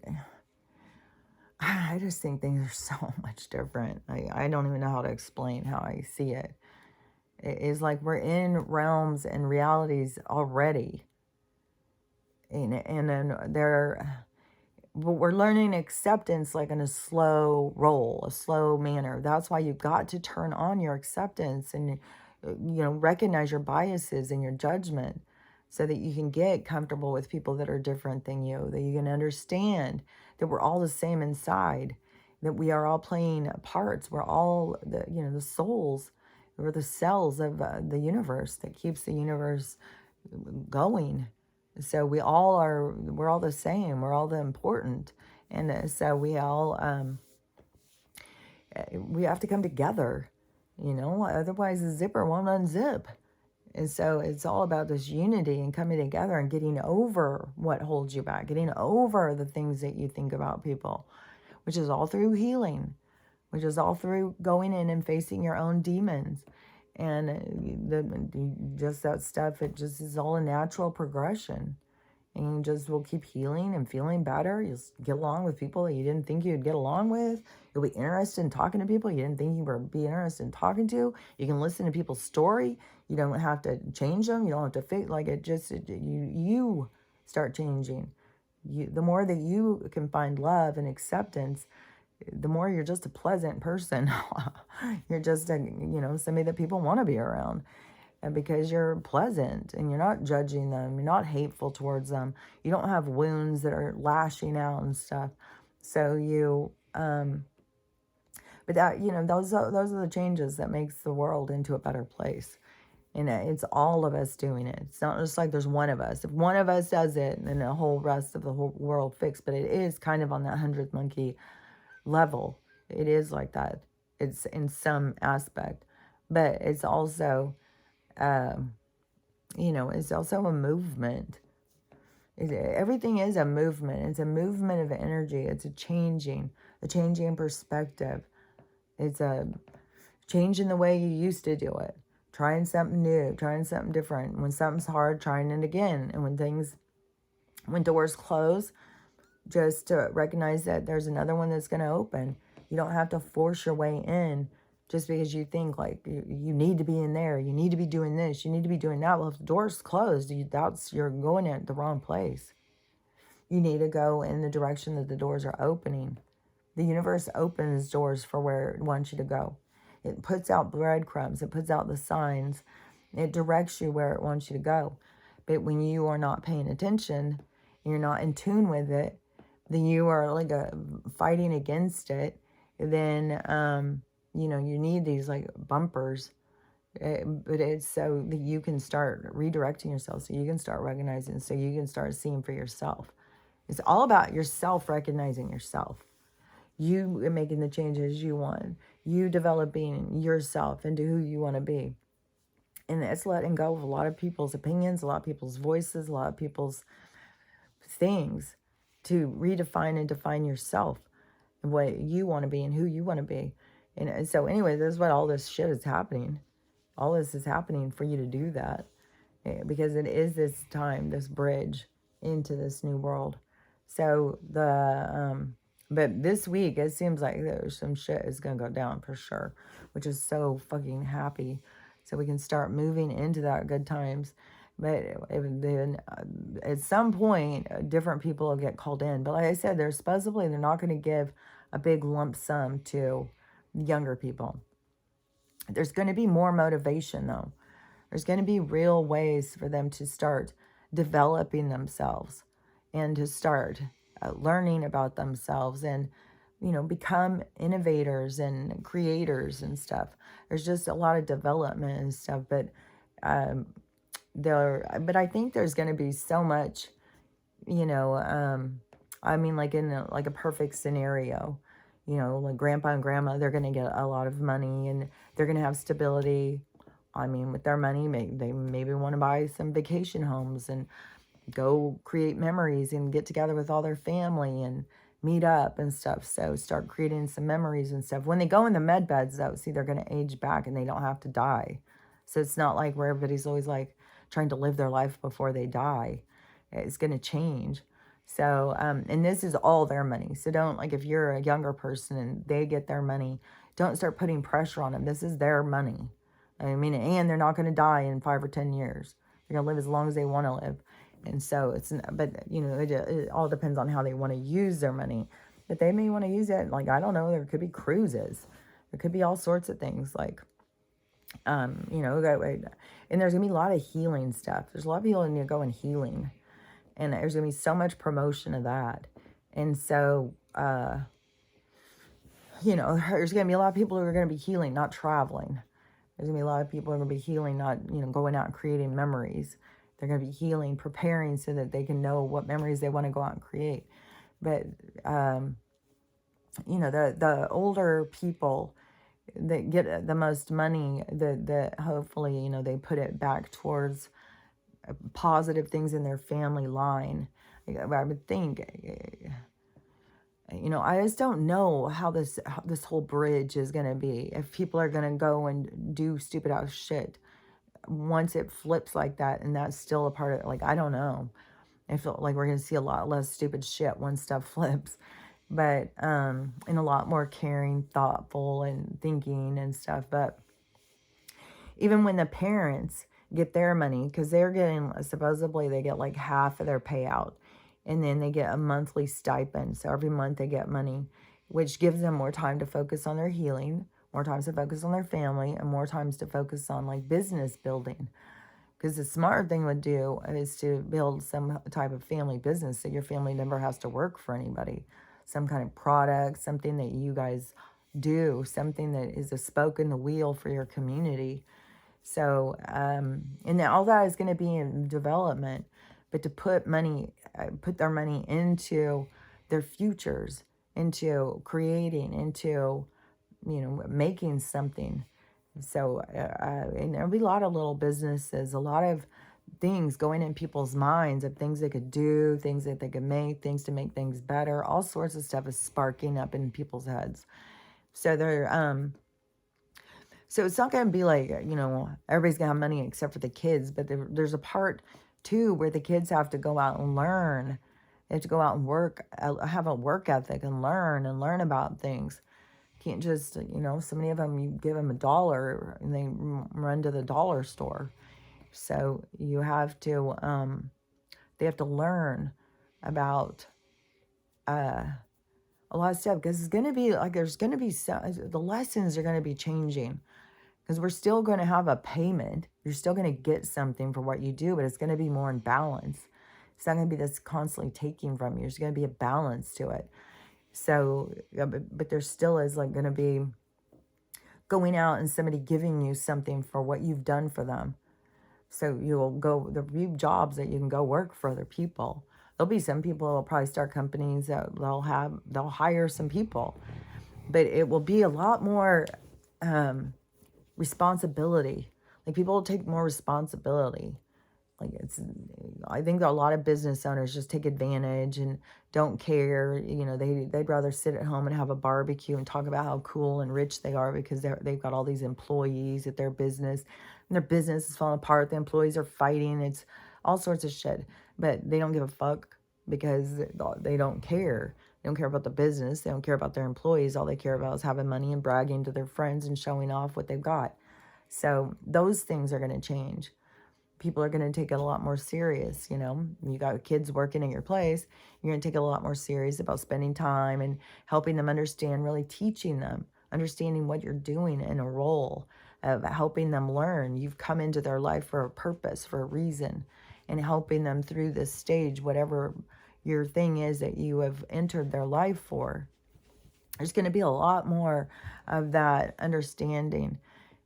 I just think things are so much different. I don't even know how to explain how I see it. It is like we're in realms and realities already. And then but we're learning acceptance like in a slow roll, a slow manner. That's why you've got to turn on your acceptance and, recognize your biases and your judgment so that you can get comfortable with people that are different than you, that you can understand that we're all the same inside, that we are all playing parts. We're all the souls or the cells of the universe that keeps the universe going. So we're all the same. We're all the important. And so we have to come together, otherwise the zipper won't unzip. And so it's all about this unity and coming together and getting over what holds you back, getting over the things that you think about people, which is all through healing, which is all through going in and facing your own demons. And just that stuff, it just is all a natural progression. And you just will keep healing and feeling better. You'll get along with people that you didn't think you'd get along with. You'll be interested in talking to people you didn't think you would be interested in talking to. You can listen to people's story. You don't have to change them. You don't have to fix, you start changing. The more that you can find love and acceptance, the more you're just a pleasant person. You're just somebody that people want to be around. And because you're pleasant and you're not judging them, you're not hateful towards them, you don't have wounds that are lashing out and stuff. So but that, those are the changes that makes the world into a better place. And it's all of us doing it. It's not just like there's one of us. If one of us does it, then the whole rest of the whole world fixed. But it is kind of on that 100th monkey level. It is like that. It's in some aspect. But it's also, it's also a movement. Everything is a movement. It's a movement of energy. It's a changing perspective. It's a change in the way you used to do it. Trying something new, trying something different. When something's hard, trying it again. And when doors close, just to recognize that there's another one that's going to open. You don't have to force your way in just because you think like you need to be in there. You need to be doing this. You need to be doing that. Well, if the door's closed, you're going at the wrong place. You need to go in the direction that the doors are opening. The universe opens doors for where it wants you to go. It puts out breadcrumbs. It puts out the signs. It directs you where it wants you to go. But when you are not paying attention, and you're not in tune with it, then you are like fighting against it. Then, you need these like bumpers. But it's so that you can start redirecting yourself, so you can start recognizing, so you can start seeing for yourself. It's all about yourself, recognizing yourself. You making the changes you want. You developing yourself into who you want to be. And it's letting go of a lot of people's opinions, a lot of people's voices, a lot of people's things to redefine and define yourself and what you want to be and who you want to be. And so anyway, this is what all this shit is happening. All this is happening for you to do that. Because it is this time, this bridge into this new world. So but this week, it seems like there's some shit is going to go down for sure, which is so fucking happy. So we can start moving into that good times. But then at some point, different people will get called in. But like I said, they're not going to give a big lump sum to younger people. There's going to be more motivation, though. There's going to be real ways for them to start developing themselves and to start learning about themselves and, become innovators and creators and stuff. There's just a lot of development and stuff, but I think there's going to be so much, like in a perfect scenario, like grandpa and grandma, they're going to get a lot of money and they're going to have stability. With their money, they maybe want to buy some vacation homes and go create memories and get together with all their family and meet up and stuff. So start creating some memories and stuff. When they go in the med beds, though, see, they're going to age back and they don't have to die. So it's not like where everybody's always like trying to live their life before they die. It's going to change. So, and this is all their money. So don't, like, if you're a younger person and they get their money, don't start putting pressure on them. This is their money. I mean, and they're not going to die in 5 or 10 years. They're going to live as long as they want to live. And so but it all depends on how they want to use their money. But they may want to use it, like, I don't know, there could be cruises. There could be all sorts of things, like, and there's going to be a lot of healing stuff. There's a lot of people that need to go in healing. And there's going to be so much promotion of that. And so, there's going to be a lot of people who are going to be healing, not traveling. There's going to be a lot of people who are going to be healing, not, going out and creating memories. They're going to be healing, preparing so that they can know what memories they want to go out and create. But, the older people that get the most money, that hopefully, they put it back towards positive things in their family line. I would think, I just don't know how this whole bridge is going to be. If people are going to go and do stupid ass shit once it flips like that, and that's still a part of it. Like, I don't know. I feel like we're going to see a lot less stupid shit when stuff flips. But, and a lot more caring, thoughtful, and thinking and stuff. But even when the parents get their money, because they're getting, supposedly they get like half of their payout, and then they get a monthly stipend. So every month they get money, which gives them more time to focus on their healing, more times to focus on their family, and more times to focus on, like, business building. Because the smart thing would do is to build some type of family business so your family never has to work for anybody. Some kind of product, something that you guys do, something that is a spoke in the wheel for your community. So, and all that is going to be in development, but to put their money into their futures, into creating, into, making something. So, and there'll be a lot of little businesses, a lot of things going in people's minds of things they could do, things that they could make, things to make things better. All sorts of stuff is sparking up in people's heads. So so it's not going to be like, everybody's going to have money except for the kids. But there's a part, too, where the kids have to go out and learn. They have to go out and work, have a work ethic and learn about things. You can't just, so many of them, you give them $1 and they run to the dollar store. So you have to, they have to learn about a lot of stuff. Because it's going to be like, there's going to be, the lessons are going to be changing. Because we're still going to have a payment. You're still going to get something for what you do, but it's going to be more in balance. It's not going to be this constantly taking from you. There's going to be a balance to it. So, but there still is, like, going to be going out and somebody giving you something for what you've done for them. So there'll be jobs that you can go work for other people. There'll be some people who will probably start companies that they'll hire some people. But it will be a lot more responsibility. Like, people will take more responsibility. Like, I think that a lot of business owners just take advantage and don't care. They'd rather sit at home and have a barbecue and talk about how cool and rich they are because they've got all these employees at their business, and their business is falling apart. The employees are fighting. It's all sorts of shit. But they don't give a fuck because they don't care. They don't care about the business. They don't care about their employees. All they care about is having money and bragging to their friends and showing off what they've got. So those things are going to change. People are going to take it a lot more serious. You got kids working in your place. You're going to take it a lot more serious about spending time and helping them understand, really teaching them, understanding what you're doing in a role of helping them learn. You've come into their life for a purpose, for a reason, and helping them through this stage, whatever your thing is that you have entered their life for. There's going to be a lot more of that understanding.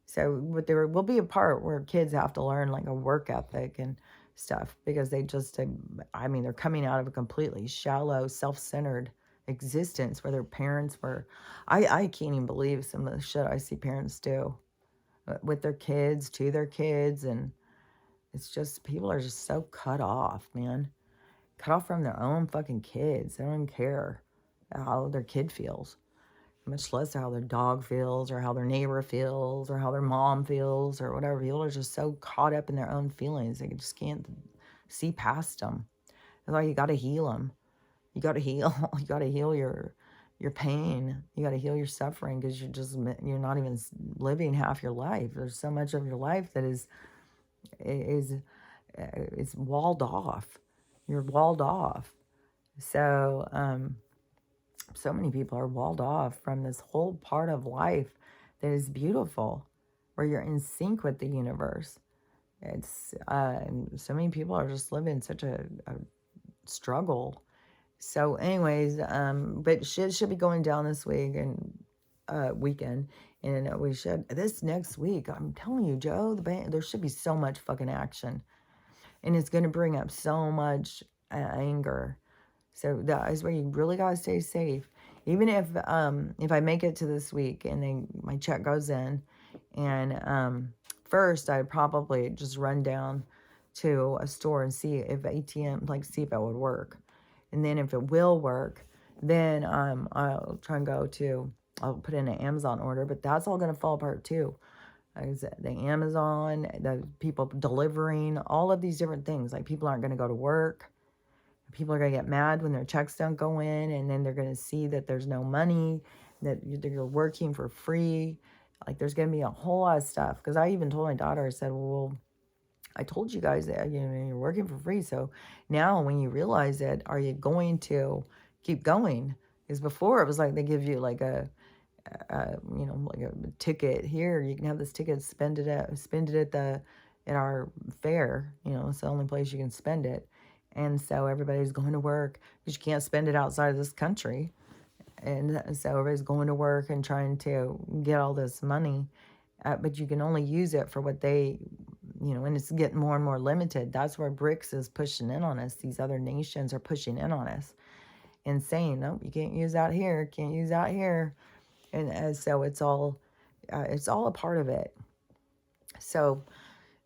So, but there will be a part where kids have to learn, like, a work ethic and stuff, because they're coming out of a completely shallow, self-centered existence where their parents were, I can't even believe some of the shit I see parents do with their kids, to their kids. And it's just, people are just so cut off, man. Cut off from their own fucking kids. They don't even care how their kid feels. Much less how their dog feels or how their neighbor feels or how their mom feels or whatever. People are just so caught up in their own feelings. They just can't see past them. That's why you got to heal them. You got to heal. You got to heal your pain. You got to heal your suffering, because you're not even living half your life. There's so much of your life that is is walled off. You're walled off. So so many people are walled off from this whole part of life that is beautiful, where you're in sync with the universe. It's and so many people are just living such a struggle. So, anyways, but shit should be going down this week and weekend, and we should this next week. I'm telling you, Joe, there should be so much fucking action, and it's going to bring up so much anger. So that is where you really gotta stay safe. Even if I make it to this week and then my check goes in, and first I'd probably just run down to a store and see if ATM, like, see if it would work, and then if it will work, then I'll try and I'll put in an Amazon order, but that's all gonna fall apart too. Like I said, the Amazon, the people delivering, all of these different things. Like, people aren't gonna go to work. People are going to get mad when their checks don't go in, and then they're going to see that there's no money, that you're working for free. Like, there's going to be a whole lot of stuff. Because I even told my daughter, I said, well, I told you guys that, you're working for free. So now when you realize it, are you going to keep going? Because before it was like they give you like like a ticket. Here, you can have this ticket, spend it at our fair. It's the only place you can spend it. And so everybody's going to work, because you can't spend it outside of this country. And so everybody's going to work and trying to get all this money. But you can only use it for what they, and it's getting more and more limited. That's where BRICS is pushing in on us. These other nations are pushing in on us and saying, nope, you can't use that here, can't use that here. And so it's all a part of it. So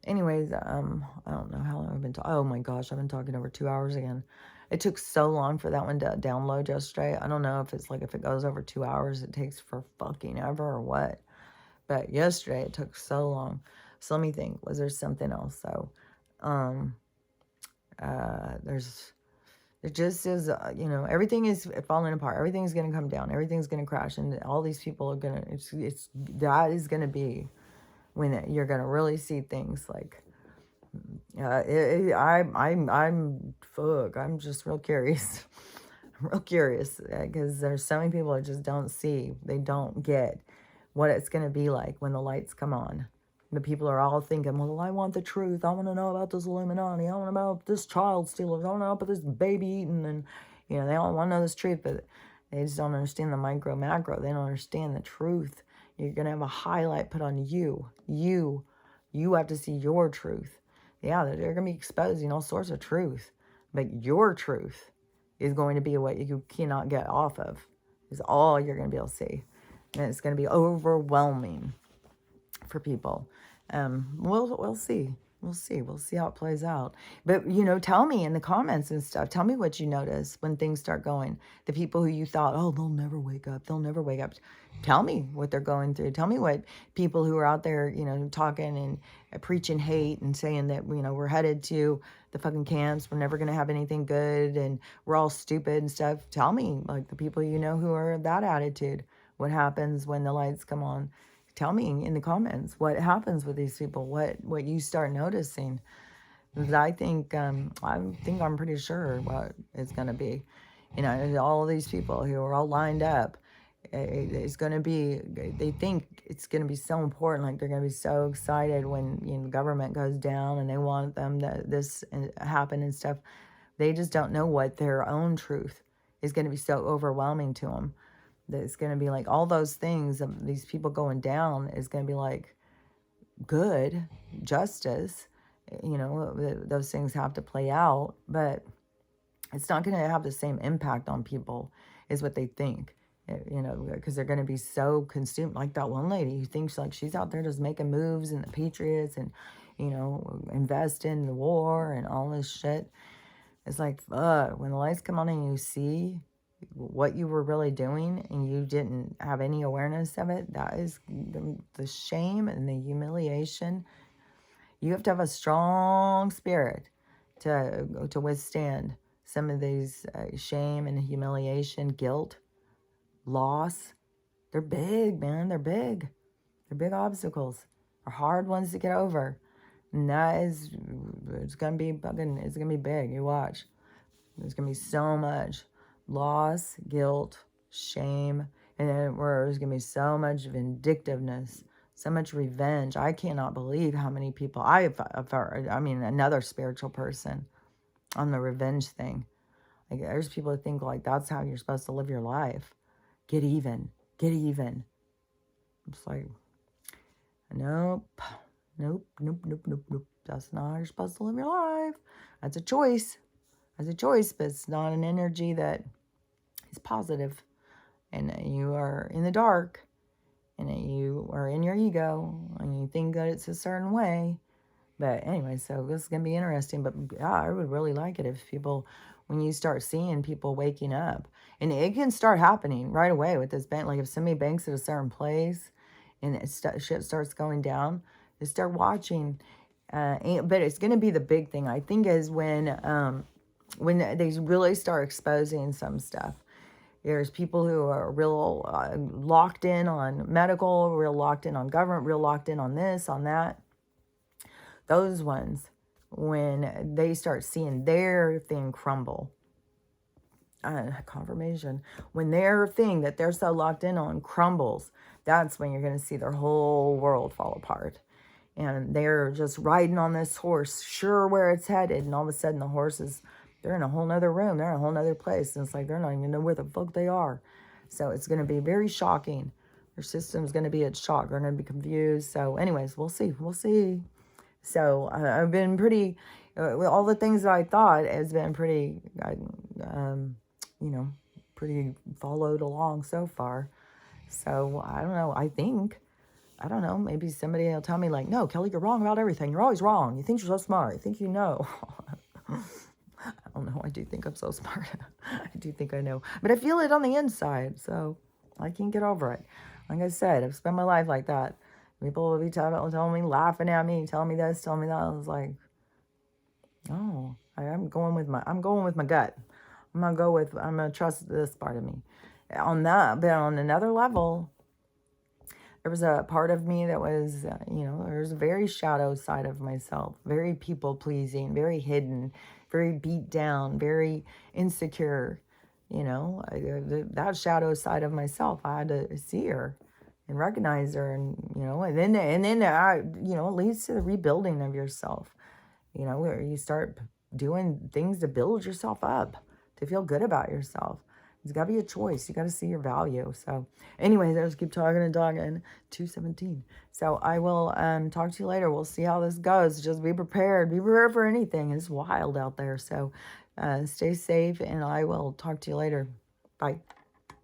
anyways, I don't know how long I've been talking. Oh my gosh, I've been talking over 2 hours again. It took so long for that one to download yesterday. I don't know if it's like, if it goes over 2 hours, it takes for fucking ever or what. But yesterday it took so long. So let me think. Was there something else? So, it just is, everything is falling apart. Everything's going to come down. Everything's going to crash. And all these people are going to, that is going to be when you're going to really see things like, I'm just real curious. I'm real curious, because there's so many people that just don't see, they don't get what it's going to be like when the lights come on. The people are all thinking, well, I want the truth. I want to know about this Illuminati. I want to know about this child stealers. I want to know about this baby eating. And, they all want to know this truth, but they just don't understand the micro, macro. They don't understand the truth. You're going to have a highlight put on you. You have to see your truth. Yeah, they're going to be exposing all sorts of truth. But your truth is going to be what you cannot get off of. Is all you're going to be able to see. And it's going to be overwhelming for people. We'll see. We'll see how it plays out. But, tell me in the comments and stuff. Tell me what you notice when things start going. The people who you thought, oh, they'll never wake up. They'll never wake up. Tell me what they're going through. Tell me what people who are out there, talking and preaching hate and saying that, we're headed to the fucking camps. We're never going to have anything good and we're all stupid and stuff. Tell me, like, the people who are of that attitude. What happens when the lights come on? Tell me in the comments what happens with these people, what you start noticing. Because I think I'm pretty sure what it's going to be. All of these people who are all lined up, it's going to be, they think it's going to be so important. Like, they're going to be so excited when the government goes down and they want them this happen and stuff. They just don't know what their own truth is going to be so overwhelming to them. That it's going to be like all those things of these people going down is going to be like good justice. Those things have to play out, but it's not going to have the same impact on people is what they think, because they're going to be so consumed. Like that one lady who thinks like she's out there just making moves in the Patriots and, invest in the war and all this shit. It's like, fuck, when the lights come on and you see what you were really doing and you didn't have any awareness of it, that is the shame and the humiliation. You have to have a strong spirit to withstand some of these shame and humiliation, guilt, loss, they're big, man. They're big. They're big obstacles. They're hard ones to get over. And that is, it's going to be fucking, it's going to be big. You watch. There's going to be so much loss, guilt, shame, and then there's going to be so much vindictiveness, so much revenge. I cannot believe how many people I've heard, I mean, another spiritual person on the revenge thing. Like, there's people that think like that's how you're supposed to live your life. Get even. Get even. It's like, nope. Nope. That's not how you're supposed to live your life. That's a choice. That's a choice, but it's not an energy that is positive. And you are in the dark. And you are in your ego. And you think that it's a certain way. But anyway, so this is going to be interesting. But yeah, I would really like it if people, when you start seeing people waking up. And it can start happening right away with this bank. Like if somebody banks at a certain place and shit starts going down, they start watching. But it's going to be the big thing, I think, is when they really start exposing some stuff. There's people who are real locked in on medical, real locked in on government, real locked in on this, on that. Those ones, when they start seeing their thing crumble, confirmation, when their thing that they're so locked in on crumbles, that's when you're going to see their whole world fall apart. And they're just riding on this horse, sure where it's headed. And all of a sudden the horses, they're in a whole nother room. They're in a whole nother place. And it's like, they're not even know where the fuck they are. So it's going to be very shocking. Their system's going to be at shock. They're going to be confused. So anyways, we'll see. We'll see. So I've been pretty, all the things that I thought has been pretty, pretty followed along so far. So I don't know. I don't know, maybe somebody will tell me like, no, Kelly, you're wrong about everything. You're always wrong. You think you're so smart. You think you know. I don't know. I do think I'm so smart. I do think I know. But I feel it on the inside, so I can't get over it. Like I said, I've spent my life like that. People will be telling me, laughing at me, telling me this, telling me that. I was like, oh, I'm going with my gut. I'm gonna trust this part of me. On that, but on another level, there was a part of me that was, there's a very shadow side of myself, very people-pleasing, very hidden, very beat down, very insecure, that shadow side of myself, I had to see her and recognize her, and then it leads to the rebuilding of yourself, where you start doing things to build yourself up, to feel good about yourself. It's got to be a choice. You got to see your value. So anyways, I just keep talking and talking. 2:17. So I will talk to you later. We'll see how this goes. Just be prepared. Be prepared for anything. It's wild out there. So stay safe, and I will talk to you later. Bye.